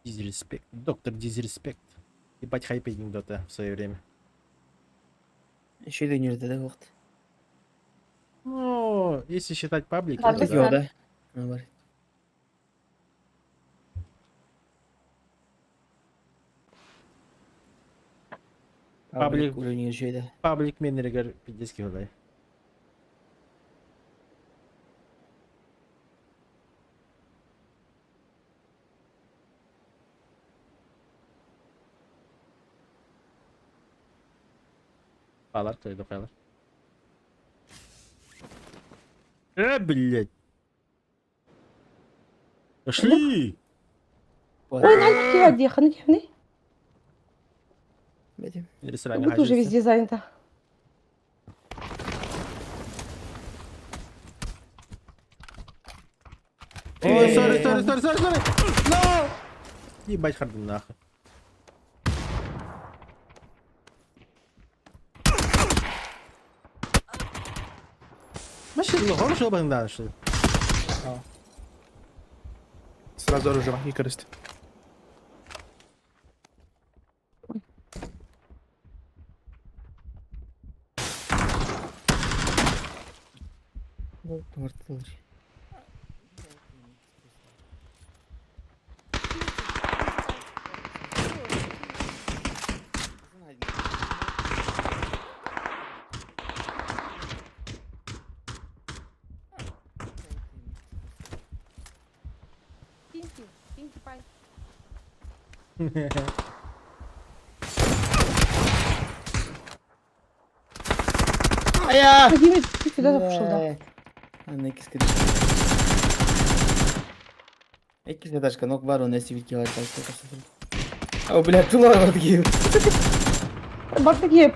Дизреспект. Доктор Дизреспект. Ебать хайпейдинг дота в свое время. Еще и дönüyordu да вақт. Ну, если считать паблики, Да, то без да. Yok da. Ha var. Паблик. Уровень şöyle. Паблик менеджер 50 кило. Палар, то иду палар. Блядь. Пошли! Ой, Надя, где одеха, надевный. Benim. Ресторан Как будто уже везде занято. Ой, сори. No! Ебать харден нахуй. Машина, хорошо бы дальше. Сразу оружие вахни корысть. Bu ortalar. Пинки, пай. Aya! Владимир, ты сюда пошел, да? Anne ikisi kırık. İkisi de taşka nok var o nesi bir var taşka kasıtım. O блядь, тула var gibi. Бак такие.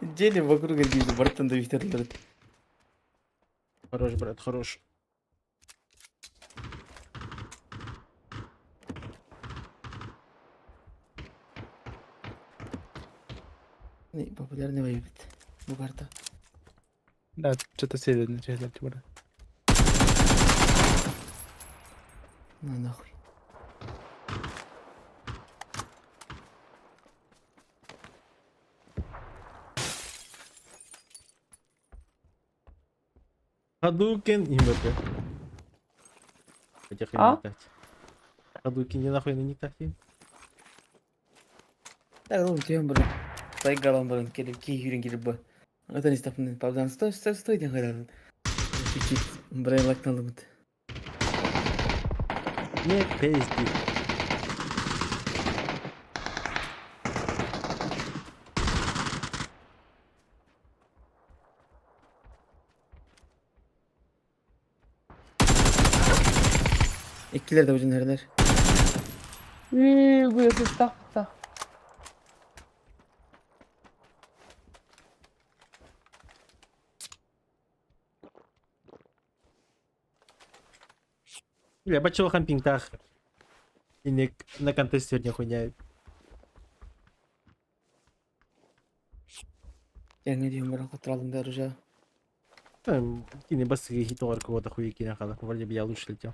Дели вокруг gibi бартан да вихтерлер. Хорош, брат, хорош. Ne popüler ne vayıbet. Bu karta. Да, что-то сели на чай, типа. На нахуй. Hadouken и МВП. Хотя хрен А? не так. Hadouken не нахуй не так. Так, oğlum diyorum bunu. Sayı kalan bunu gelip ki yürün gelip bu. Atan istafını pavdan stoy diye karar. Çiçek. Buraya laktan alımdı. Не пизди. İkiler de ucun nereler? Bu yapıyor tak. Я бачил хампинг-тах. И не на контесте сегодня хуйня. Ya ne diyorum ben oturalım da Ruja. Кини быстрый хитор кого-то хуя кинахала. Вроде бы я лучше летел.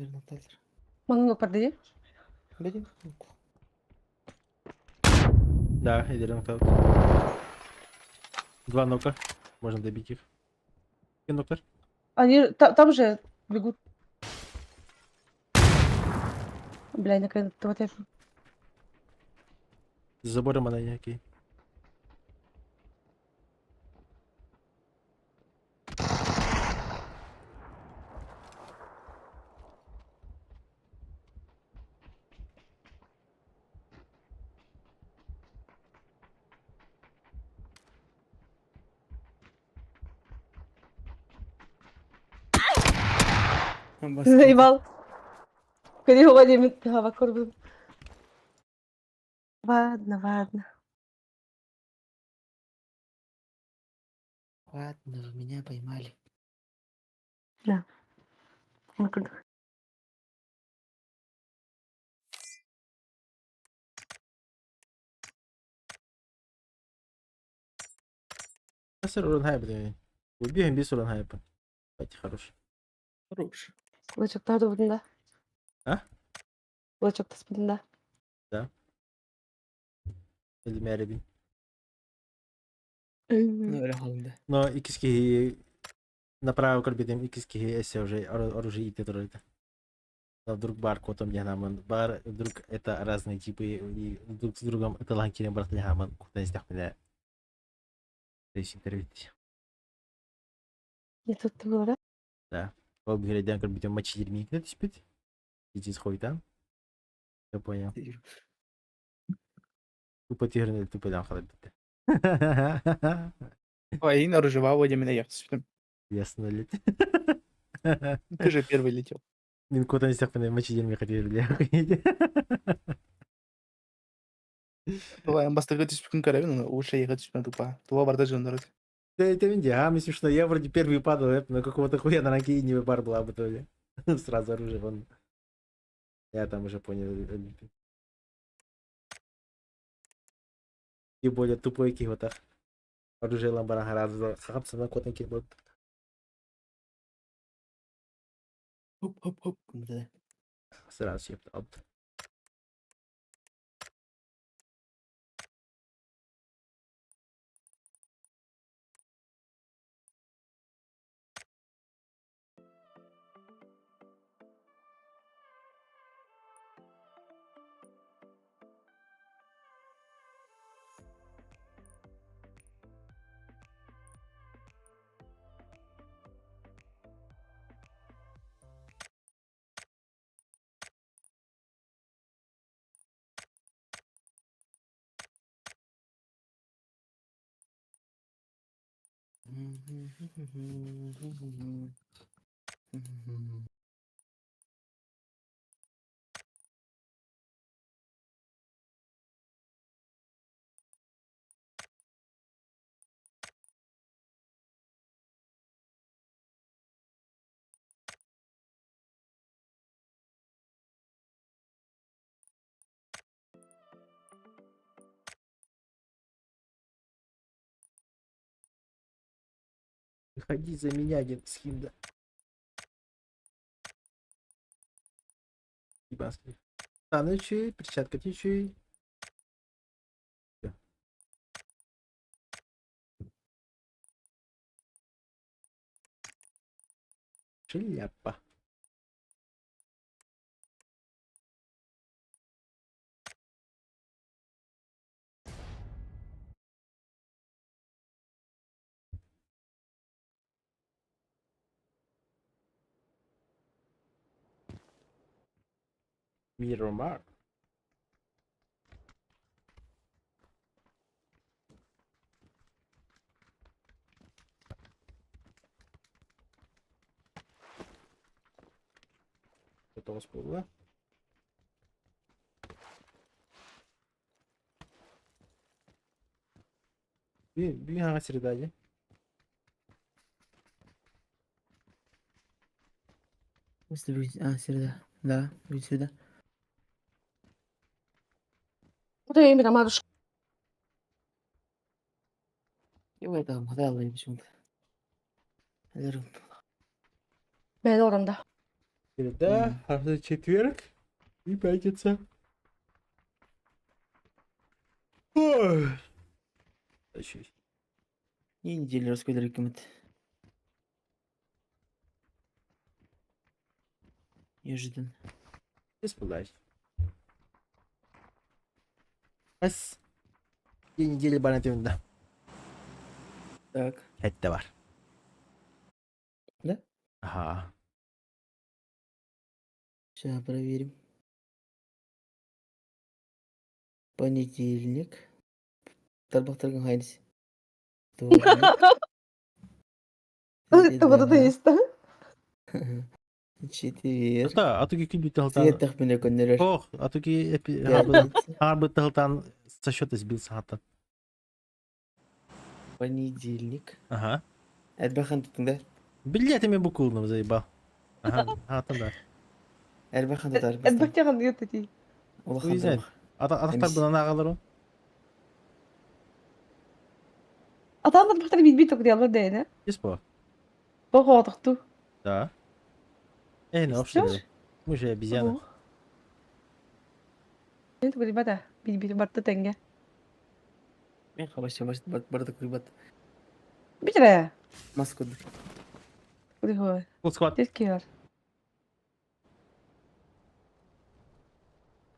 Bir noktadır. Монолог продаю. Benim. Да, иди нокаут. Два нока. Можно добить их. И ноктор. Они там же бегут. Бля, наконец то вот я. За забором она некий. Заебал. Скорее уходим. Да, вокруг был. Ладно. Ладно, вы меня поймали. Ну-ка. Сэр урон хайп, блин. Убьем без урон хайпа. Кстати, хороший. Хорош. Лучок надо вот да. А? Лучок-то спин, да. Или Мяребин. Ну, öyle halinde. Но икиски направо корбидем икиски если уже оружие и это. А вдруг бар котом яман. Бар вдруг это разные типы и друг с другом это ланкерем брат яман. Куда из меня. Здесь интервью. Я тут было, да? Да. Оба глядя корбидем мочи дерьми. Где ты спит? Иди сходи там. Я понял. Тупо тигрный тупо там ходит. Ой, на Ружева водим на яхту. Ясно ли? Ты же первый летел. Мин кота не стяг мочи дерьми хотели, бля. Давай, амбастага түспүкүн карабин, уши ехать түспүкүн тупа. Тула барда жондарат. Да это винди, а мне смешно. Я вроде первый падал, но какого-то хуя на ноге не бар была бы то ли. Сразу оружие вон. Я там уже понял. И более тупой кихота. Оружие ламбара хараза. Хапса на котенки будет. Hop. Burada. Сразу ебал. Выходи за меня, дед Скинда. Ебаский. Штаны чей, перчатка чей. Шляпа. Миромар. Что-то у вас было? Bir hangi sıradaydı? Если вы... А, среда. Да, вы сюда. Buraya Miramar. Yok adam, hadi alayım şimdi. Ederim. Ben oranda. Среда, а в четверг и пятница. Ой. Тащись. İyi nedeler раскойдер hükümet. Неожиданно. Испугайся. Раз. 2 недели банатımda. Так. Это var. Да? Ага. Сейчас проверим. Понедельник. Тарбақтардың қайнысы. Burada da işte. Четверг. Да, атуки күн Свет биталтан. тахмина күндері. Ох, атуки Пятница. харбы талтан со счета сбил сағаттан. Понедельник. Ага. Әрбақан тұтыңдар. Билетами букулным заебал. Ага, сағаттан да. Әрбақан тұтар. Elbette kan diyor dedi. Güzel. Атақтар бұнан ағалар о. Adamlar bu kadar bilmiyor ki diyorlar değil. Есть по? Bak o adıktı. Да. Эй, ну Istiyor? что? Мы же обезьяны. Ne tuh bada bilmiyor battı tenge. Мен қабашта барды күрбат. Bir kere. Маскуды. Uri hoy. Full squad. Teskiyor.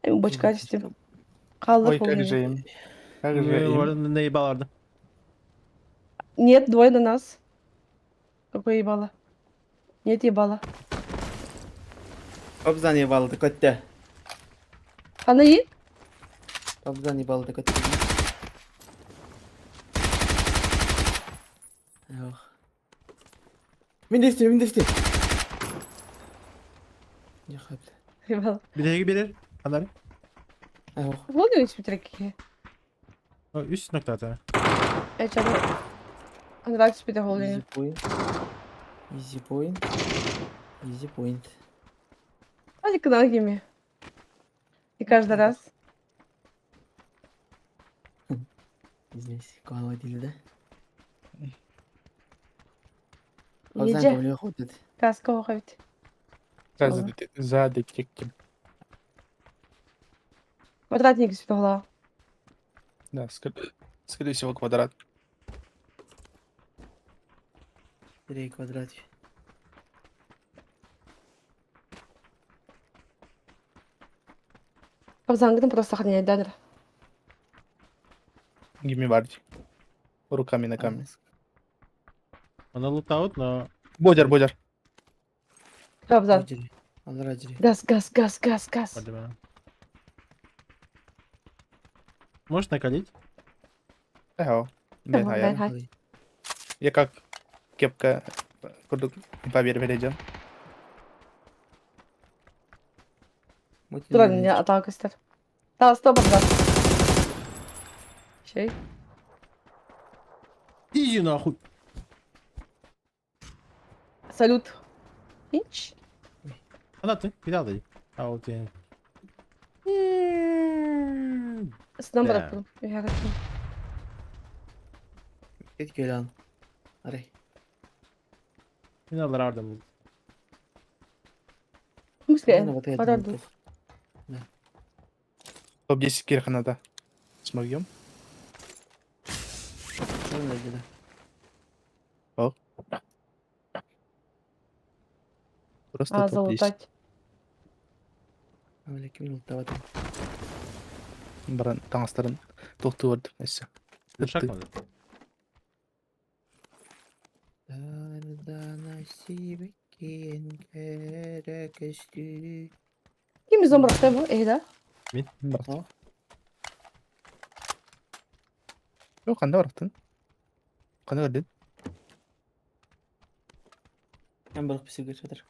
Bu başka sistem. Kaldı Ой, как полный. же им. Как же Мы им. наебаларды. Нет, двое на нас. Какое ебало? Нет ебало. Обзан ебалды көтті. Она и? Обзан ебалды көтті. Yok. Мен де істеймін. Yok hadi. Ебало. Bilir. Anlar. Yok. Вот у тебя такие. Üst nokta ata. Это. Он нравится тебе Easy холодно. point. Easy point. Easy point. Hadi kına gibi. И каждый раз. Здесь кого dilde. Обзан Нece? көміле қойдады. Kaska o evet. За детектив. Квадратник из угла. Да, скорее всего, квадрат. 3 квадрат. Обзангдым просто охраняет дадер. Гимми Варди. Руками ногами. Она лутаут, но... Бодер. Обзан. Алар ажри. Газ. Hadi be. Можешь накалить? Эго. Tamam, Да, ben я. hadi. Я как кепка. Курдук. Поверь, vereceğim. Duralım ya atağı göster. Daha stop Обзан. Şey. Иди нахуй. Салют. Hiç. Она ты, видал ты? А вот я... Isından Ya. bıraktım. Yarattım. Git gel al. Aray. Yine aradım. В смысле? Ana batı Kadar yedim. dur. Топ-10 Кирханада. Смогем? Şöyle dedi. Просто А, топ-10. залутать. Öyle kim unutamadım. Баран таңастарын тоқты көрді. Несі. Шаг надо. Darda nasip ettiğin gerekesti. Kim bizden bıraktı bu? İyi de. Бақты. Yok, қандай барақтың? Қандай көрдің? Ben balık pisi geçer.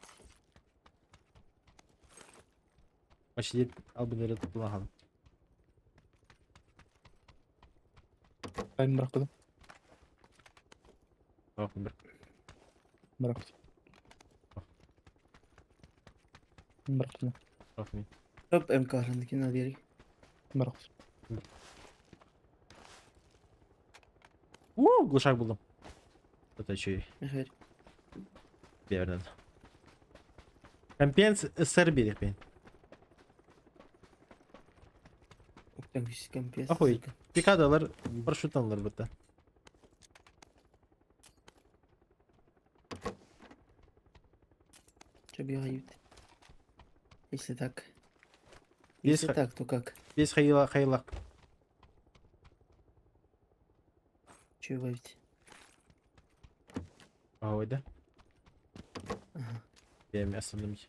Başlayıp al bunları kullanalım. Қайын барақтың? Bakın bir. Барақтың. Барақтың. Bakın. Hop em kahrındakini al yeri. Барақтың. Глушак buldum. Это şey Evet. bir yerden. Компенс СР1 ben. Oktan küçükken piyas. Ahoy. Pikadalar paraşüt alınır burada. Tabii hayır. İşte tak. Есть İşte tak tokak. Весь хайлак. Çöv hayır. Ой, да? Aha. Я мясо думать.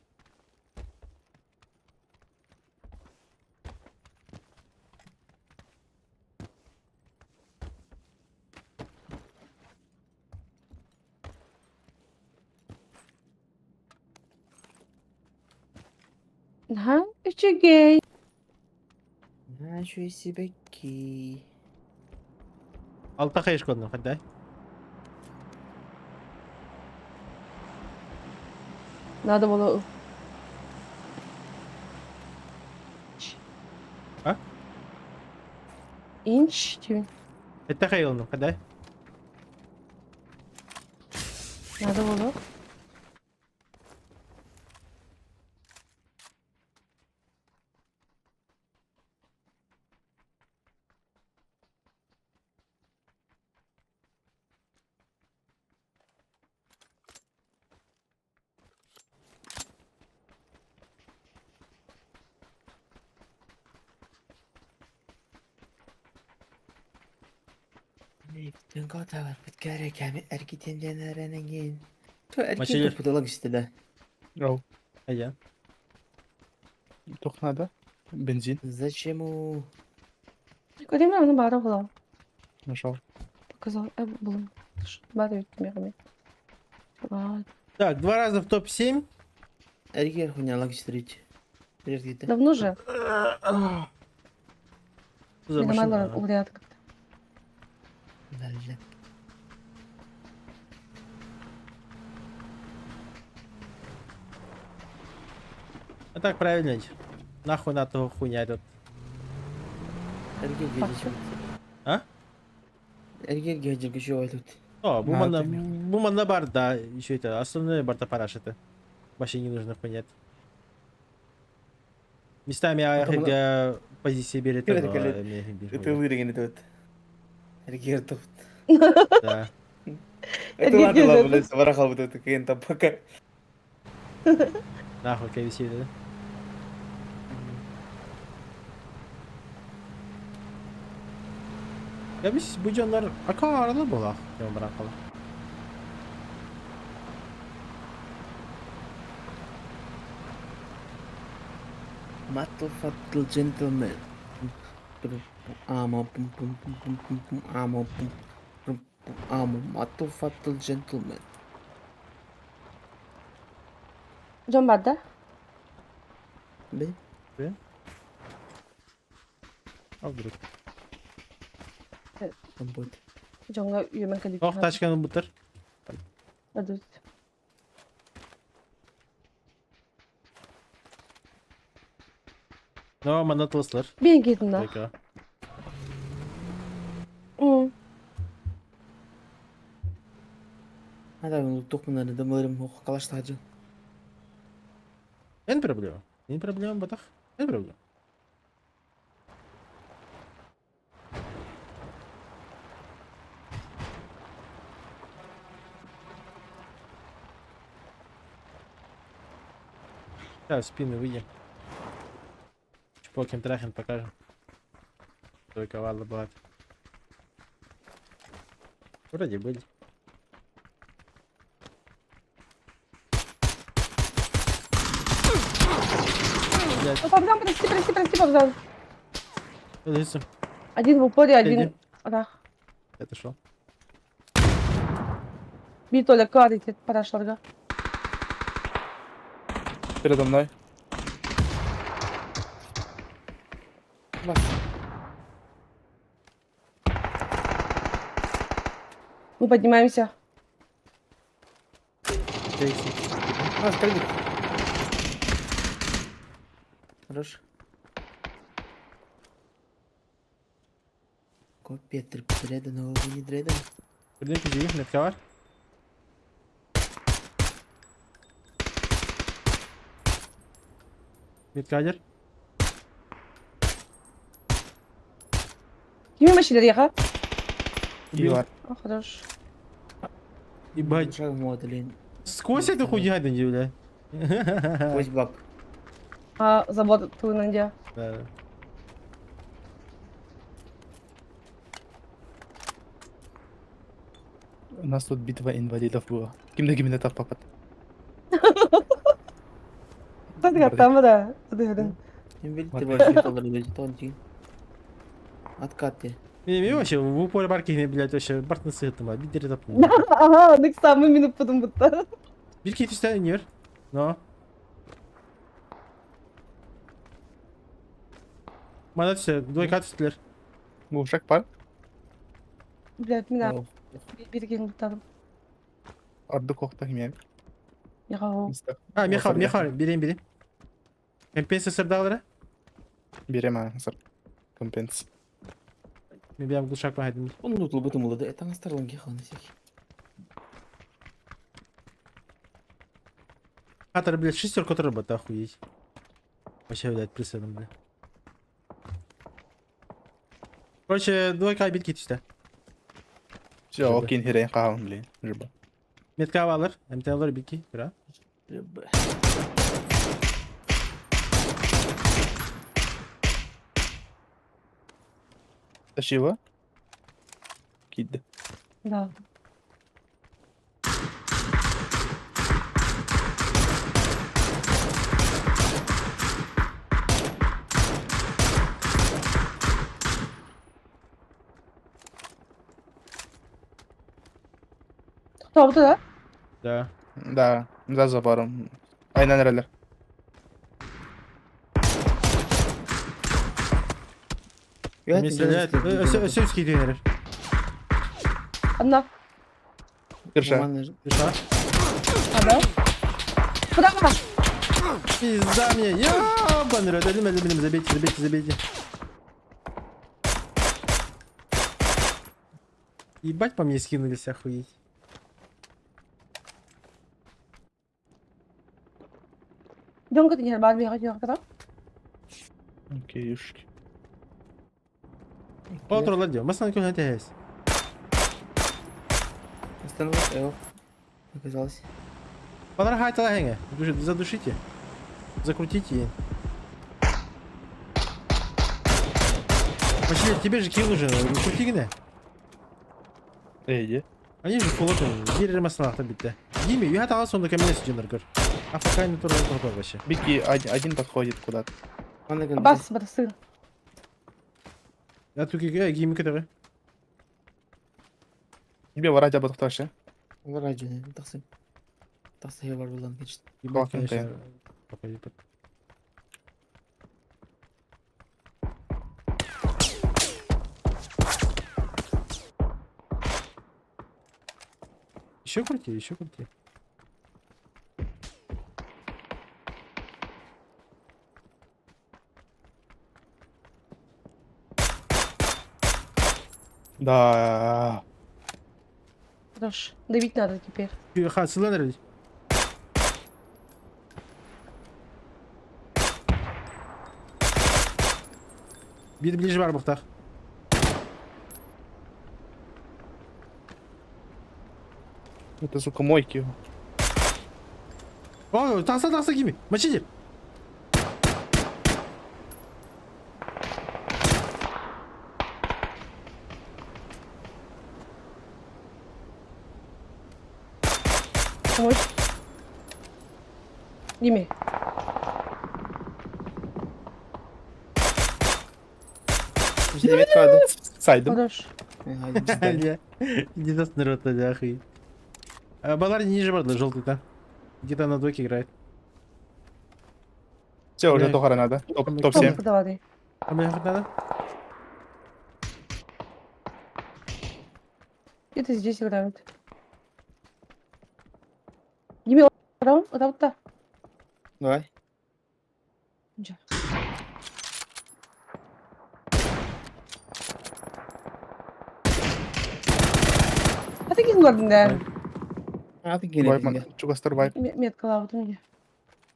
Ha? Üçü gay. Ha şu isi bekki. Alta hayış koydum hadi. Надо было... А? İnç. Tüyün. Это hayalım hadi. Надо было... Dün kota var. Bitkare kemi erkiten denarenen. To erkek Maçayı- kapıdalık işte de. Ау. Hadi. Тоқ надо. Бензин. Zачем у... Куда мне надо бара было? Нашел. Показал. Был. Бара ведь мягкими. Ладно. Так, 2 раза в топ-7. Erkek хуйнялak iştirik. Bir gitti. Давно же. За Benim машину. alır uğrayat. Lalle. А так правильно. Нахуй на того хуйня этот. Erkek gecesi. Ha? Erkek gecesi şu aylık. О, А, бумана, ты- бумана бар, да, еще это, основной бартапараш это. Вообще не нужно понять. Местами АХГ позиции берет, Evet, но evet. мне Itı yine tut. Erkek tut. да. Itu Erkek ada lah gece boleh sebarang kau betul kayak tampaknya. Нахуй KVC dedi. Ya biz bu canlar akarlı bulak. Ya bırakalım. Matufatul gentleman. Amo pum pum pum pum pum pum amo pum pum pum amo matufatul gentleman. Hocam barda. Be? Al direkt. Ampun. Hocamla yemek kalıp. Oh taşkanı butur. Hadi. No, manatılıslar. Ben gidin de. Dakika. Hı. Ада ұлттық мына дымырым оқы қалаштады. En проблема. En проблема, батах. En проблема. Сейчас спину выйдем. Чпоким трахим покажем. Только ладно бывает. Вроде были. Блядь, Ну, там, прости, Богдан. лицо. Один в упоре, один... Иди. Да. Это шо? Bir Толя кладите парашларга. Передо мной. Бас. Мы поднимаемся. Бас, кредит. Хорош. Петр Петреда на не дреда. Блин, пиздец, метковар. Меткадер. Kimin başıyla yaka? И var. О, хорош. Ебать. Шаг моделин. Сквозь эту хуйню, бля. Пусть баб. А, забор тылынанdia. Да. У нас тут битва инвалидов была. Кимде минутов папат. Tadi kata da. Tadi kata. Инвалид вообще толерантный тонкий. Откаты. Не, вообще, в упоре барки, блядь, вообще, барт nasıl yırttım abi, bir deri tapın. Aha, ne samimi minut pudum butta. Bir kit işte iniyor. No. Bana düştü, двойка düştüler. Bu uşak var. Блядь, mina Ау. bir gelin tutalım. Ardı kokta kim yani? Yaka. Ha, mekar, Olsa bile. mekar, bireyim. MPS sırdaları. Берем сыр. Компенс. Bir an kuşak var haydim. Он лутал бы думал, да это на сторонке ханасик. Хатер, блядь, шестерка работа, охуеть. Вообще, блядь, присадом, блядь. Короче, двойка bir kit işte. Все, Жиба. окей, херен каун, блин. Жиба. Metka alır. MT alır bir ki. Bira. Тащи его. Кид. Да. Кто burada? Da. Да, за забором. Aynen öyle. Мне стреляет. Осёвский тренер. Одна. Держа. Пришла. Одна. Куда? Пизда мне. Ёбаный рот. Ölüm. Забейте. Ебать, по мне скинулись, охуеть. Идем к этой барби, хочу когда? Окей, юшки. Otur diyor. Masanın köyüne tehes. Остановился, его. Оказалось. Подорогайте легене. Задушите. Закрутите її. Пошли, тебе же килл уже. Крути гine. Ey, Они же фулотын. Гирер масалахта битті. Диме, я тала сонда каменес джиннер. Афакайны туры вообще. Бики один подходит куда-то. Бас, сын. Я тут гейми кедері. Тебе варать об тоше. Радио, тахсы. Тахсы я варвалан geçti. Ебать, Бахнутая. конечно. Пока ебать. Еще крути. Да. Хорош. Давить надо теперь. Ха, слендер. Bir ближе var Muhtar. Это, сука, мойки его. О, такса gibi. Мочите. Помочь. Ими. Şimdi met kaldı. Saydım. Хорош. Haydi biz de. Иди нас народ, охуеть. Баларди ниже барда, желтый-то. Где-то на двойке играет. Все, уже Бля. Тохара надо. Топ Топ 7. подавай. А мне хоть надо? Где-то здесь играют. Ими, вот там. Давай. Ничего. А ты кинуладın da. Artık gene Вайпман. dinle. Чугастар вайп. Меткала вот у меня.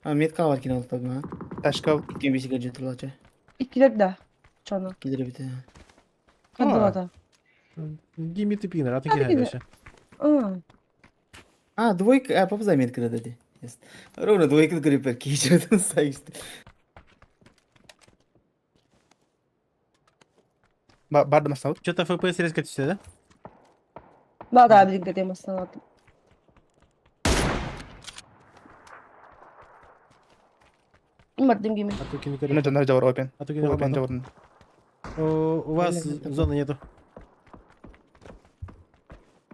Ha met kal var kinalı tabii ha. Ташка. İki bir şey gacı tırlaca. İkiler de. Çana. Gelir bir de. Kadıla da. Гимми ты пинер, а ты А ты кидай кидай. дальше. Ha двойка, папа замет кira dedi. Yes. Ровно двойка гриппер кичерден sayıstı. Барда Маснауд. Что-то FPS резко все, да? Daha da bir gideyim aslında. Мардим гими. А то кинь Мне Джандар Джавар опен. А то кинь Опен Джавар. Джавар. У вас Понятно. зоны нету.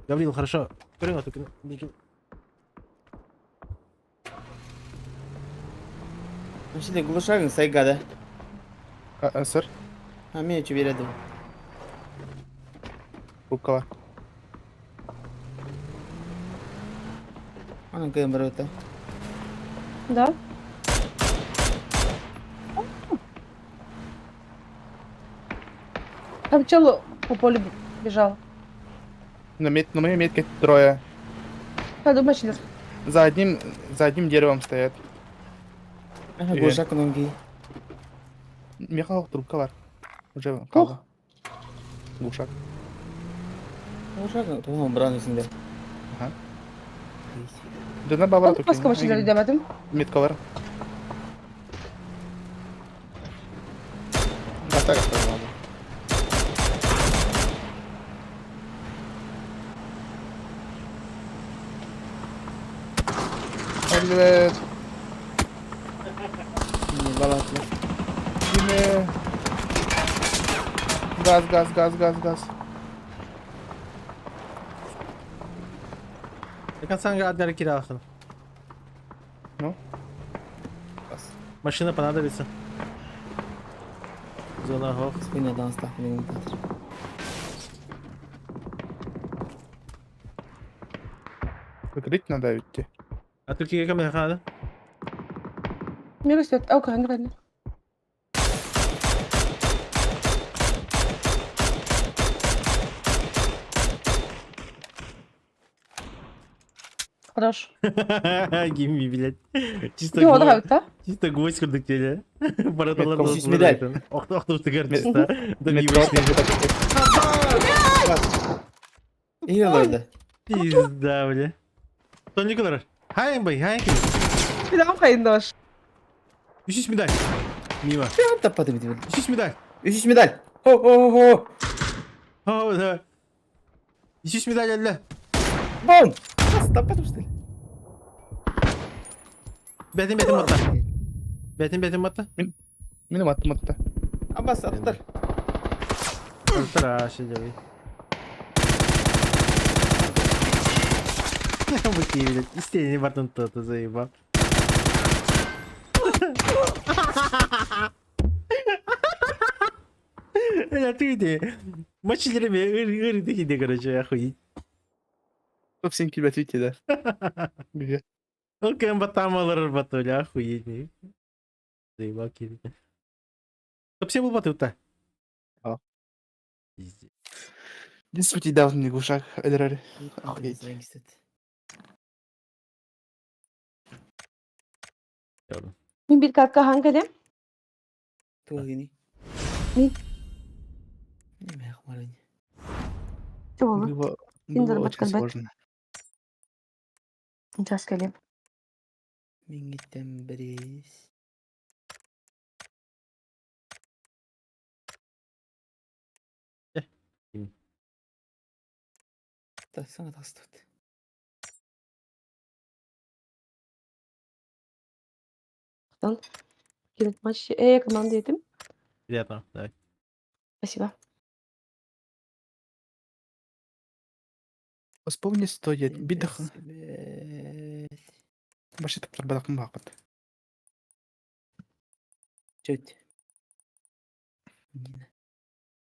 Гаврил, хорошо. Крыло, только Şimdi gluşagın saygada. Сэр. Ha me çeviredi. Рубка var. Ana kıyım barota. Да? Там чел по полю бежал. На моей метке трое. А, думаешь, нет? За одним деревом стоят. Aha İyi. gluşak onunki. Михаил, трубка var. Уже kaldı. Глушак. Gluşak tamam buranın üstünde. Aha. Caner Baba Ben başka başına gidemedim. Metka var. Atak. Evet. Şimdi balatlı. Yine. Gaz. Так санга отдали кирахну. Ну? Машина понадобится. Зона гов. Spune dans tahmini mutadır. Закрыть надо идти. А тут какая камера надо? Мне растет. А, грани. Хорош. Гимми, блядь. Чисто Yok, гвоздь. да, да? Чисто гвоздь kırdık gene. Baratalar Metro, nasıl medal. bıraktın? Oktopus çıkartmıştı. Da bir Метро. başlayın. İyi olaydı. Пизда, бля. Sonraki Hayır bay, hayır. Bir daha kayındaş. 300 medal. Mima. Ya tapadı bitti. 300 medal. 300 medal. Ho. Oh, да. 300 medal elde. Bom. Nasıl tapadım işte. Betim matta. Betim matta. Benim attı. Abbas atlar. Страшно делай. Быки, блядь. Из тени бартон то-то заебал. Ya ты maçlarımı ır de короче, охуеть. Топ 7 киль Твиттер'da. Güzel. Ну, там алыр батули, охуеть. Не. Заебал кири. Топ 7 был батут-то. А. Пиздец. Действуйте, должны глушак. Эдерер. Охуеть. Gördüm. Min bir kakka hangi Tuh ini. Nih. Ini kemarin. Çoğulu. Было Тиндер очень подкальбет. сложно. Сейчас келем. Mingitem beres. Так, sana tasdid. Кинуть матч. Команды едем. Приятно, давай. Спасибо. Вспомни, стоит бидах. Evet. Баши таптар бадакын бакыт. Чуть. Нина.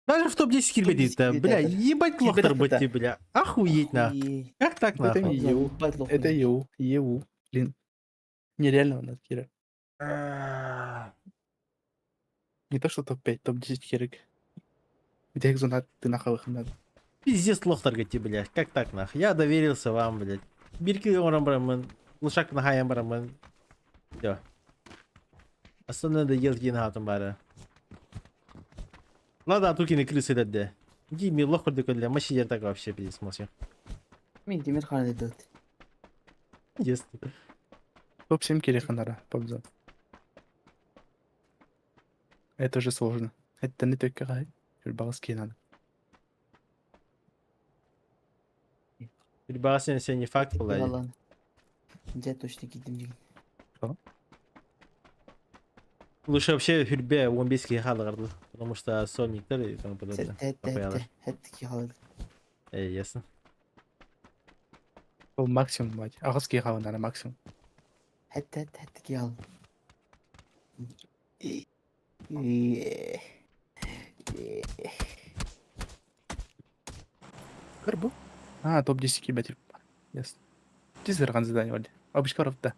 Даже в топ-10 кирбедит-то, бля, ебать лохтар быть ты, бля. Охуеть на. Охуеть. Как так Это нахуй? ЕУ. Ебать лох. Это ЕУ. ЕУ. Блин. Нереально у нас, Кира. Не то, что топ-5, топ-10 херик. Где их зона ты нахуй надо. Пиздец лохтар гати, бля. Как так нахуй? Я доверился вам, блядь. Бирки орам барамын. Лушак на хаям барамын. Всё. Остальное доел ген хатым бары. Ладно, тукины крысы дадде. Гими лохтар деколля. Маши я так вообще пиздец молчу. Min demir khanede dört. Есть. Топ-7 кириха надо, побза. Это же сложно. Это не только рай. Баласки надо. Перебарасен себе не факт была. Yalan. Где точно gittim деген. Лучше вообще Хюрбе Уамбийский халгарды. Потому что Сониктер и тому подобное. Попаялар. Хеттики халады. Ясно. Ол максимум, мать. Ағыз кириха надо максимум. Хеттики ал. Кыр бұл? Топ-10 кибетер. Ясно. Тизерған задание валде. Обычка рафта.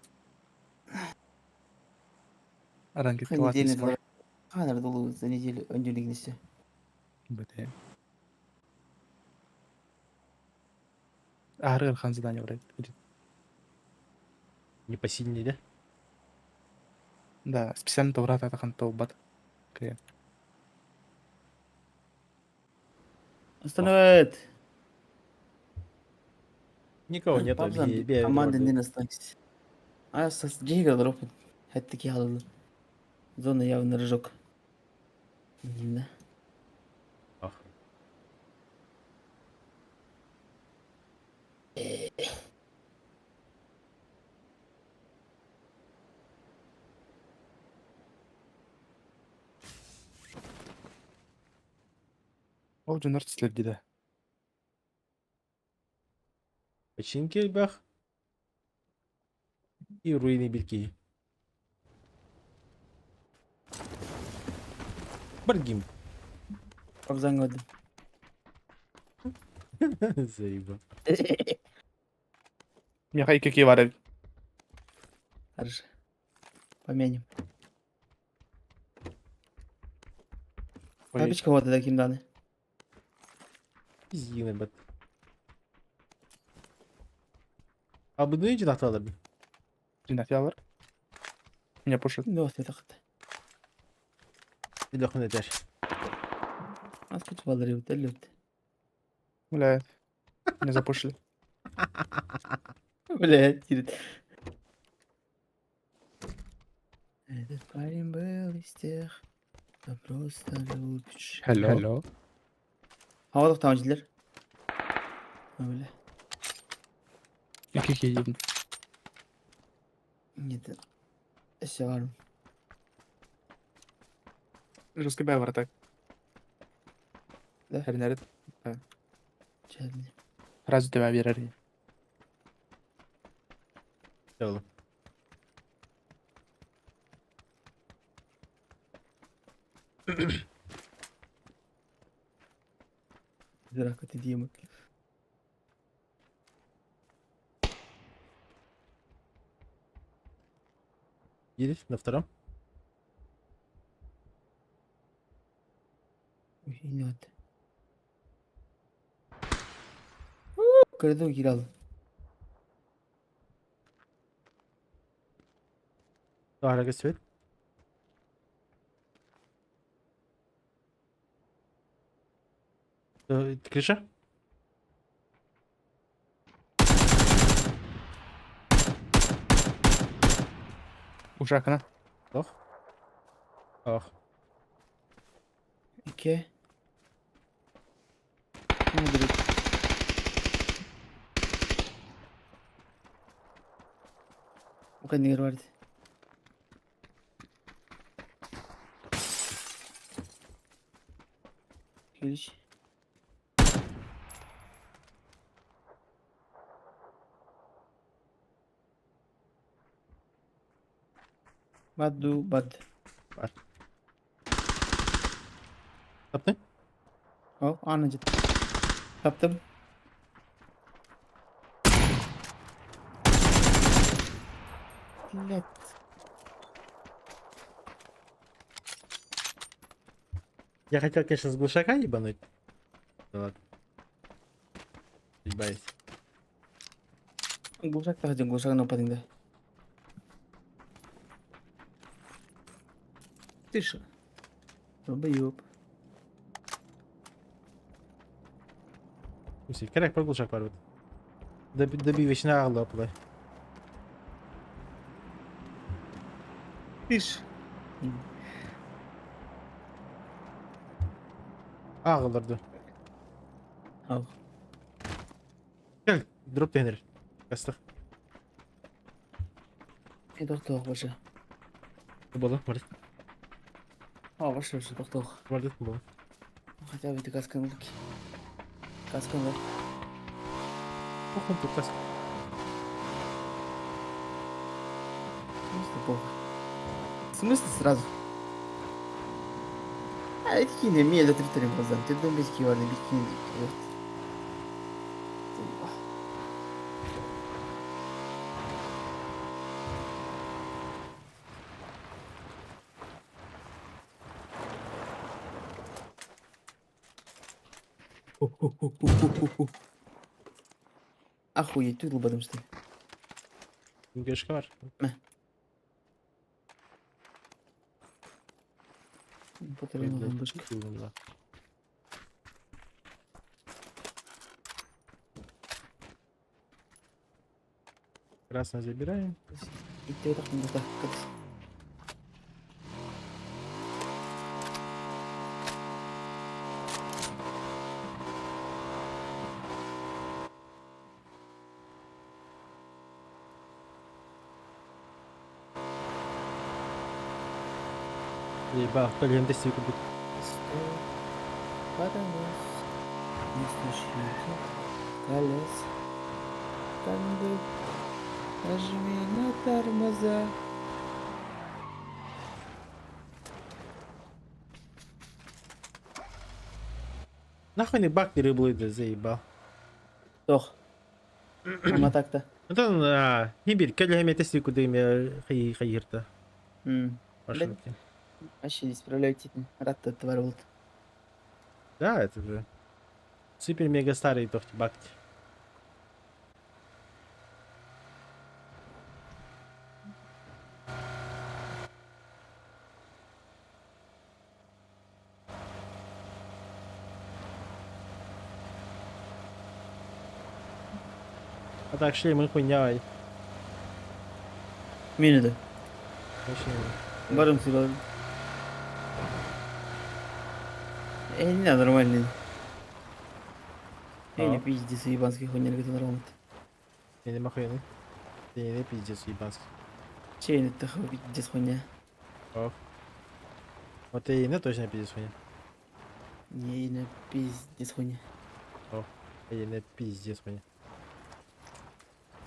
Адан кетті Недельный латынсы двор. Қанар долу за неделю өндіргін істе. БТ. Ары хан задание валде. Не посильнее, да? Да, специально таврат атақан топ-бат. Кая. Остановит. Никого нет. Команда не останется. А с Джейга дропнут. Хеттики халады. Зона явно рыжок. Да. Ол жонар тислер дейді. Починки бах. И руины бельки. Баргим. Абзан годы. Заеба. Меха и какие вары. Хорошо. Помянем. Тапочка вот это кимданы. Пиздины, бат. А бы ну иди на талаби. Жинат ялар. Меня пушат. Да, вот это хата. Или охуенно тяж. А сколько балларей утолют? Блядь. Меня запушили. Блядь, кирит. Этот парень был из тех, кто просто любишь. Hello. Havada tamirciler. Öyle. İki yedim. Нет. Eşya var mı? Раскидай вратак. Да. Хернерит. Çeldi. Разве тебя верили? Все. Драка ты Дима. Едешь на втором? Ой, нет. коридор гирал. Ара свет. Крыша? Ушак ана. Ох. Ох. İki. Ne direkt? O kadar yer vardı. Geliş. Bad. Yaptın? Oh, anacık. Yaptım. Let. Я хотел, конечно, с глушака ебануть. Да ладно. Ебаюсь. Gusak tak aja, gusak no paling dah. Тише. Долбоёб. Слушай, коррект про глушак порвет. Доби вечная ağla yapılay. Тише. Ağılırdı. Al. Gel, drop denir. Kastık. И доктор başı. Bu balı, var. А, başı доктор. Var, bu balı. Хотя бы ты каскан руки. Каскан да. Похуй, тут каsk. В смысле похуй? В смысле сразу? А, это такие не до 3 глаза. Ты думаешь, какие варны бикини. Охуеть, ты глубоком что ли? Göçka var. Патроны бомбочка. Kılımda. Красное забираем. И ты так не так. Ебал, блин, ты стик убит. Подонос. Не слушай. Колес. Канды. Нажми на тормоза. Нахуй не бак переблыды, заебал. Тох. Ama так-то. Это, Хибир, кали хами ты стик удыми хайирта. Машинки. Вообще не справляйтесь. Рад товар вот. Да, это же. Супер мега старый тохти бакти. А так шлемы хуйня. Минуты. Вообще. Барым сюда. Не надо, нормальный. А. Не пиздец, ебанский хуйня, это нормально. Я не махуяны. Ты не пиздец, ебанский. Чей это пиздец хуйня? Ох. Вот ты не точно пиздец хуйня. Не пиздец хуйня. Я не пиздец хуйня.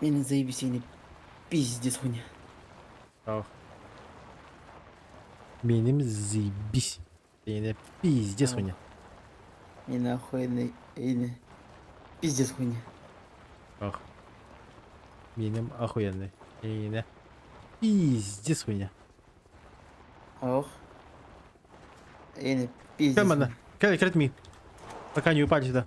Не заебись, не пиздец хуйня. Ох. Benim zibis. Yine pizdes Tamam. хуйня. Не нахуй, не пиздец хуйня. Ох. Benim охуенный. Yine pizdes хуйня. Ох. Не пиздец. Камана. Крит ми. Пока не упали сюда.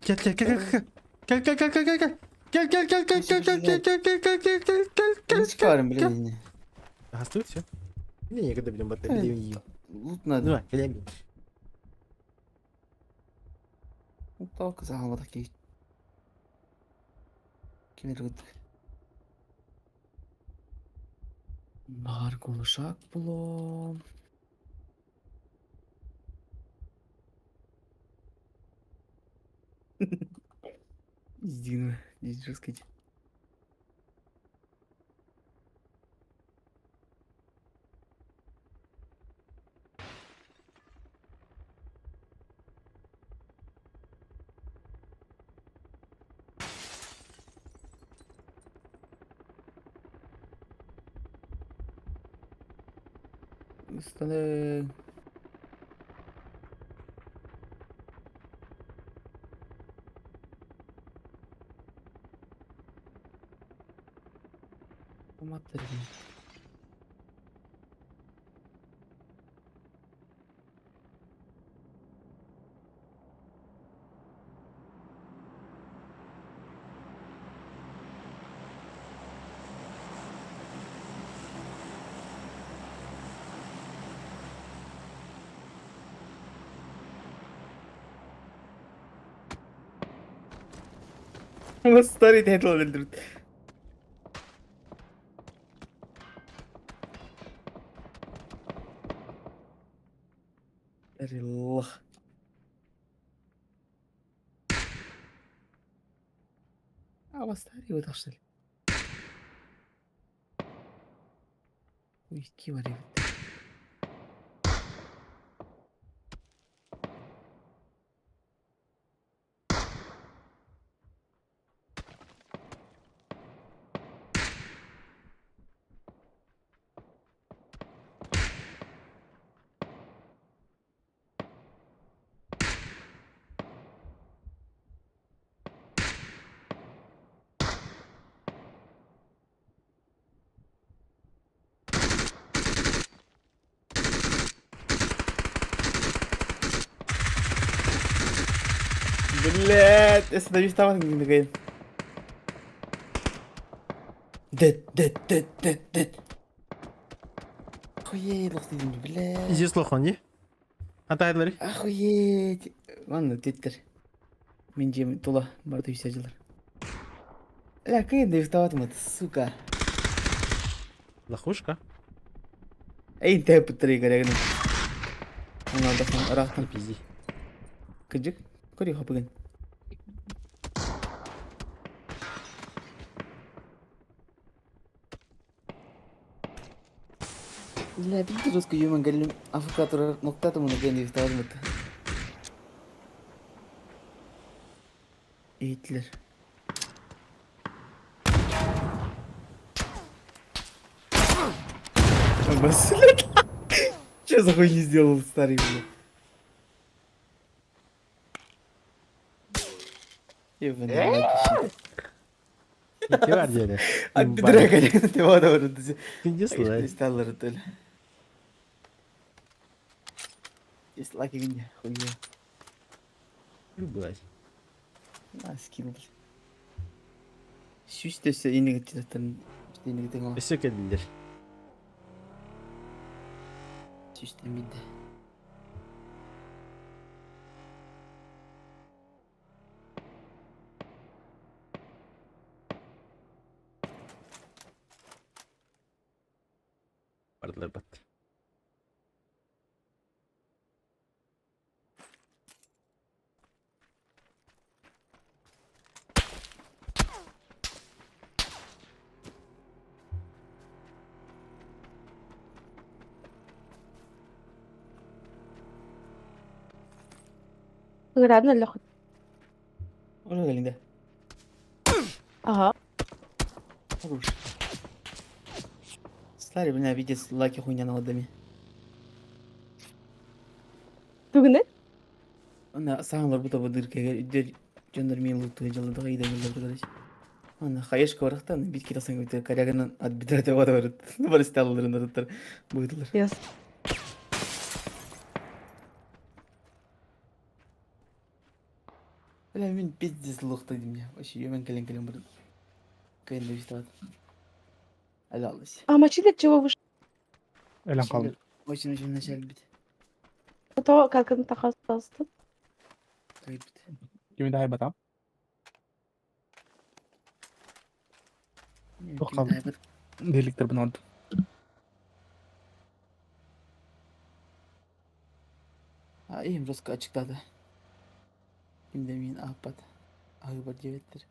Gel gel gel gel. Gel gel gel gel gel gel. Gel gel gel gel gel gel gel gel gel gel gel gel gel Не gel çıkarım bile yine. Гастует все? Не, когда будем батарею. Loot надо. Давай, глянь. Loot kız havada ki. Kim ergüt? Бар konuşak bulom. Издина, здесь рассказать. Üstüne... Tomatları bir. Ama story dead öldürdü. Allah. Ama старый вот что ли? Ой, кивари. Блять, остановись там, не нагай. Дед. Охуеть, лохтин, блять. Здесь лохон, не? Атайлар. Охуеть. Ладно, деттер. Мен жем тула, барды үйсе жылар. Ля, кайын да ұйықтаватым, сука. Лохушка. Әйін тәп бұттыры керегінің. Оны алдақсан, ұрақтан. Пизди. Кыжык, көрі қапыгын. Ля, білді руску юман кәлім Африка тұрар ноқтаты мұны кәйін да ұйықтаватым бұтты. Эйтлер. Басилет. Что за хуйню сделал старый, блядь? Ебаный лаки. Ne var diye. Abi bir direk ayakta devam ediyordu. Кинди слай. İsterler öyle. Dislike gibi хуйня. Блять. На скилл. Süste ise yine gitti zaten. İşte yine gitti ama. Өсөк эдилер. Süste miydi? Бардылар бат. Грабно лох. Orada elinde. Ага. Хорош. Старый, блин, видит лаки хуйня на ладами. Бүгүн Ана саңлар бута бадыркеге үдер жөндөр мен лутту жылды кайда жылды караш. Ана хаяшка баракта аны бит китасың өтө карагынан ат битрете бада барат. Бар сталларын даттар буйдылар. Yes. Бля, мен пиздец лохтайдым я. Вообще, емен кален бір. Кайында өйстіп атыр. Әлі алыс. А мочили, от чего вышел? Элен қалдым. Очень начал бит. То, как он так остался. Кайып бит. Кимде хайбатам? Жоқ, Кимде айбат. Деликтер бұны орды. Им жестко açıkladı. Kimde min ahbat. Ahbat cevettir.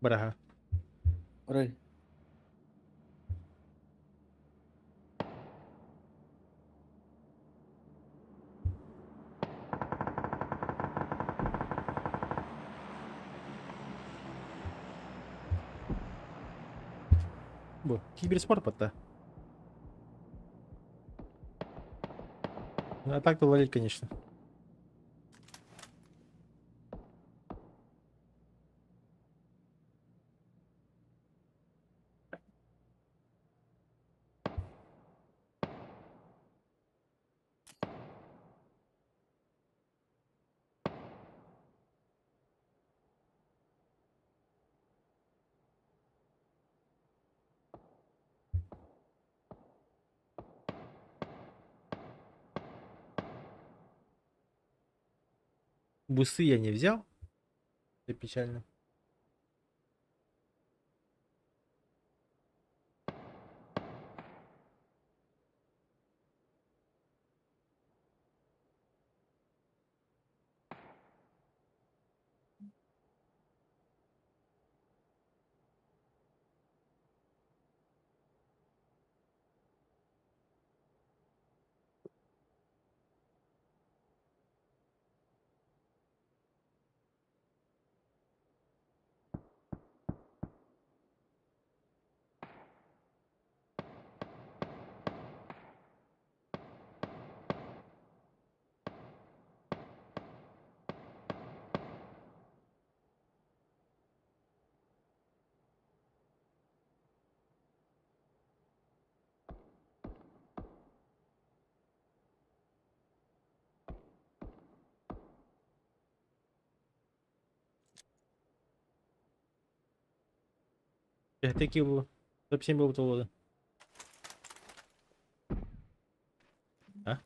Браха. Orayı. Бу. Киберспорт пота. А так-то валить, конечно. Бусы я не взял. Это печально. Такие было. Топ-7 был года. А?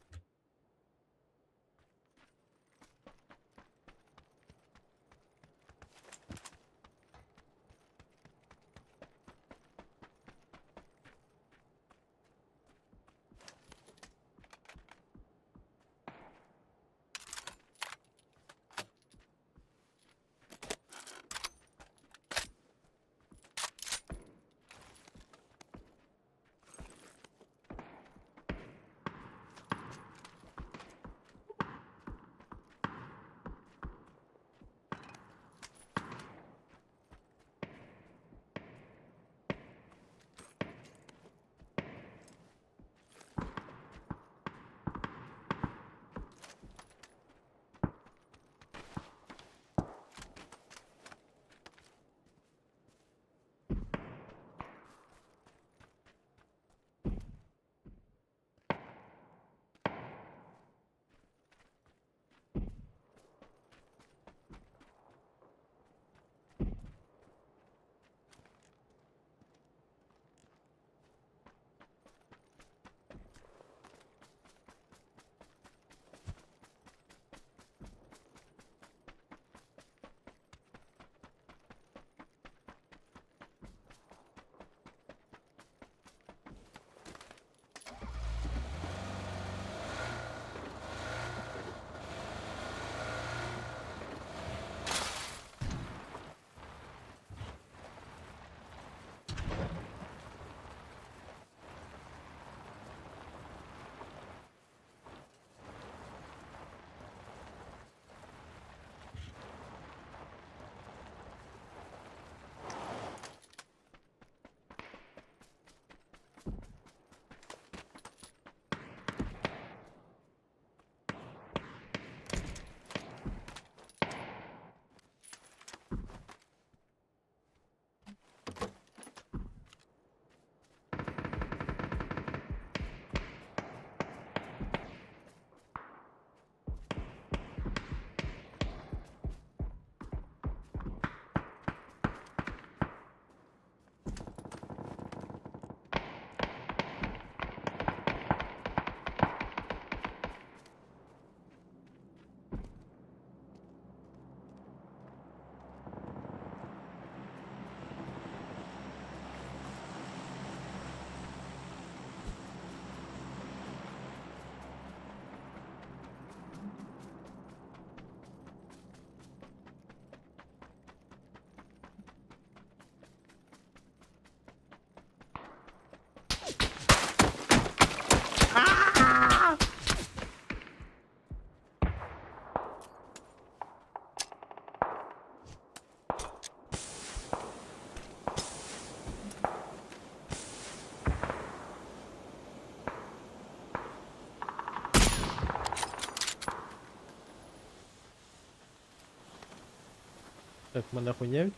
Так, мене хуйнявить.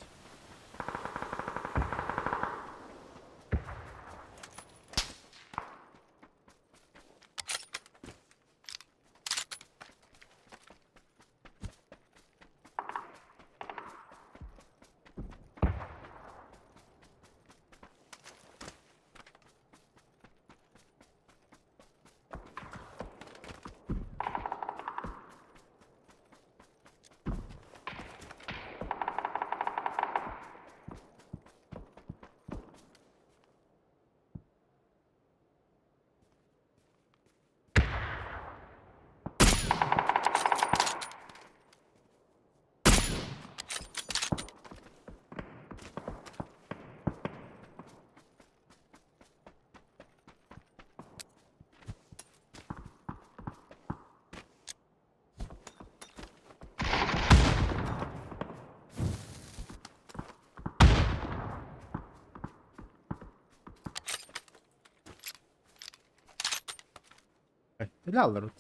Öyle alırız.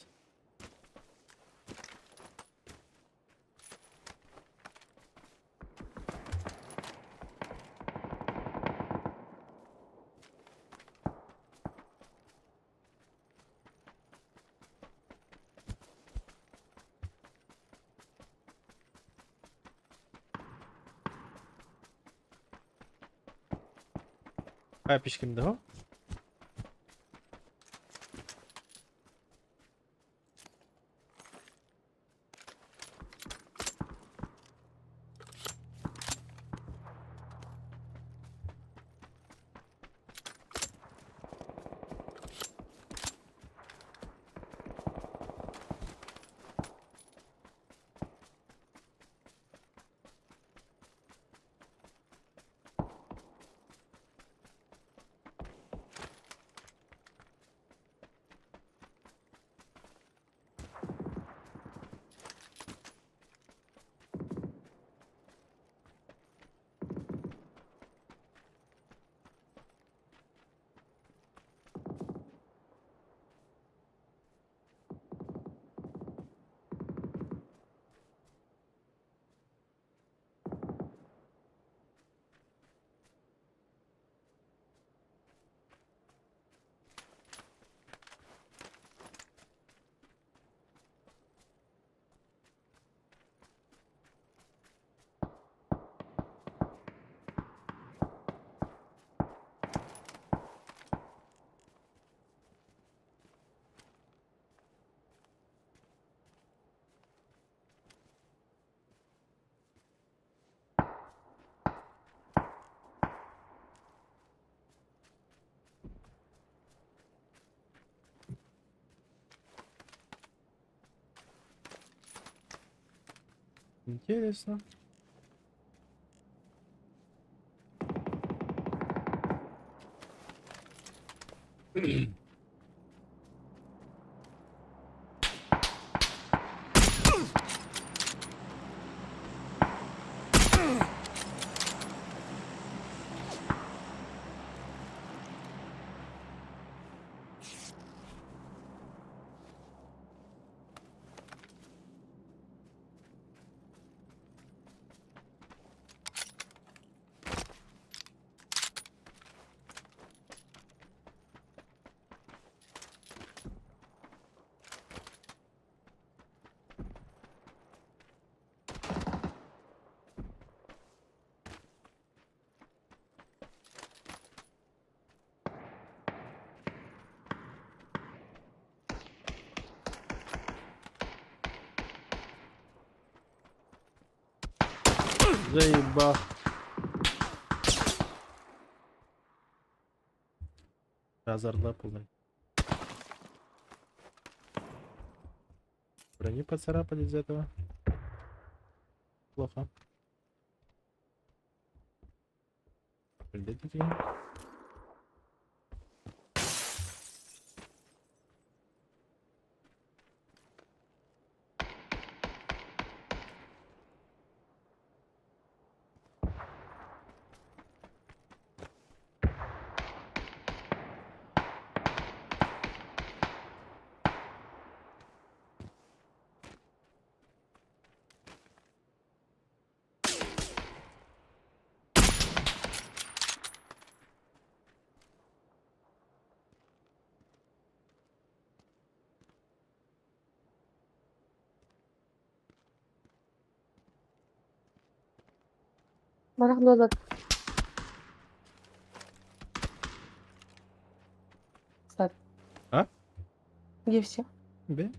Капиш kimde o? Интересно. Заебал. Разорла полный. Брони поцарапали из этого. Плохо. Придайте. Марах назад. Ставь. А? Где все? Бе.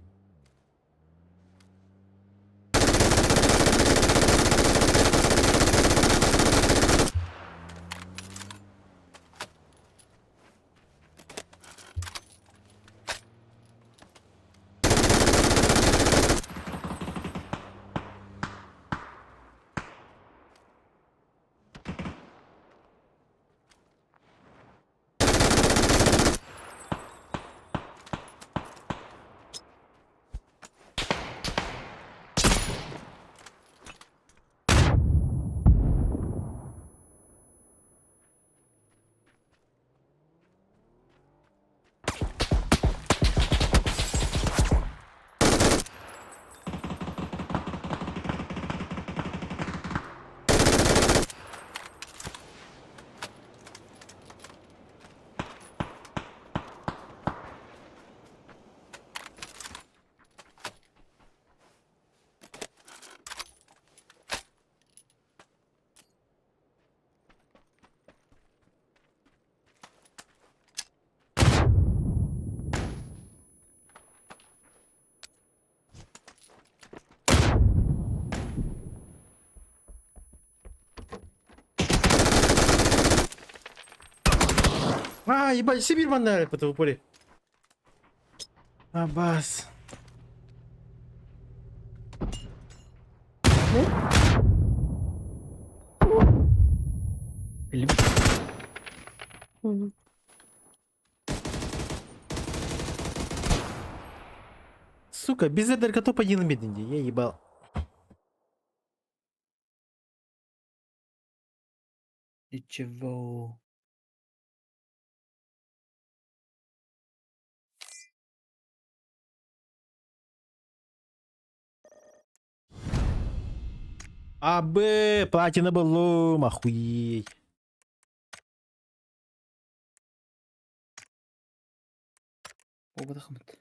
А, ебать, Сибирь манали по тому поле. Абас. Білім. Мгм. Сука, без этой котопа не намедленнее, я ебал. Нічого. А, Б, платина было, охуеть. Оба да хамат.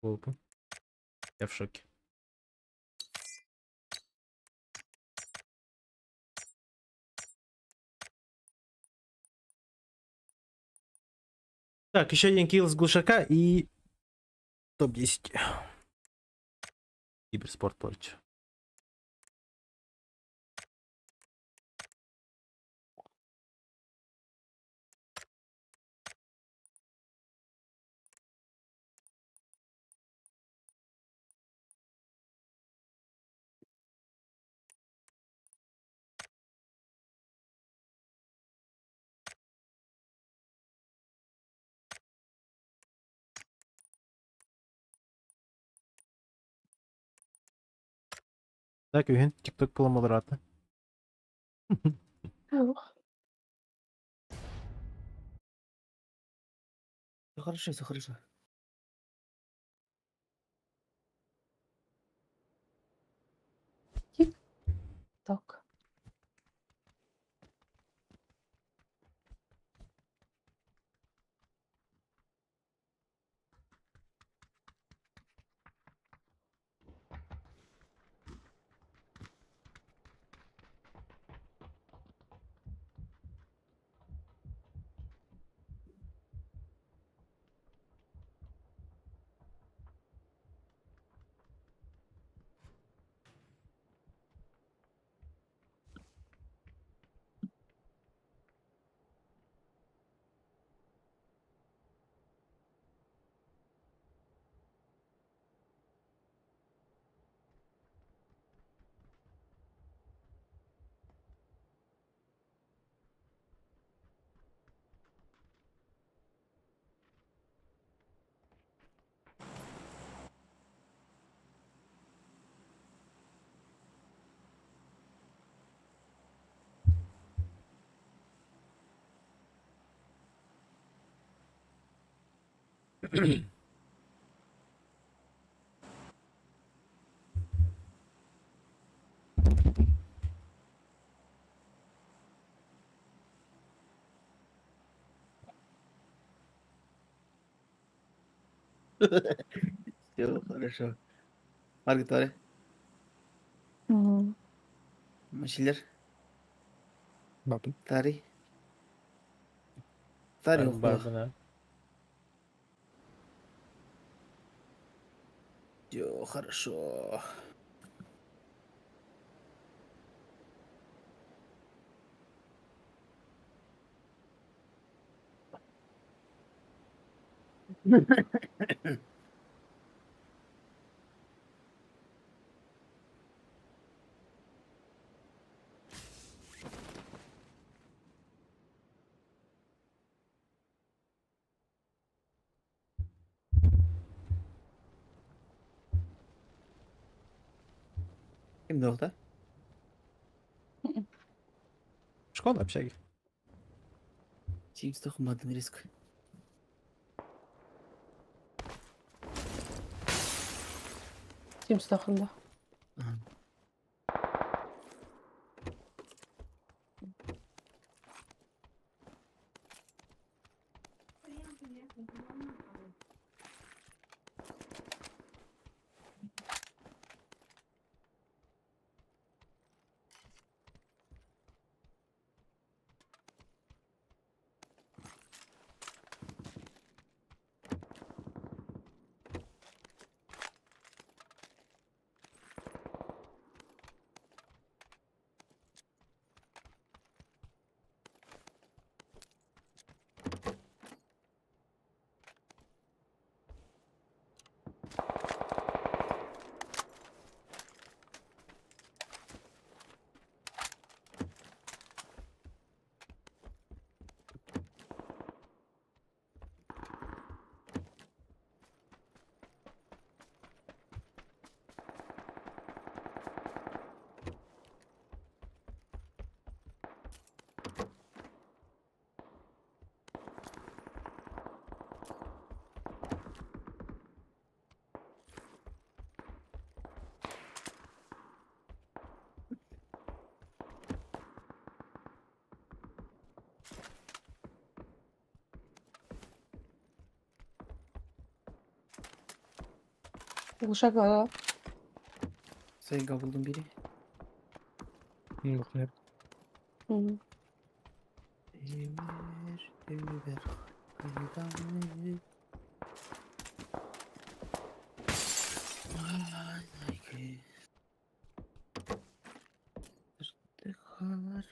Опа. Я в шоке. Так, еще один килл с глушака и топ-10. Киберспорт против. Так, Евген, тикток поломодрата. Ох. Все хорошо, все хорошо. Так. Все хорошо. Маргит, варе. Мгм. Мәшелер. Бабын. Тарih. Тарih Бар оқылық. бына. Всё, хорошо. Kimde orada? Школа, общаги. Чимсті оқымадым риск. Тим стахында. Глушак. Sayga buldum biri. Yok ne? Мгм. Demir, demir, kaydanlı. Ay, Tıkar.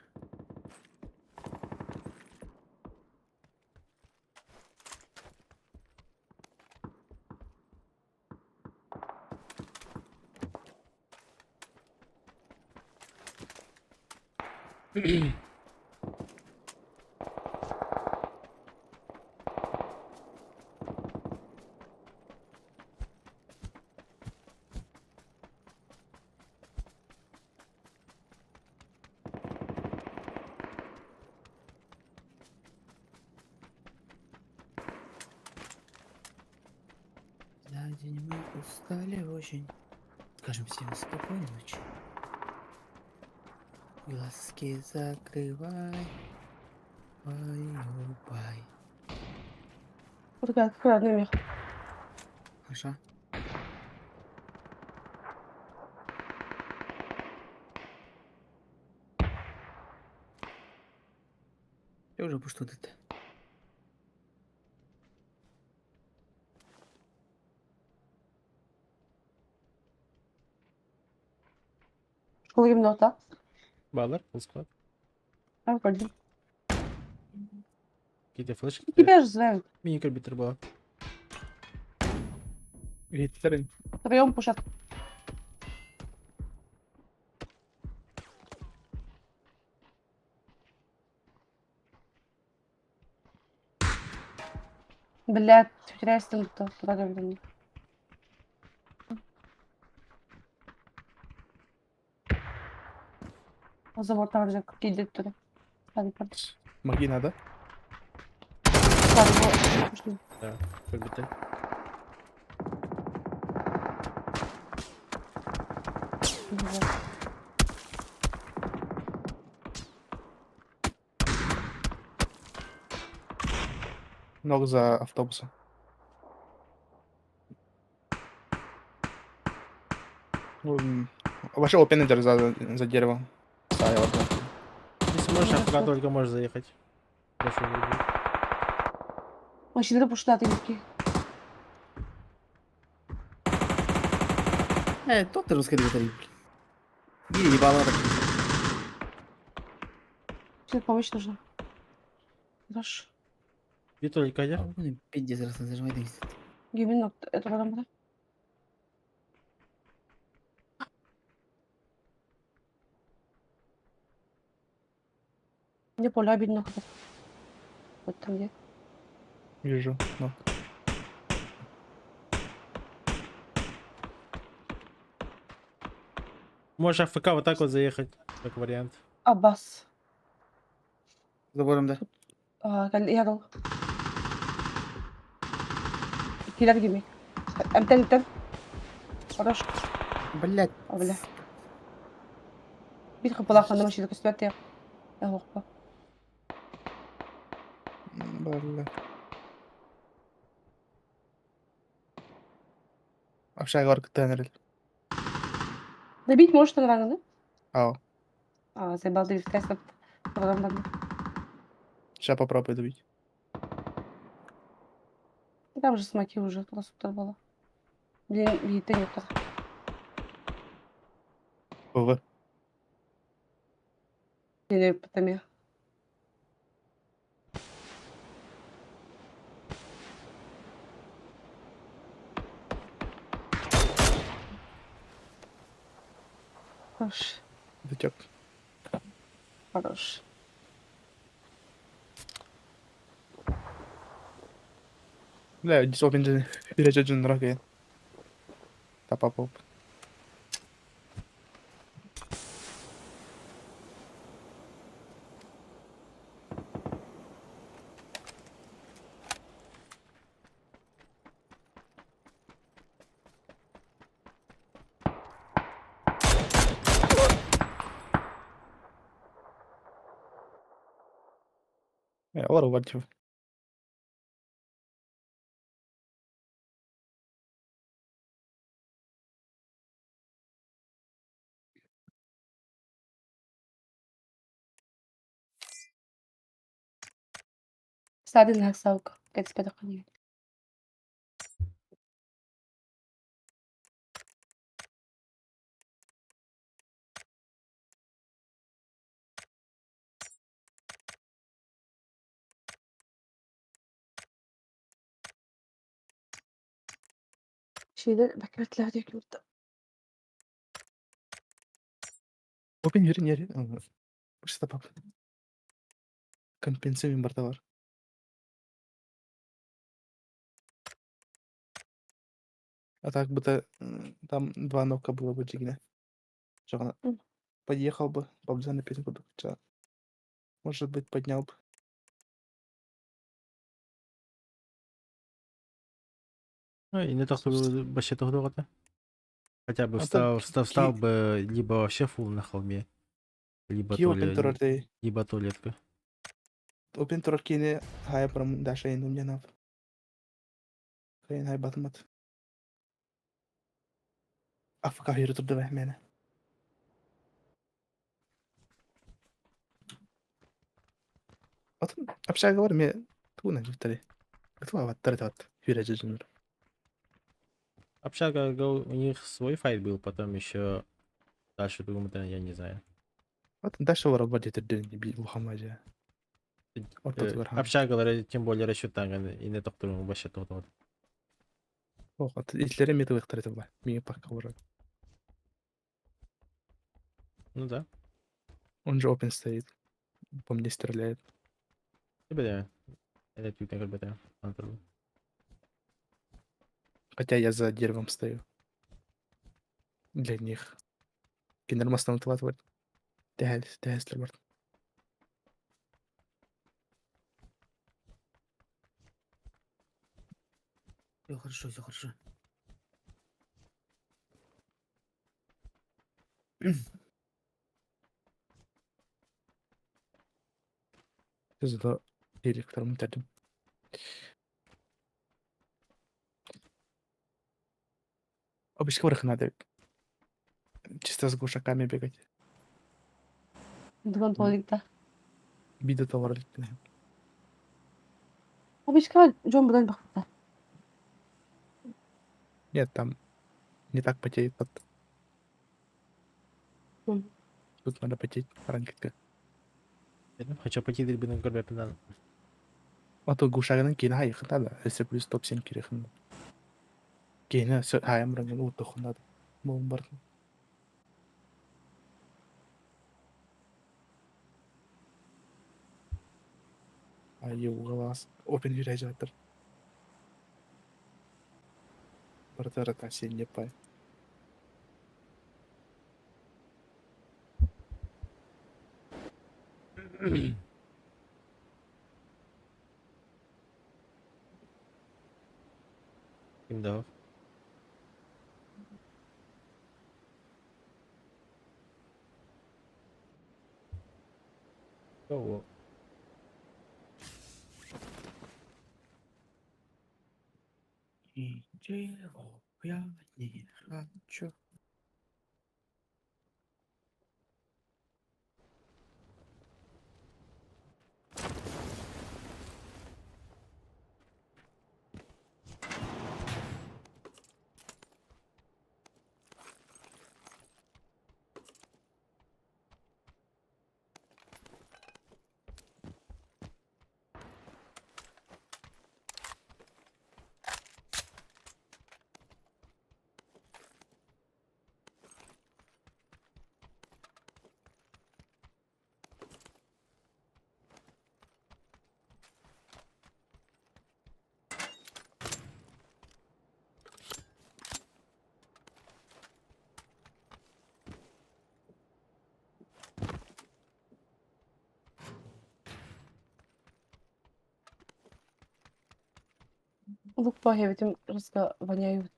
За день мы устали очень. Скажем всем спокойной ночи. Глазки закрывай. Бай-бай. Ургат, красный мех. Хорошо. Я уже что это? Школа кимде орта? Балар, full squad. Пойдем. Какие-то флешки. Тебя же знают. Мини-карбитр была. Гетерин. Втроем пушат. Блядь, теряю стил-то. Блин. Завод там же какие детали. Маги надо. Да, карбитр. Ног за автобусом. Вообще опен идет за деревом. Сая вот. Если можешь, Ну, АФК хорошо. только можешь заехать. Хорошо будет. Машина пошла, ты Вики. Тот русский двигатель. Гири не баллада. Тебе помощь нужна. Хорошо. И только я. Пиздец, раз зажимай. Гимн, это потом, да? Мне поле обидно. Вот там где. Вижу. Ну. Можешь АФК вот так вот заехать, как вариант. Аббас. Забором, да. Я дал. Килер гими. М10. Хорош. Блять. Бля. Бит хапалах на машина костюм я. Я хопа. Бля. Общага орк тенрел. Набить можешь там рано, Ау. да? Заебал ты вискайся. Потом ладно. Сейчас попробую добить. Там же смоки уже просто было. Блин, видите, нет. ПВ. Или потом я. Хорош. Дотек. Хорош. Бля, здесь опен же. Перечеджен раки. Тапа поп. Олар варчив. Садин хаксаука. Кэт спеда хани. Şeyde bekletler yurtta. Опен верен яре. Что пап? Компенсируем бортовар. А так будто там 2 нока было бы джигне. Что Мгм. подъехал бы, бабза на песенку. Может быть, поднял бы. Ну, и не то, что вообще то. Хотя бы А то встал бы либо вообще фул на холме, либо ки опен турарты. либо туалетка. Опен турар кине хая прам даша инум янав. Кайын хай батмат. Афка хиру турды бәхмәне. Атын общага бар ме туна жифтари. Кто аваттар тат. Хюрәҗе җинур. Общага, у них свой файт был, потом еще дальше думаю, я не знаю. Атын даша вара бар жетерден би Мухаммаджа. Общагалар тем более расчетанган и не тоқтырың вообще тоқтырың. Ох, ат итләре мете вактар бар. Миңа пакка бар. Ну да. Он же опен стоит. По мне стреляет. Тебе это тюк на ГБТ. Хотя я за деревом стою. Для них. Кинер мастан тылат бар. Тәһәсләр бар. Все хорошо, все хорошо. Сез да директорым тәдим. Обычка барахна да. чисто с глушаками бегать. Дugан толикта. Бида товар. Обычка Джон будан бахта. Нет, там не так потеет. Тут надо потеть раньше. Хочу пойти в бинем горбе пенал. А то глушаган кино хай хата да. Если плюс топ 7 кирехан. Кино все хаям ранган утохон надо. Бомбар. Ай угалас. Опен вираж жатыр. Бартара сен не пай. Kim dав. Ого. Ничего я не хочу. Лук по этим разгоняют.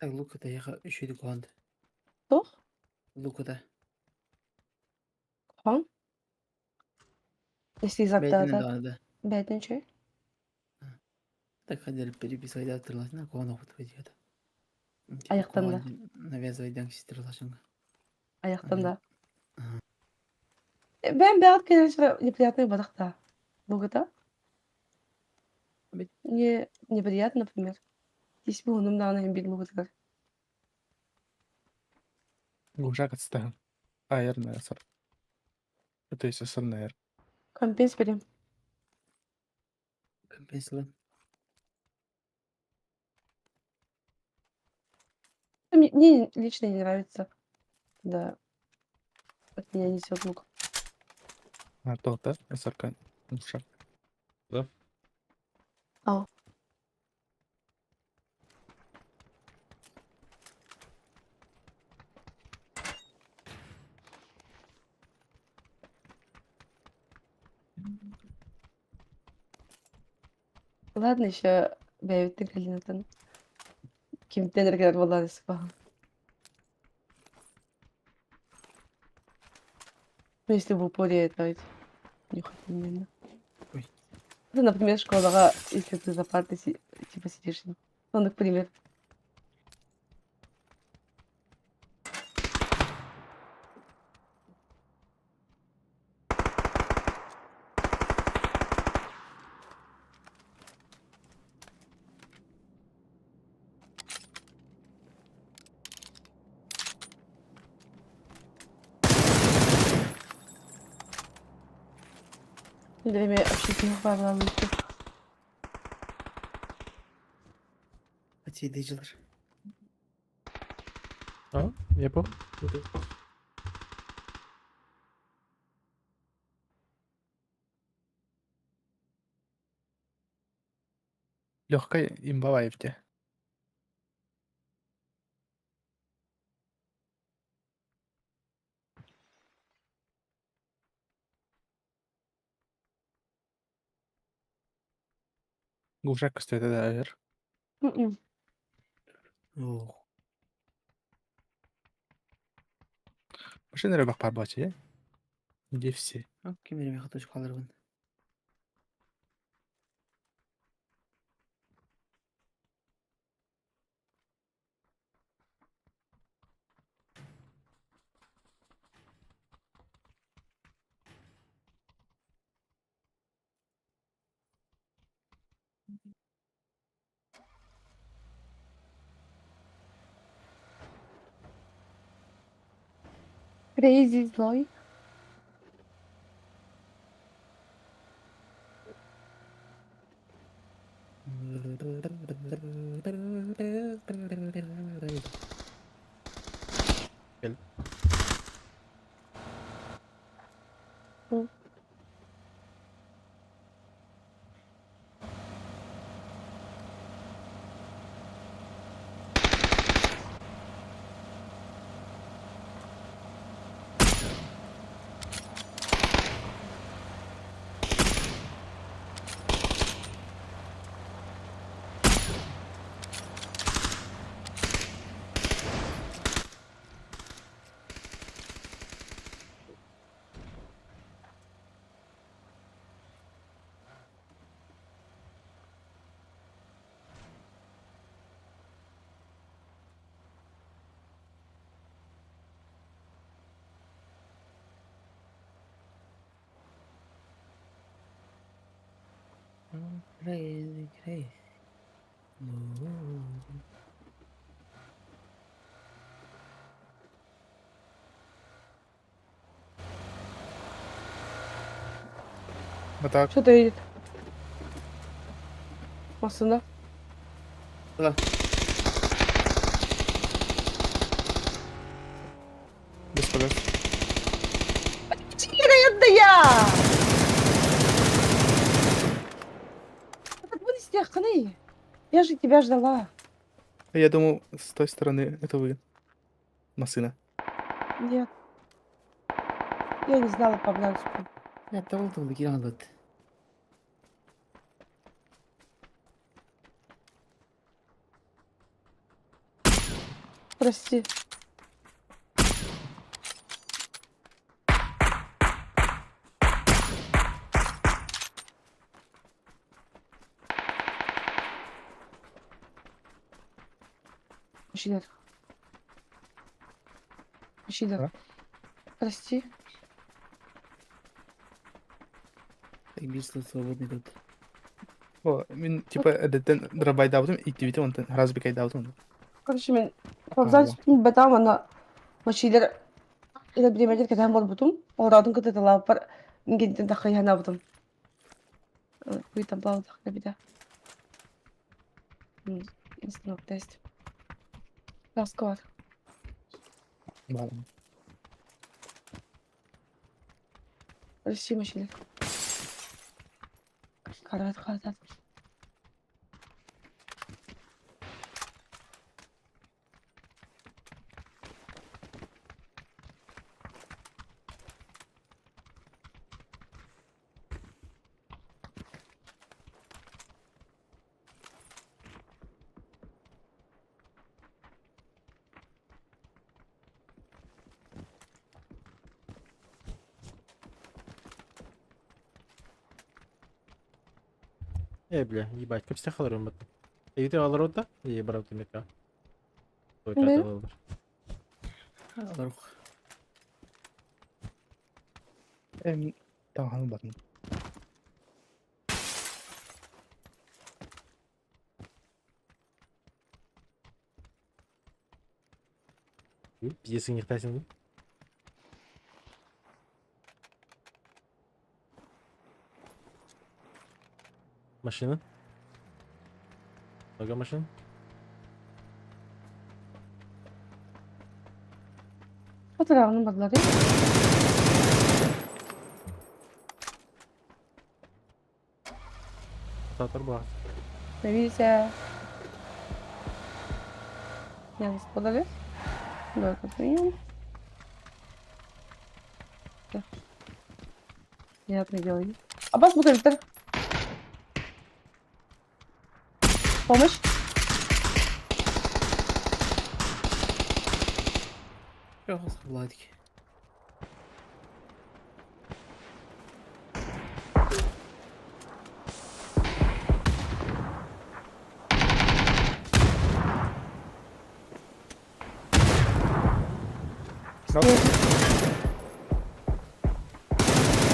Так, Лука-то я еще иду команда. Кто? Лука-то. Хан? Если Бәйтінен загадать. дағады. Бәйтінче. Так, ходили переписывать атырласын, а кого нахуй твои это. Аяқтан да. Навязывать дангстерлашынға. Аяқтан да. Ага. Ben бәғат конечно неприятный бадақта. Лугата. Мне неприятно, например. Здесь был нам на биг лугата. Глушак отставил. Айр на сар. Это есть сар на айр. Компенс берем. Компенсилан. Мне лично не нравится, да, от меня несет лук. А то да, сарка. Глушак. А. Ладно, еще бәйбіттің калинатын. Кемттен әргелер болады сыпағын. Ну, если в упоре это ведь нюхать именно. Ой. Ну, например, школаға, если ты за партой типа сидишь. Ну, например. Время общительных правил лучше. Ати дейжилер. А, я пох. Легкая имбовая в тебе. Глушак стоит это авер. Мгм. Ох. Машина рыбак парбачы, е? Где все? Кемереме катыш калырбын. Crazy злой. М. Crazy, crazy. Вот так. Что-то едет. Машина. Да. Без колес. Чигаятная! Это будет стеханы. Я же тебя ждала. Я думал, с той стороны это вы. Машина. Нет. Я не знала по-английски. Я толды кирандыт. Прости. Мужчина. Мужчина. А? Прости. Так бирсі свободный тут. О, мен типа эдеттен драбайда аудым, иттибите онтан разбикайда аудым. Короче, мен Ага. вокзал батам ана машинер или бремедер кетен бол бутум. Орадын кыты тала пар ингенден дахай хана бутум. Куйтам плаву дахай бида. Инстанок тест. Ласковар. Балам. Прости, машинер. Карат хатат. Бля, ебать, көп істе қалар өмір. Үйте алыр ода? Брат темека. Ой, Ne? кат алыр. Алар. Таңхан батын. Пиздесің ектайсың ба? Машина? Много машин? Fotoğrafını bakları. Татар бар. Revise. Yalnız bakları. Bakayım. Я делаю. Аббас, бутыль. Помощь. Yok Vladик. Нок.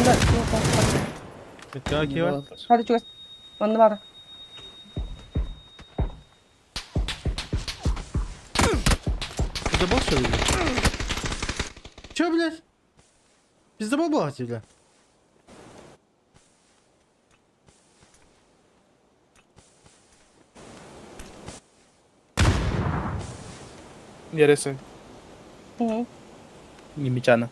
Да, hadi. Меткаки var. Hadi çok. Bana var. Bizde bol söyledi. Çö блядь? Bizde bol bahçeli. Neresi? Hı. Мимичана.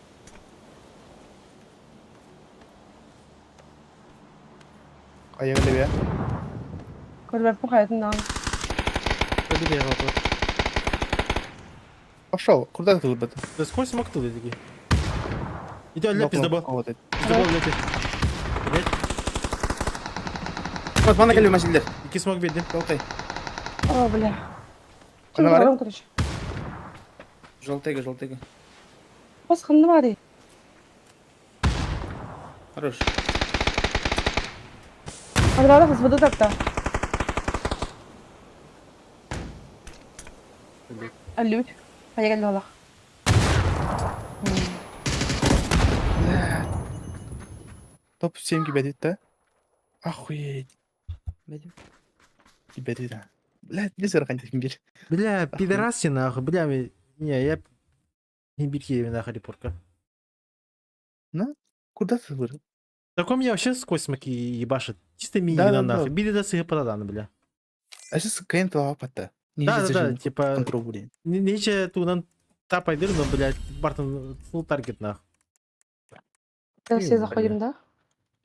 Ayağında bir yer. Корвет по hayatından. Hadi bir yere otur. Пошел. Куда ты тут? Да сколько смог тут такие? Иди, ля, Нок, пизда нок. был. Вот это. Пизда был, блядь. Блядь, Вот bana geliyor maşiller. 2 смог беден. Желтый. О, бля. Она варит? Çıkarım короче. Желтыга, желтыга. Бas ханны var. Хорош. Hadi bana hız budu takta. Аллють. Hayır geldi Allah. Топ-7 кибедит, да? Охуеть. Benim. Кибедит, да. Блядь, без верханья кимбир. Бля, Охуеть. пидораси нахуй, бля, не, я не бирки нахуй репорка. Ну, куда ты вырыл? Так он меня вообще сквозь смоки ебашит. Чисто Да, мини да, нахуй. да. Биди да сыгы подаданы, бля. А сейчас КН твоего опыта. Не Да, видит да, да, зажим. типа, Контрол будет. нече тугынан тапайдыр, но, блядь, Бартон full таргет нахуй. Сейчас все Ё, заходим, да?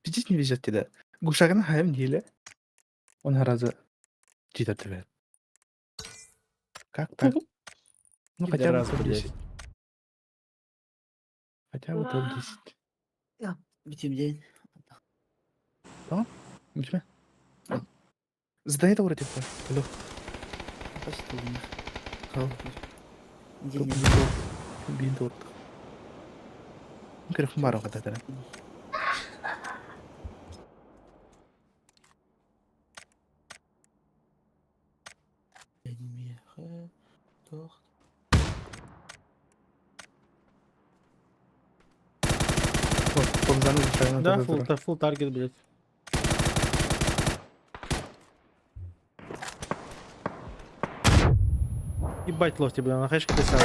Пиздец не везет тебе. Гушагана хаем деле. Он раза читер тебе. Как так? Ну хотя бы Пидорас, блядь. топ-10. Хотя бы топ-10. Bütün день. Ничего. Задай это вроде бы. Алло. Почти у них. Ал. День. Бин торт. Микрофон бар оған да. Меха. Тох. Помзану зашагана. Да, full таргет, блядь. Ебать лофти, бля, на хэшке писал.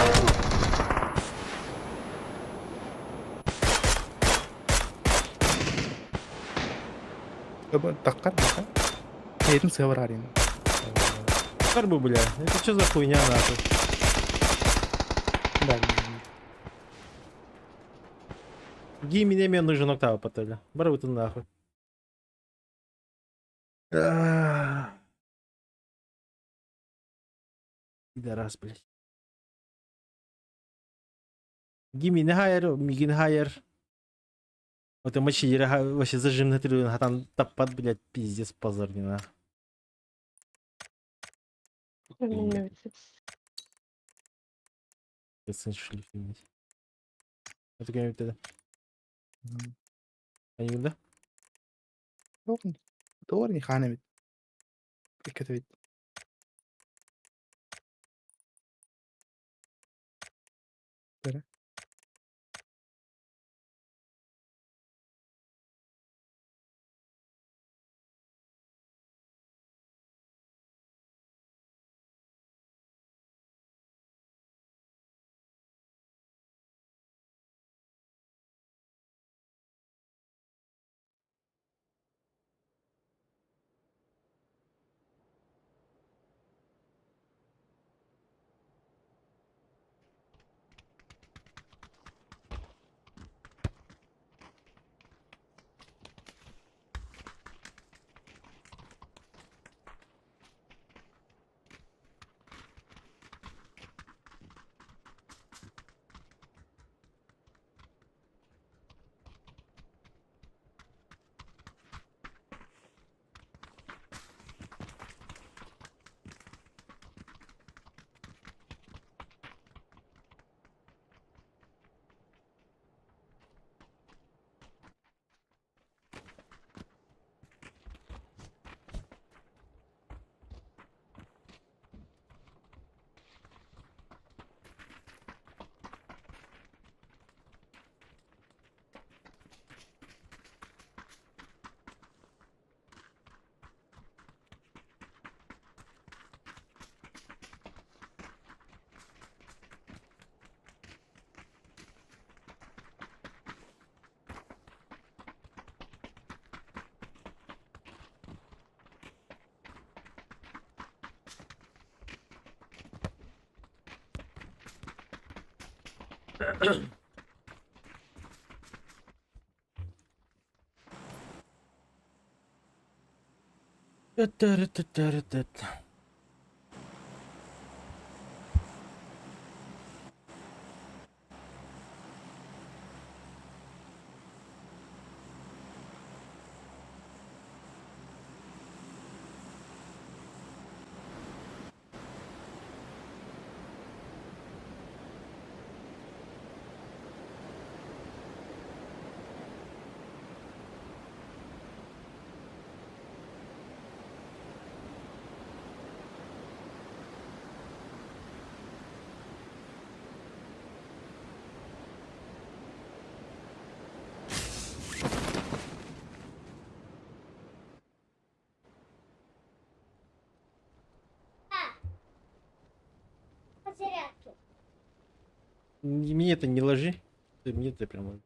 Таққар. Етін сығыр арин. Карбу, бля, это что за хуйня, нахуй? Да. Гимми не мне нужен октава потеля. Бару ты нахуй. Пидорас, блядь. Гимми не хайер, мигин хайер. Вот и мочи, вообще зажим на трибуне, а там топат, блядь, пиздец, позор не нахуй. Bilmiyorum. Сын шлифи, блядь. Это как это? Они, да? Doğru hanemit. Dikkat et. Böyle. Та-та-ра-та-та-ра-та-та. По зарядке. Мне это не ложи. Мне это прям...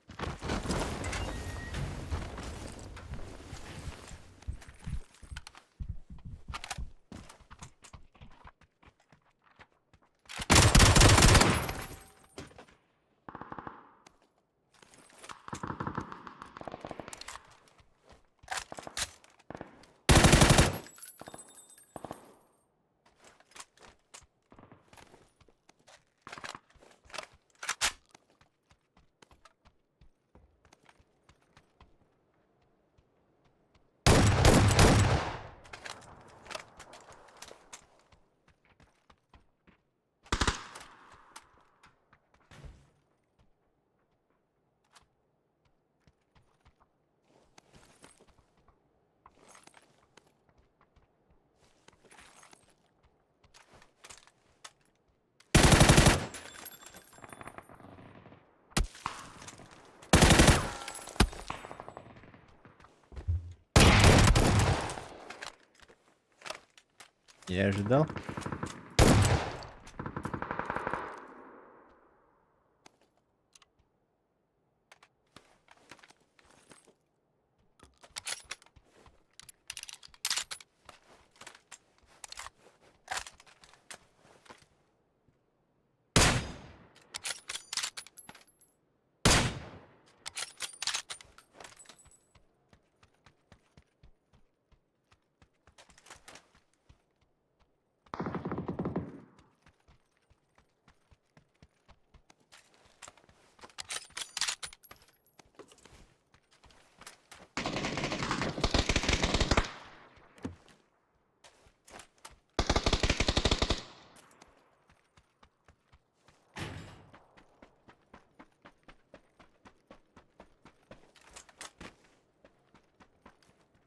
Я ожидал.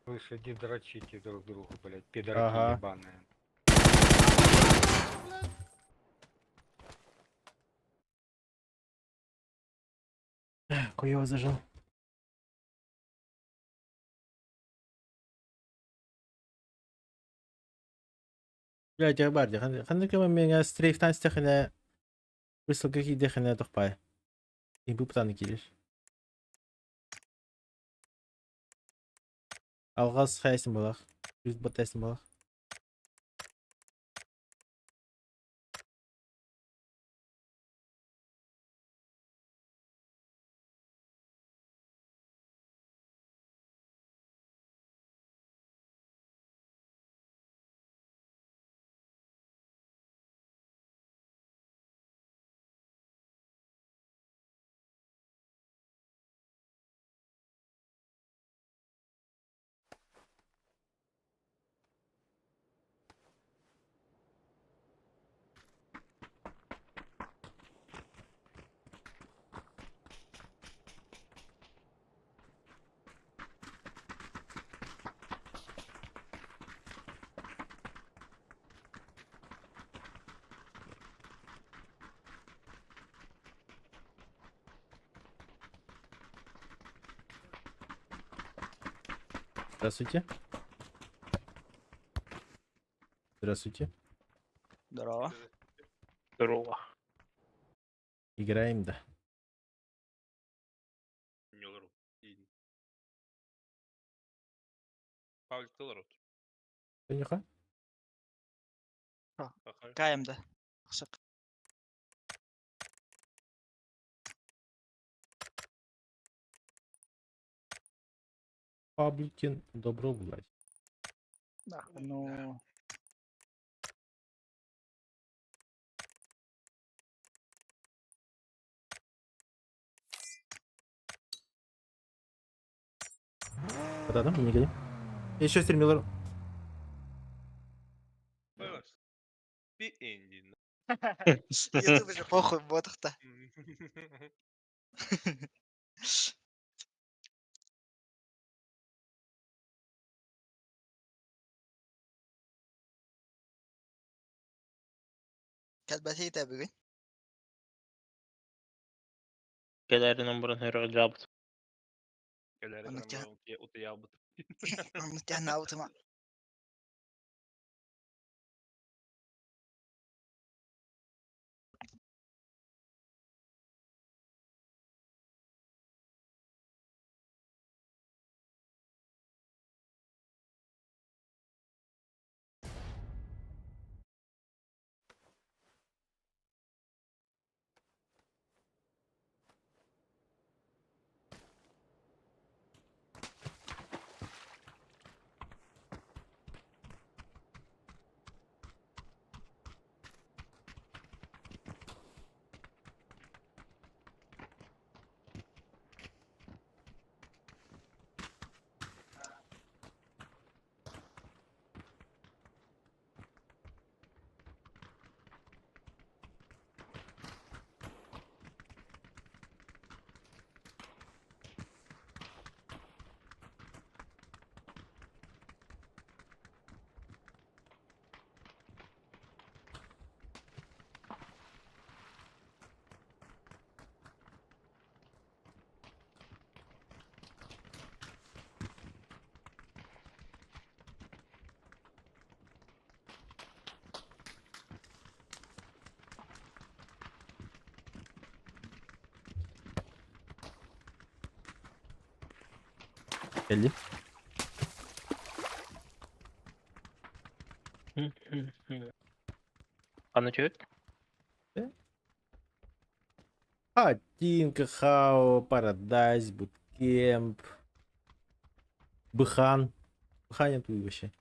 Вы сиди дрочите друг другу, блядь, пидорки Ага. ебаные. Хуёво зажал. Блядь, я барди. Хандрикова меня стрейфтан стехана. Высыл какие дехана тухпай. И буптаны келеш. Алгаз хайсың болақ. Жүз ботайсың болақ. Здравствуйте. Здравствуйте. Здорово. Здорово. Играем, да. Конюха? Каемді. Қысық. Пабликин, добро блядь. Ну, Вот это, не гони. Еще стримил. YouTube же похуй, ботах-то. كانت بسيطة بقى. كده نمبر هيرو جابت. متهنا أوتما. Geldi. Anlatıyor. Хатинка, Хао, Парадайз, Буткемп. Быхан. Быханя тут вообще.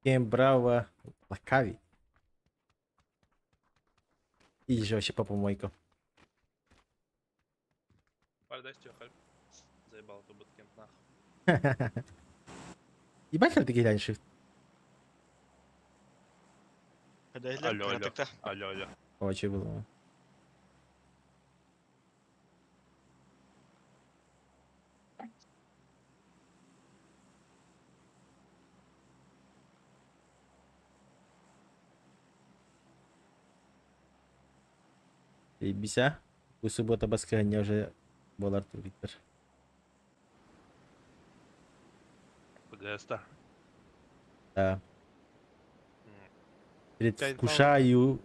Кемп, Браво, Лакави. И же вообще по помойкам. Парадайз тебя хайп. Заебал ты буткемп нахуй. Ебать, как ты глянь шифт. Алло, алло. Алло, алло. Очень было. Bisa. Usu buat tabas kanya уже болар Twitter. ПГС-то. Да. Кайф, Предвкушаю.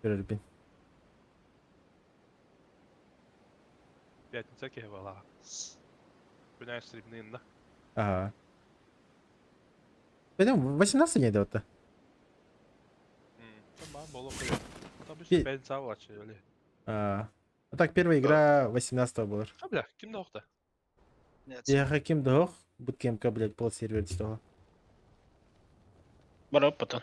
Рубин. Пятница кевала. Понимаешь, стрибнин, да? Ага. Пойдем, 18 не идет-то. Tamam, bol okuyor. Tabii Bir- işte ben sağ açıyor öyle. Ну так, первая игра 18 была. Ha bile kimde okta? Нет. Я Хаким Дог, буткемка, блядь, пол сервер стола. Бар опытан.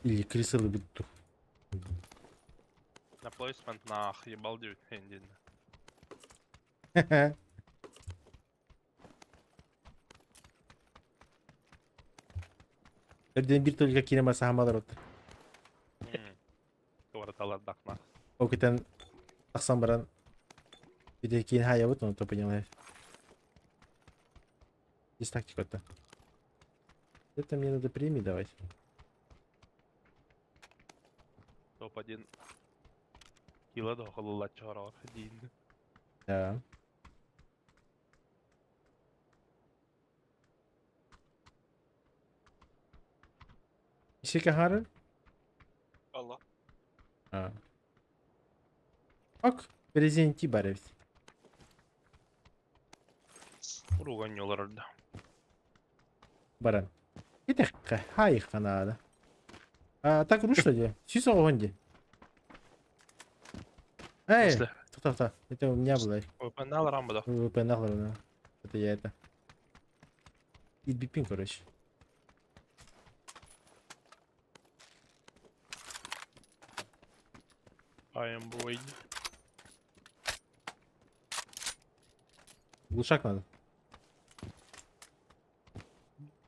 Или крысылы будут. На плейсмент нах, ебал 9 хендин. Бірден бір только кинема сахамалар отыр. Кварталар дақна. Окетен тақсан баран. Биде кейін хая вот, ну то понял. Здесь тактика-то. Это мне надо премии давать. Топ-1 кило да холла чарар хедин. Да. Ишика Хары? Allah. Ок, презенти баревс. Уруганıyorlar orada. Баран. Это хайха надо. Так рушло ли? Сюсо гонди. Эй, После. Та. Это у меня было. Выпинал рамбу. ВВП нахуй. Это я это. И бипин, короче. I am boy. Глушак надо.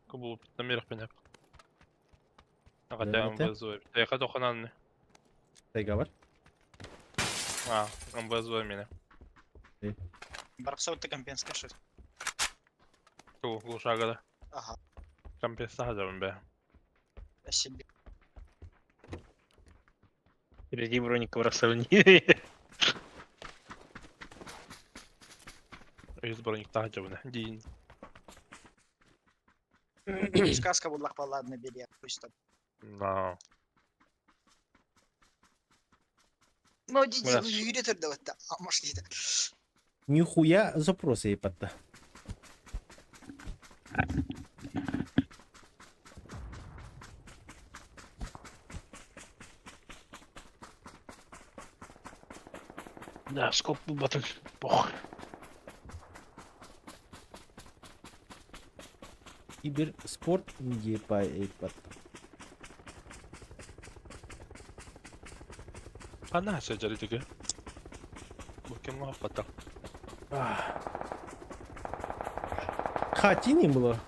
Кубу намерах меня. А Да, хотя это? МВЗ. Я хотел хананный. Тайга бар. А, МВЗ меня. Барксау ты компенска что? Ту, глушага, да. Ага, Компенсатор, бля. спасибо. Впереди броника в сравнении. Из броник тагер, бля. Дин. Сказка будлах ладно, бери, пусть там. Да. Ну, иди, Бля. юритер да вот, а может не Нихуя запросы ебать-то. Да, скоп батон. Пох. Киберспорт ебать. Она сидели таки. Букем лапата. Хатин не было.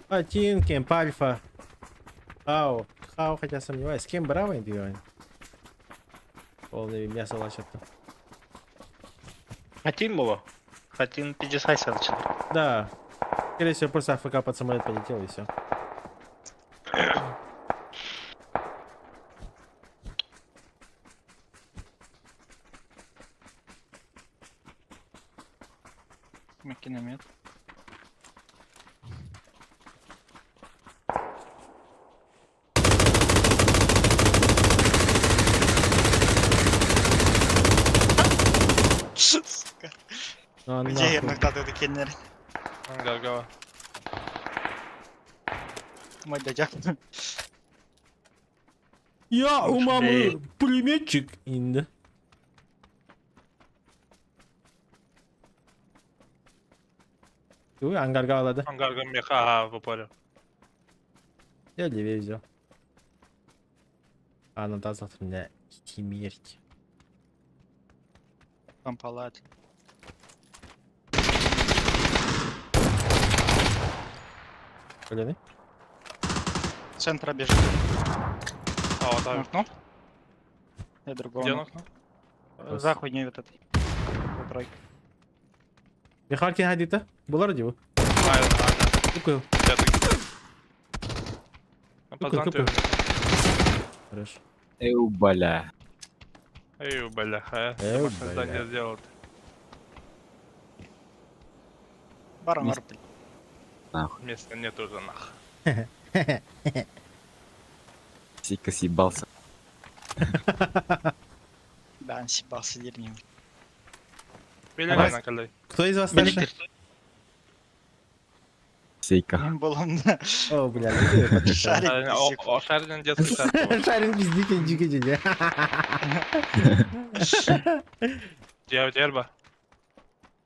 Хатин, Кемп Альфа. Хау, хотя сомневаюсь. С кем Браво индивидуально? Полное мясо лачат-то. Хатин было? Хатин 54. Да. Скорее всего, просто АФК под самолет полетел и все. Макиномет. Сука. Ну, Где я нахуй. иногда ты киллер? Ангаргава. Мой дядя. Я у мамы пулеметчик. Инда. Ой, ангаргалады. Ангарга меха в упоре. Я левее взял. А, надо завтра меня химерить. Пампалат. Блин, Центра бежит. А, вот так. Окно. Я другого. Где нокну. окно? За хуйней вот этой. За тройкой. Михалкин ходит-то? Была ради его? Кукаю. Пацан, Хорошо. Бля. эй, бляха. Эй, Что создание бля. сделал? Барон Места нет уже нах. Сика съебался. Да, он съебался дерьмем. Пеленай на колей. Кто из вас старше? Сейка. Он был он О, бля, шарик. О, шарин детский сад. Шарин пиздик, дикий. Дерба.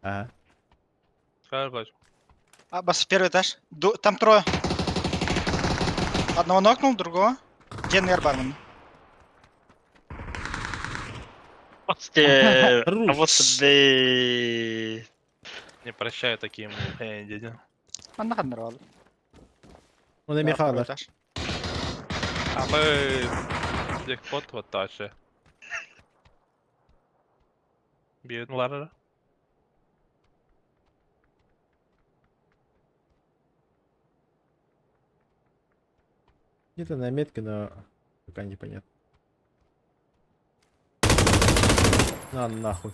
Ага. Скажи, плачь. А, бас, первый этаж. Там трое. Одного нокнул, другого. Где нейрбармен? Руш. Вот тебе. Не прощаю таким дядя. Он нахаднервал. Он и Михайлов. А мы... Декпот вот таче. Бьют лара. Где-то на метке, но пока непонятно. На нахуй.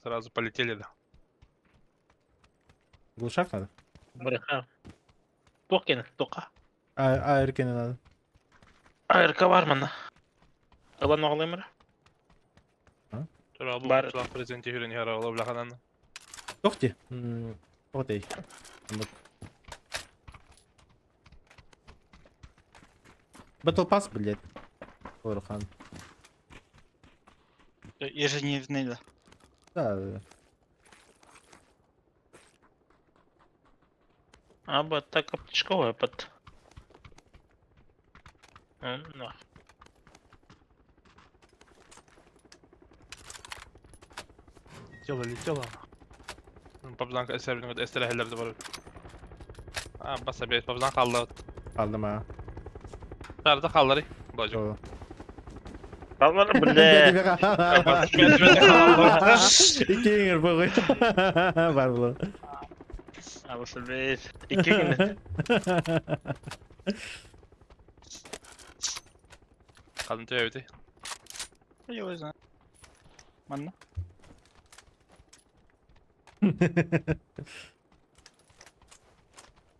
Сразу полетели, да. Глушак надо? Бреха. Токин, тока. А, Эркина надо. Айрка var mı? Alan oğlayım mı? Тура Бар. бұл шылақ президенті үйрен яра олы білақананы. Тохти. Вот ей. Battle Pass, блядь. Орхан. Ежедневный, да. Да. Або так аптечковая под. Да. Летела. Пабзан эсербин эстелехлер de var. Basa bir pabzan kaldı. Aldım ha. Nerede kaldı? Bacım. O. Kalmadı mı Bedi ne? be İki yıl bu. Var bu. Abi bir 2 gün. Kalın evde. Я его знаю. Манна.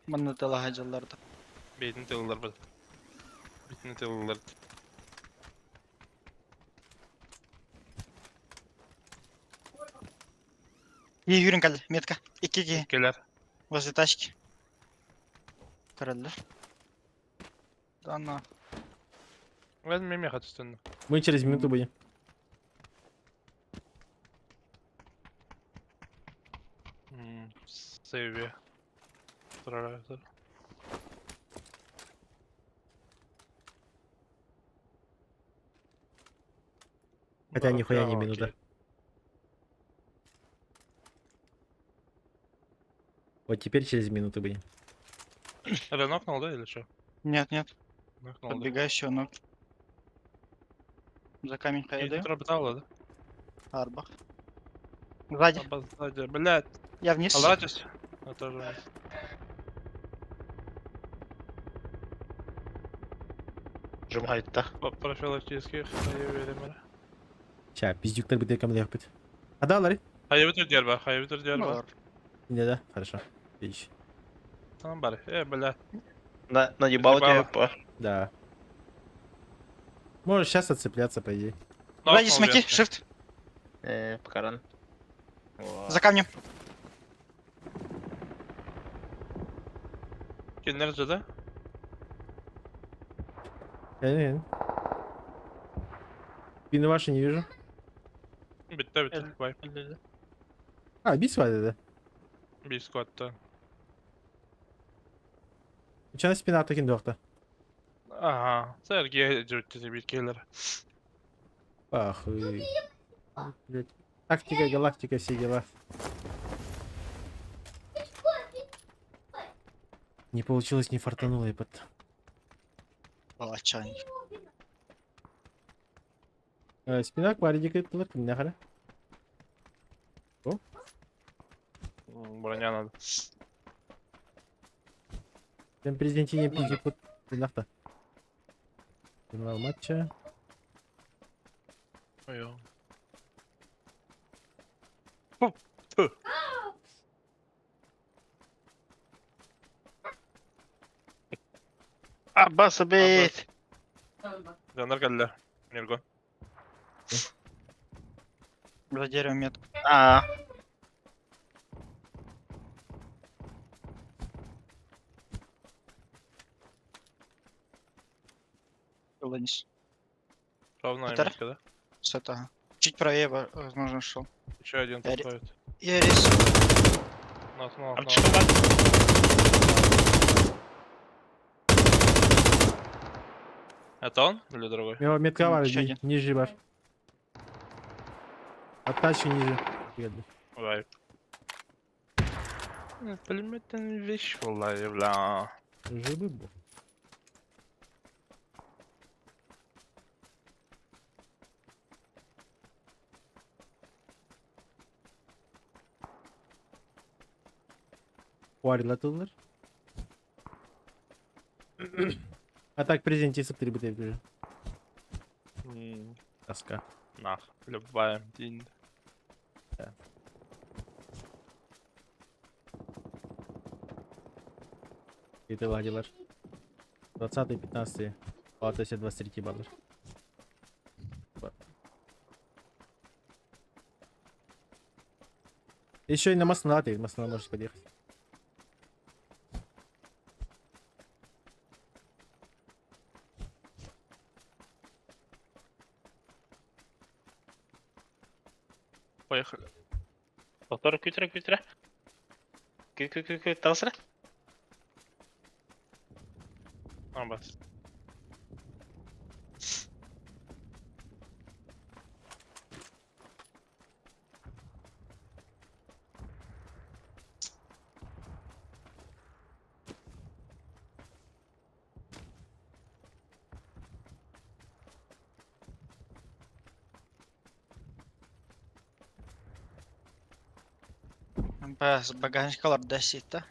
Манна тела хacallarda. Beynin tılırlar bu. Bitini tılırlar. И Юрин калды. Метка. 2-2. Gelir. Возле тачки. Кырылды. Да на. Ben meme hat üstünde. Мы через минуту будем. Seviye. Sıra. Хотя нихуя не минута. Вот теперь через минуту будем. Это нокнул, да, или что? Нет, нет. Нокнул, да. Подбегающего ног. За камень И хайду. тропитала, да? Арбах. Сзади. Сзади, блядь. Я вниз. Алратис. Я тоже вниз. Жимает-то. Профилактических hayır. Ща, пиздюктер bir dakika yapıt. Hadi al. Hayır bitir diğer var. Hayır bitir diğer var. Не да, хорошо. Видишь. Tamam bari. Блядь. Наебал тебя по. Да. Можешь сейчас отцепляться, по идее. Сзади смоки. Shift. Покаран. За камнем. Nerede de? Yani. Спины ваши не вижу. Bitti. Vay. А, бис var dedi. Bir squatta. Uçan spin attakinde yoktu. Aha. Sergiye cürttüsü bir kere. Ах, блядь. Тактика, галактика, все дела. Не получилось, не фартануло, и под. Палачань. Спина кваридик ettiler kim ne kadar? Броня надо. Sen prezentini pizdik вот нахта. Финал матча. Ой. Abbas bit. Canlar geldiler. Nergon. За деревом метку. Ланис. Ровно Это? метка, да? С этого. Чуть правее, возможно, шел. Еще один Я подходит. Я рис. Нокнул. Это он или другой? Его метка var, Еще один. ниже var. От тачки ниже. Geldi. Vay. Пулеметная вещь, vallahi бля. Живы был. Kuarilatılır. Атак презентируется 3 бутылки уже. Тоска. Нах. Любая день. Это ладилар. 20, 15, 20, 23 баллар. Еще и на Маснала ты, Маснала можешь подъехать. Поехали. Повтор, квитера, квитера. Квит, талсыра. Бас. Без багажникалар десит та.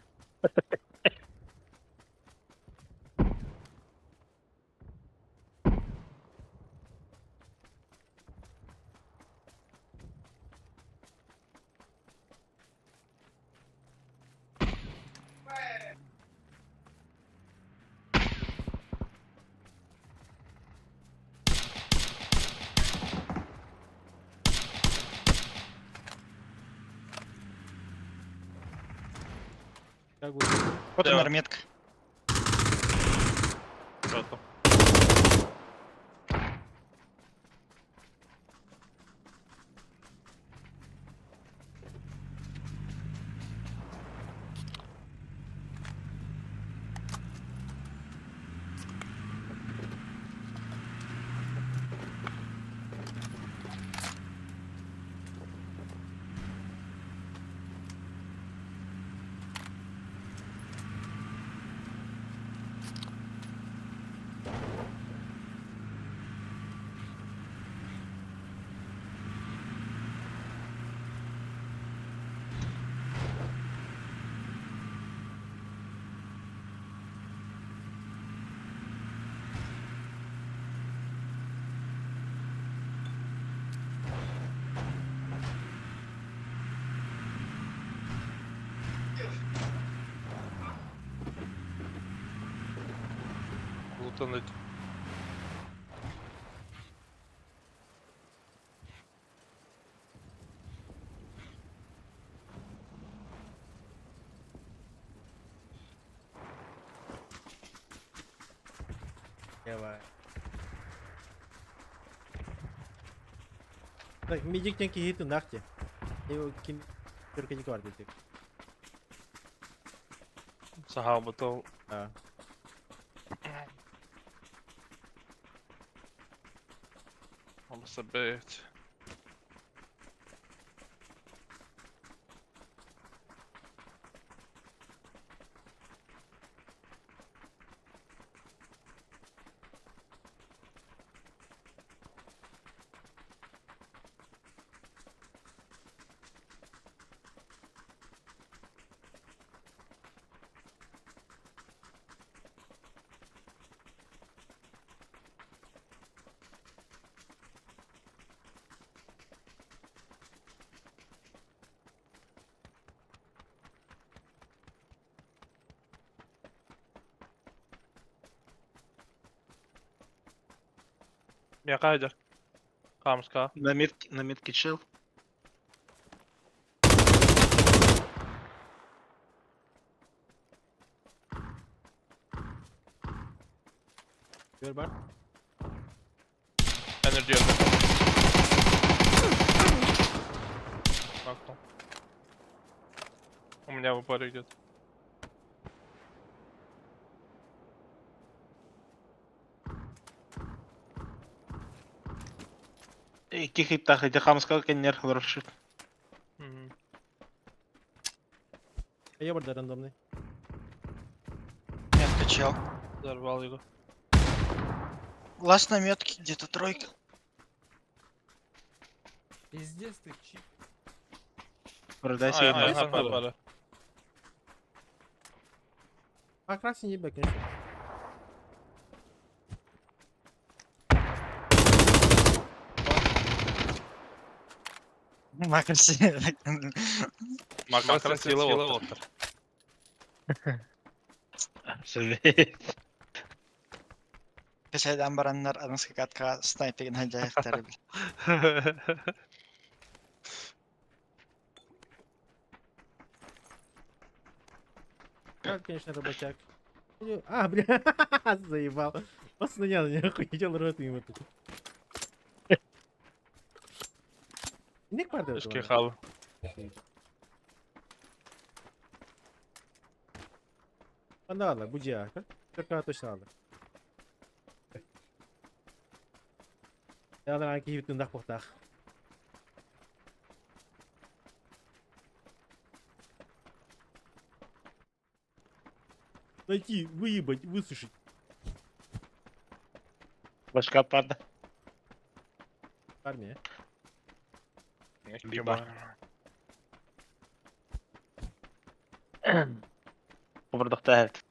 Как будет? Вот Да. умер метка. Готов. Лутануть. Давай. Так, медик не кихит нахти. Его ким только не квартет. Сагал бутыл. А. Sabet. Я кайдер. Камска. На метке чел. Ver bak. Энергия. Нокнул. У меня в упоре идет. Тихий птах, эти хамскал кеннер вырушит. А я burada рандомный. Метка чел. Взорвал его. Лаз на метке, где-то тройка. Пиздец ты чип. Продай А, себе. я напали. А красный не бэк, конечно. Макроси. Макрос сила Вотер. Кесейден бараннар анысы катка снайперин хәлдәфтәре. Как, конечно, рыбачак. А, бля, заебал. Посмотрел, не охуел рот ему тут. İnek vardı Eski orada. halı. Bana alır bu ciğer. 40 kağıt taşını alır. Ya da hangi hibit ndak baktak. Найти, выебать, высушить. Başka vardı. Армия. Либо. Kıvırdık da evet.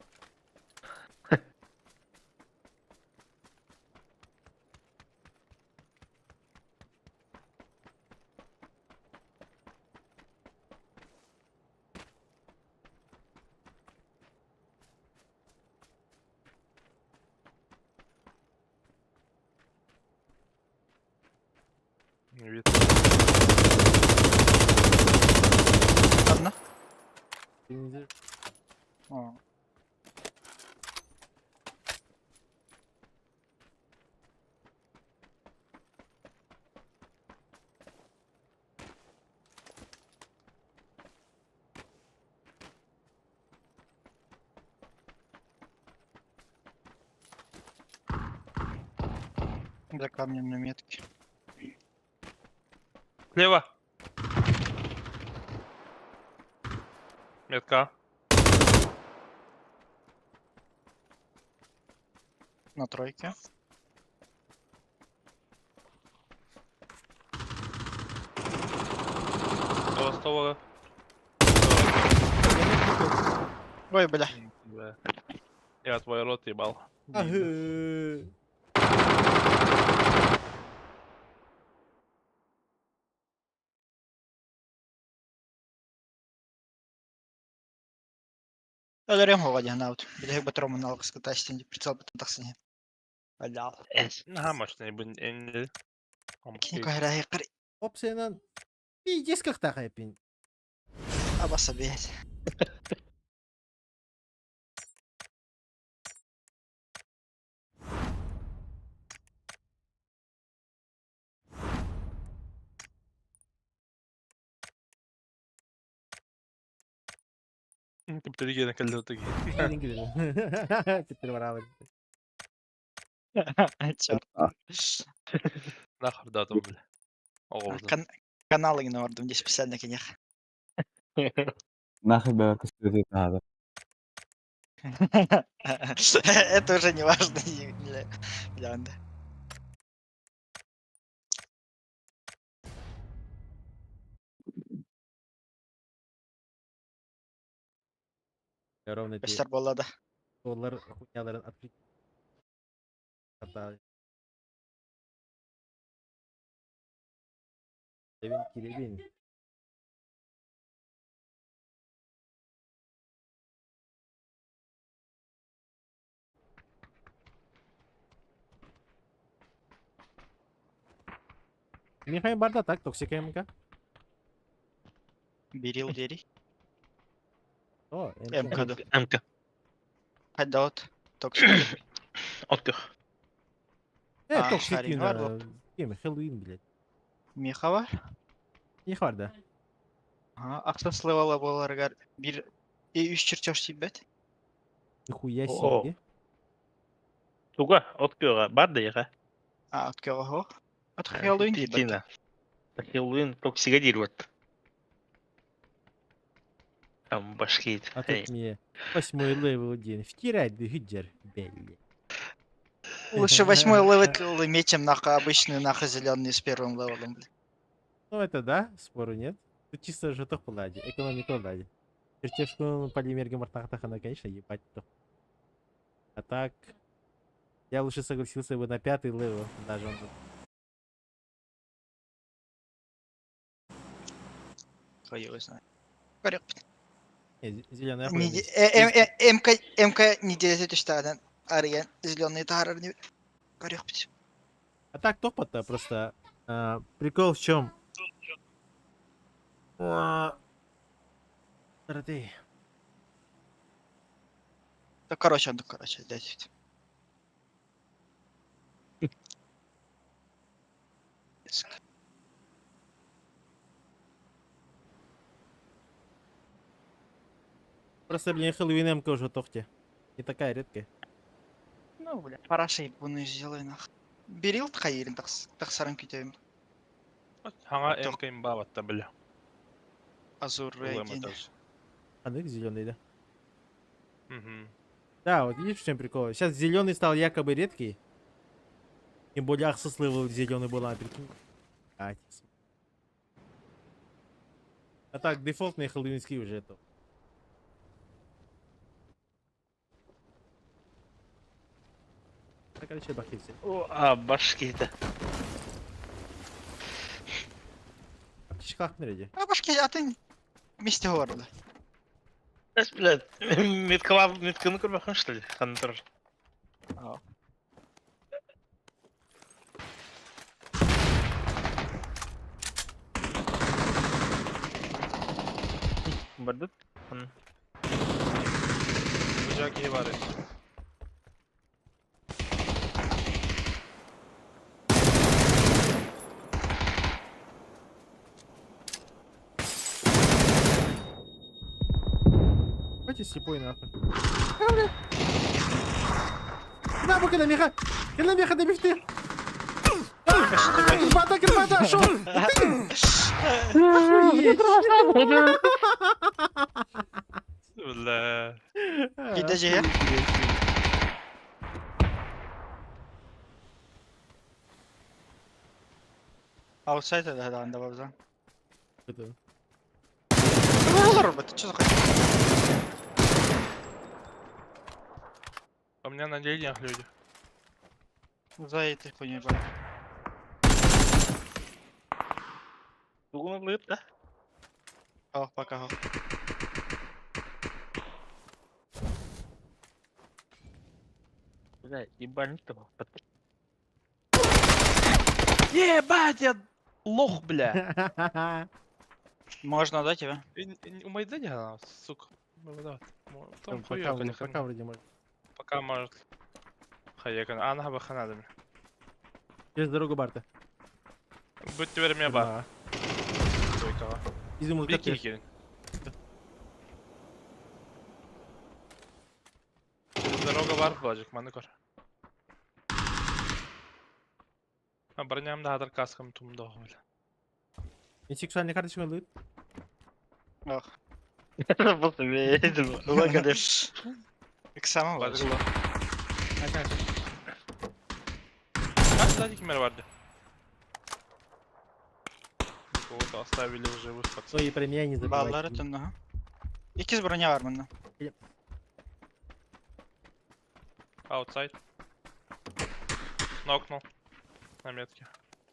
Не видно. Одна. Birinci О. За камнем на метке. Слева. Метка. На тройке. Того. Ой, бля. Да. Я твой рот ебал. Ahı. Өлерем ғой деген аут. Білегі бітіру мұналық скыта істенде прицел бітін тақсыне. Алял. Ага, может, не будет. Кені көйрі айқыр. Hop senin. Bir 40 dakika yapayım. Абаса бейт. Ты бітірген екелер таки. Gelin gidelim. Bitir beraber. Чорт. Нахуй датом, бля. Оғылды. Каналы ордым 1050 на кенех. Нахуй бэвэрка следует надо. Это уже не важно для Анды. Я ровно эти Göster bolladı. доллар хуйняларын открыть. Hatta. Devin kilebin. Михай барда так, токсик МК. Берил дери. О, МК'ду. MK. Hadi dağıt. Toksik. Отких. Evet, Aa, toksik şarin var yine. Değil mi? Halloween bile. Miha var. İlk vardı. Ага, аксаслывала боларгар бир E3 чертеж сейбет. Нихуя О. себе. Туга, откига. Бар да яга. А, откего го. От Хэллоуин дейбет. Тина. Хеллоуин токсигадирует. Там башкит. А тут мне 8-й левел день. Втирать да хиджер. Белли. Лучше 8-й левел иметь, чем нахуй обычный нахуй зеленый с первым левелом, блин. Ну это да, спору нет. Тут чисто жеток плади. Экономика плади. Чертежку полимерги мартахтахана, конечно, ебать. А так... Я лучше согласился бы на 5-й левел. Даже он... Кто его знает. Коррект. Зеленая МК не делает штадан. Ариен зеленый тарар не. Коррект. А так топота просто. Прикол в чем? Ты. Да короче, дядь. Просто, блин, Хэллоуин МК уже тохте. Не такая редкая. Ну, бля, парашейт буны сделай нах. Берил тхайрин тахсаран китем. Хаңа Тоқ. МК баватта, бля. Азур Улы рейгене. мотаж. А дык зеленый, да? Мгм. Да, вот видишь, в чем прикол? Сейчас зеленый стал якобы редкий. Тем более Ахсуслывал зеленый была, прикинь. А так, дефолтные хэллоуинские уже это. Так, короче, бахи все. О, башки-то. Птичках наряде. А башки, а ты вместе города. Блядь, метканы көрмәкін, что ли? Хантер. Бардык. Бужаки бар. Давайте слепой нахуй. Да, куда меха! Куда меха до мифты! Кирбата, кирбата, шо? Бля. Gideceğe. Outside da anda бабзан. Это. Робот, ты что захотел? У меня на деньгах люди. За этой хуйней бар. Дугун лыт, да? Ал, пока. Ал. Бля, ебануть того. Ебать, я лох, бля. Можно, да, тебя? У Майдани она, сука. Ну, да. Там Пока хуёк или пока вроде может. Пока может. Хаякан. Она бы хана. Через дорогу Барта. Будь теперь меня бар. Стойкого. Изюму Вики коттедж. килин. Дорога бар, Владик, маныкор. А броням да, адар каскам тумда бля. И сексуальный карточка лыт. Ах. Просто видел. Лагадеш. Иксама var. Владик. Kaç tane kimler vardı? Вот оставили в живых Ну пацанов. и про меня не Balları забывайте. tünde ha. İkiz bronya var bunda. Outside. Нокнул. На метке.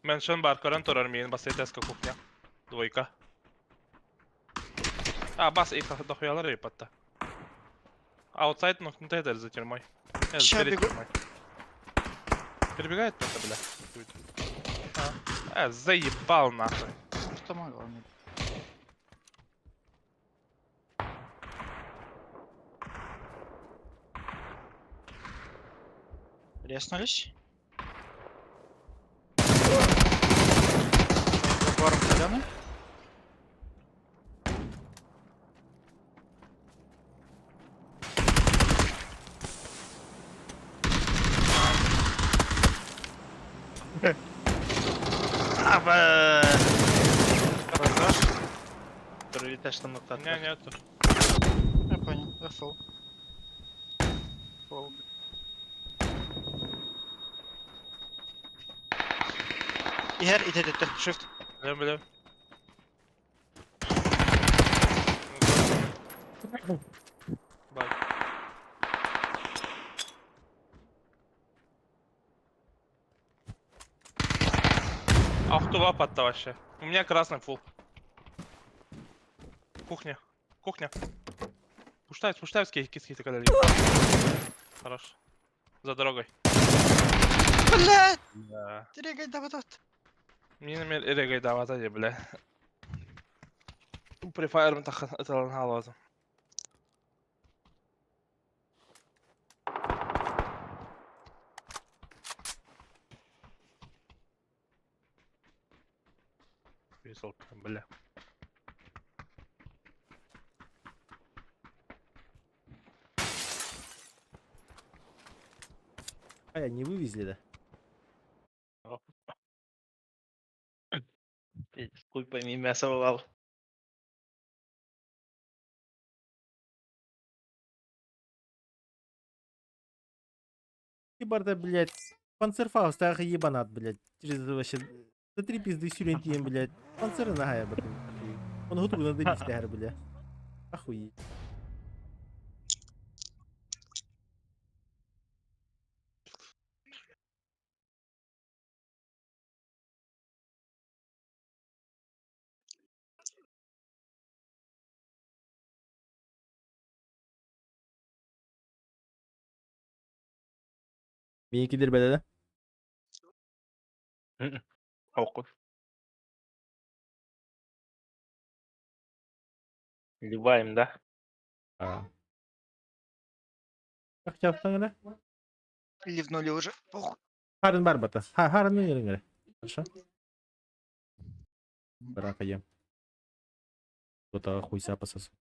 Меншен бар, коррентор армейн, бас этеска кухня. Двойка. А, бас их дохуялар репатта. Аутсайд нокнут это за тюрьмой. Ща Перед бегу. тюрьмой. Перебегает кто-то, бля. Заебал нахуй. Что могло мне? Резнулись. Забором зеленый. Хорошо. Прилетаешь там на Не, нету. Я понял. Я фул. Фул. Игорь, иди, shift. Бля. Бай. Ахтува подта вообще. У меня красный фул. Кухня. Кухня. Пуштаев киски когда Хорош. За дорогой. Блядь! Да. Дирегай давай тут. Мне на эрегай давата, бля. Префайр аталанга лазым. Веселка, бля. А, не вывезли, да? Хуй пойми, мясо вылал. Ебарда, блядь, панцерфауст, ах, ебанат, блядь. Через вообще... За 3 пизды сюрентием, блядь. Панциры нахая, батым. Он готов на добить, тягар, бля. Охуеть. Benimkidir be dede. Окуп. Ливаем, да? Как yaptın öyle? Ливнули уже. Похуй. Harun var bata. Ha, Harun'un yerin göre. Хорошо. Брака ем. Кто-то хуйся пососу.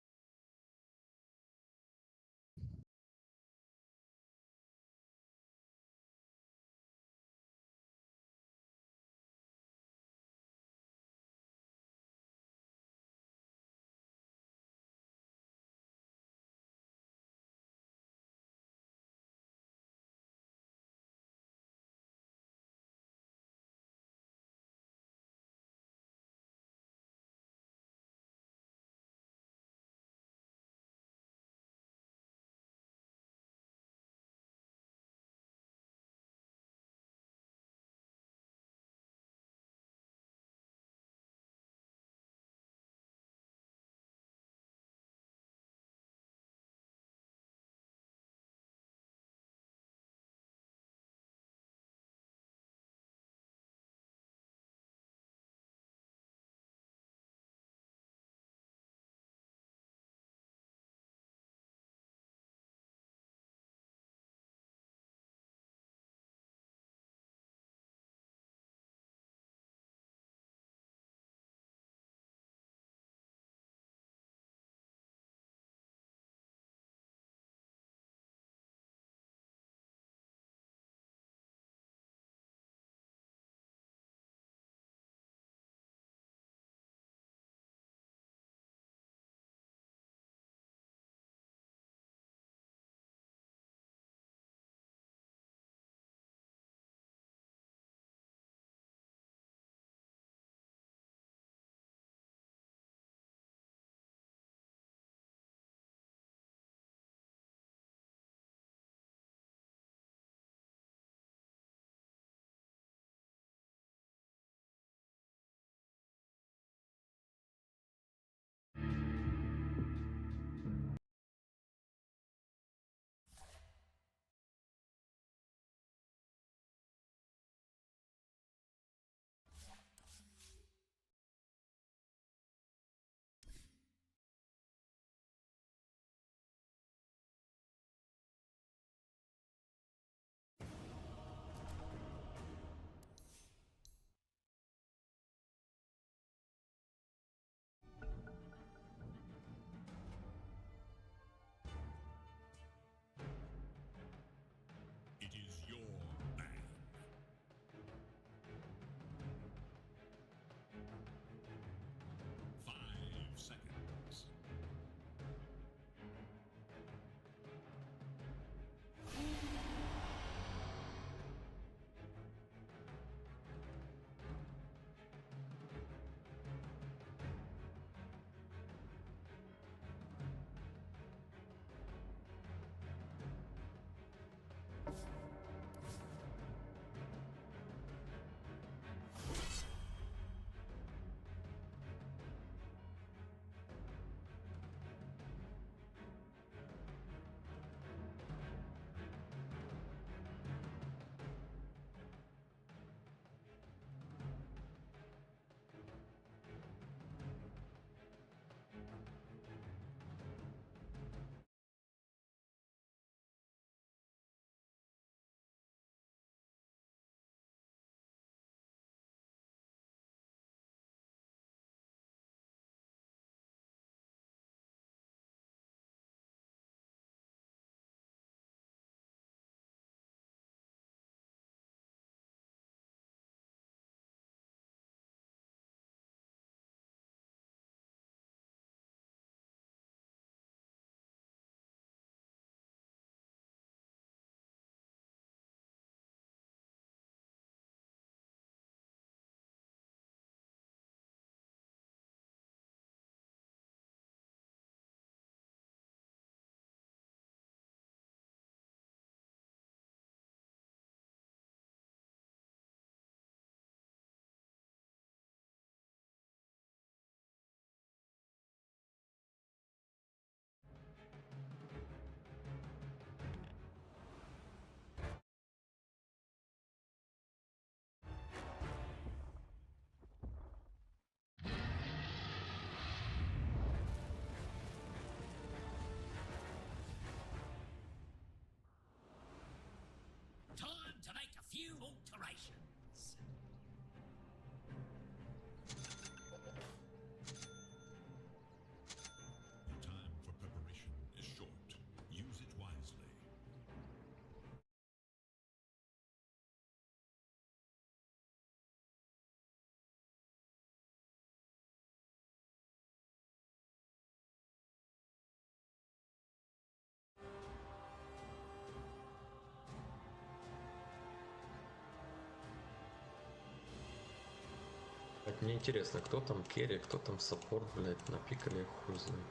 Так, мне интересно, кто там керри, кто там саппорт, блядь, напикали, хуй знает.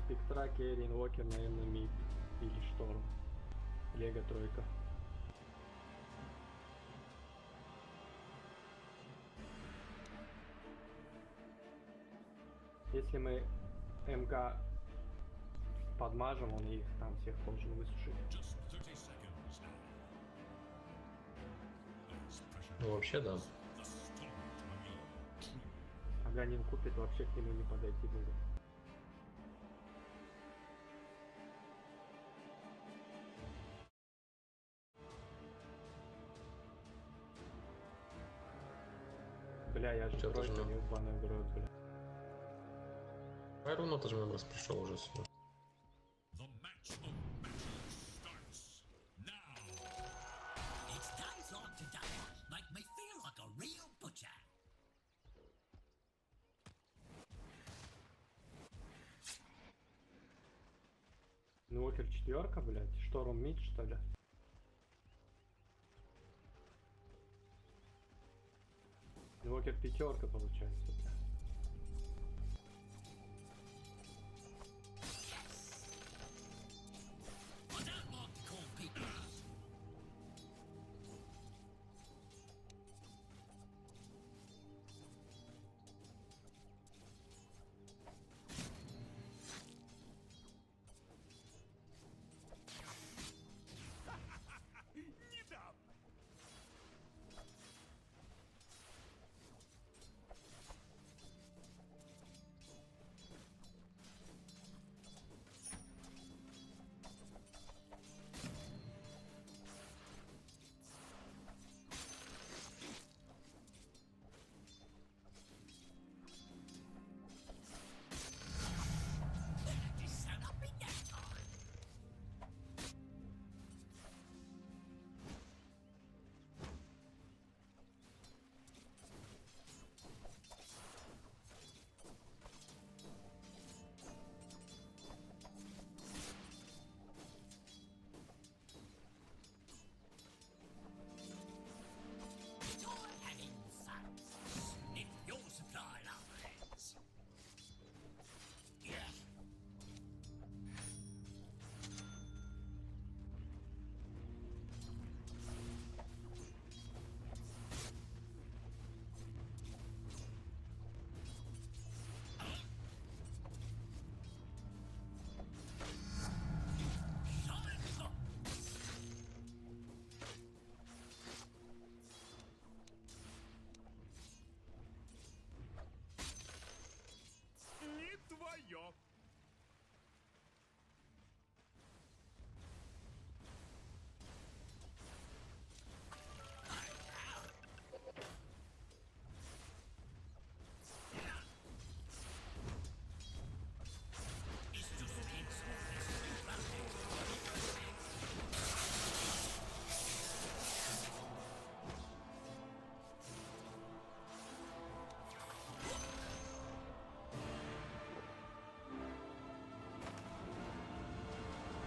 Спектра, Керри, Инвокер, наверное, мид или Шторм. Лего тройка. Если мы МК подмажем, он их там всех должен высушить. Ну, вообще, да. Аганим купит, вообще к нему не подойти будет. Бля, я же Чё, тройка, тоже не ебаный в рот, бля. Айруну тоже раз пришел уже сюда. Инвокер четверка, блядь. Шторм мид, что ли? Инвокер пятерка получается, бля.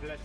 Блядь.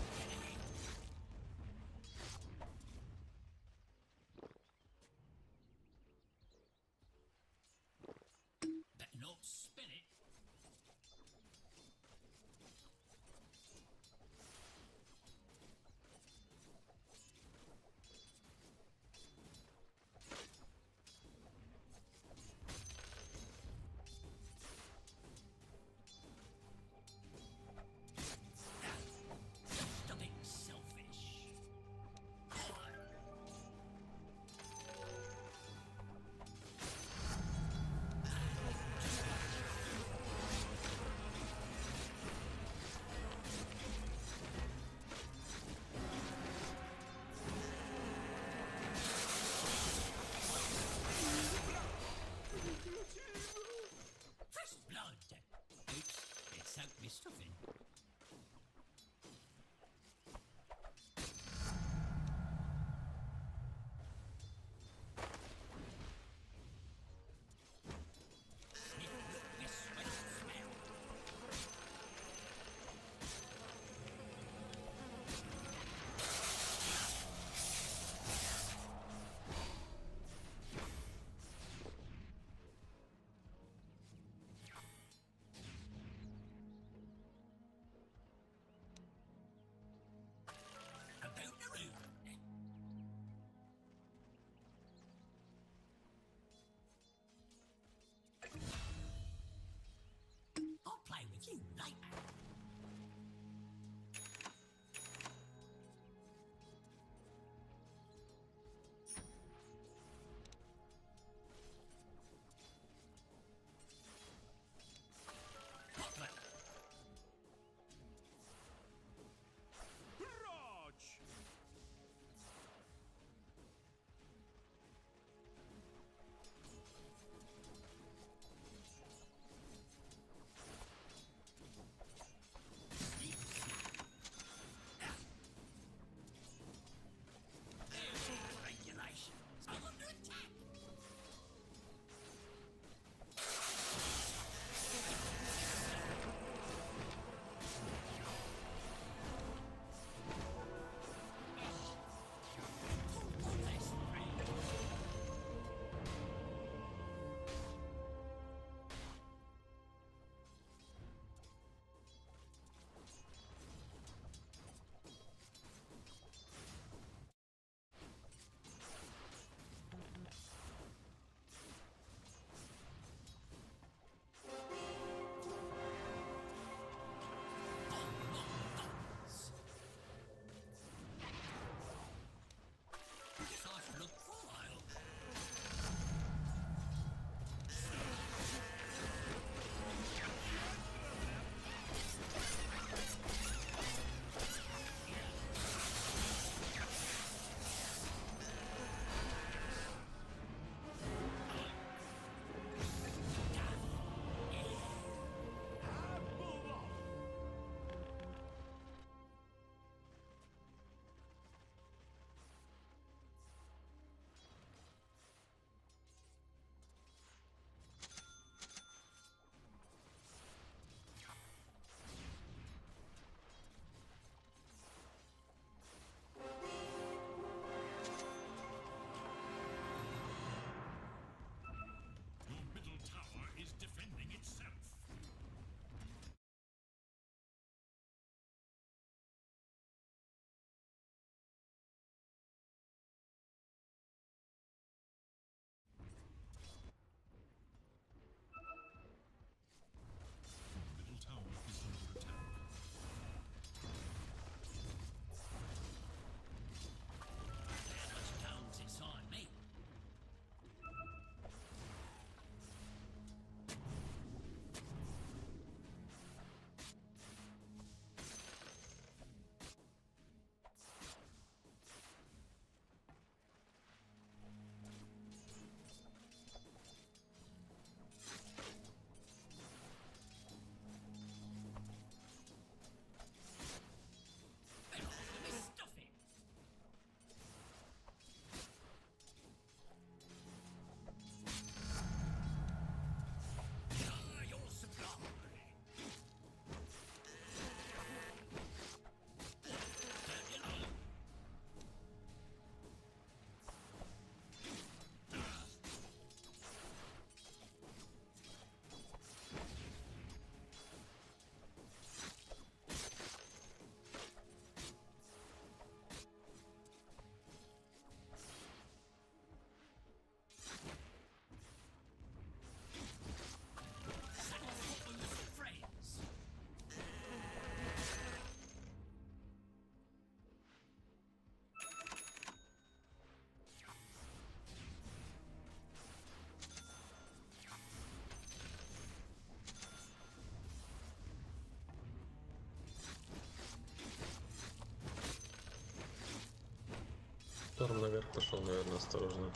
Шторм наверх пошел, наверное, осторожно.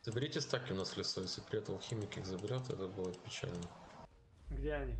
Заберите стаки у нас в лесу, если при этом химик их заберет, это будет печально. Где они?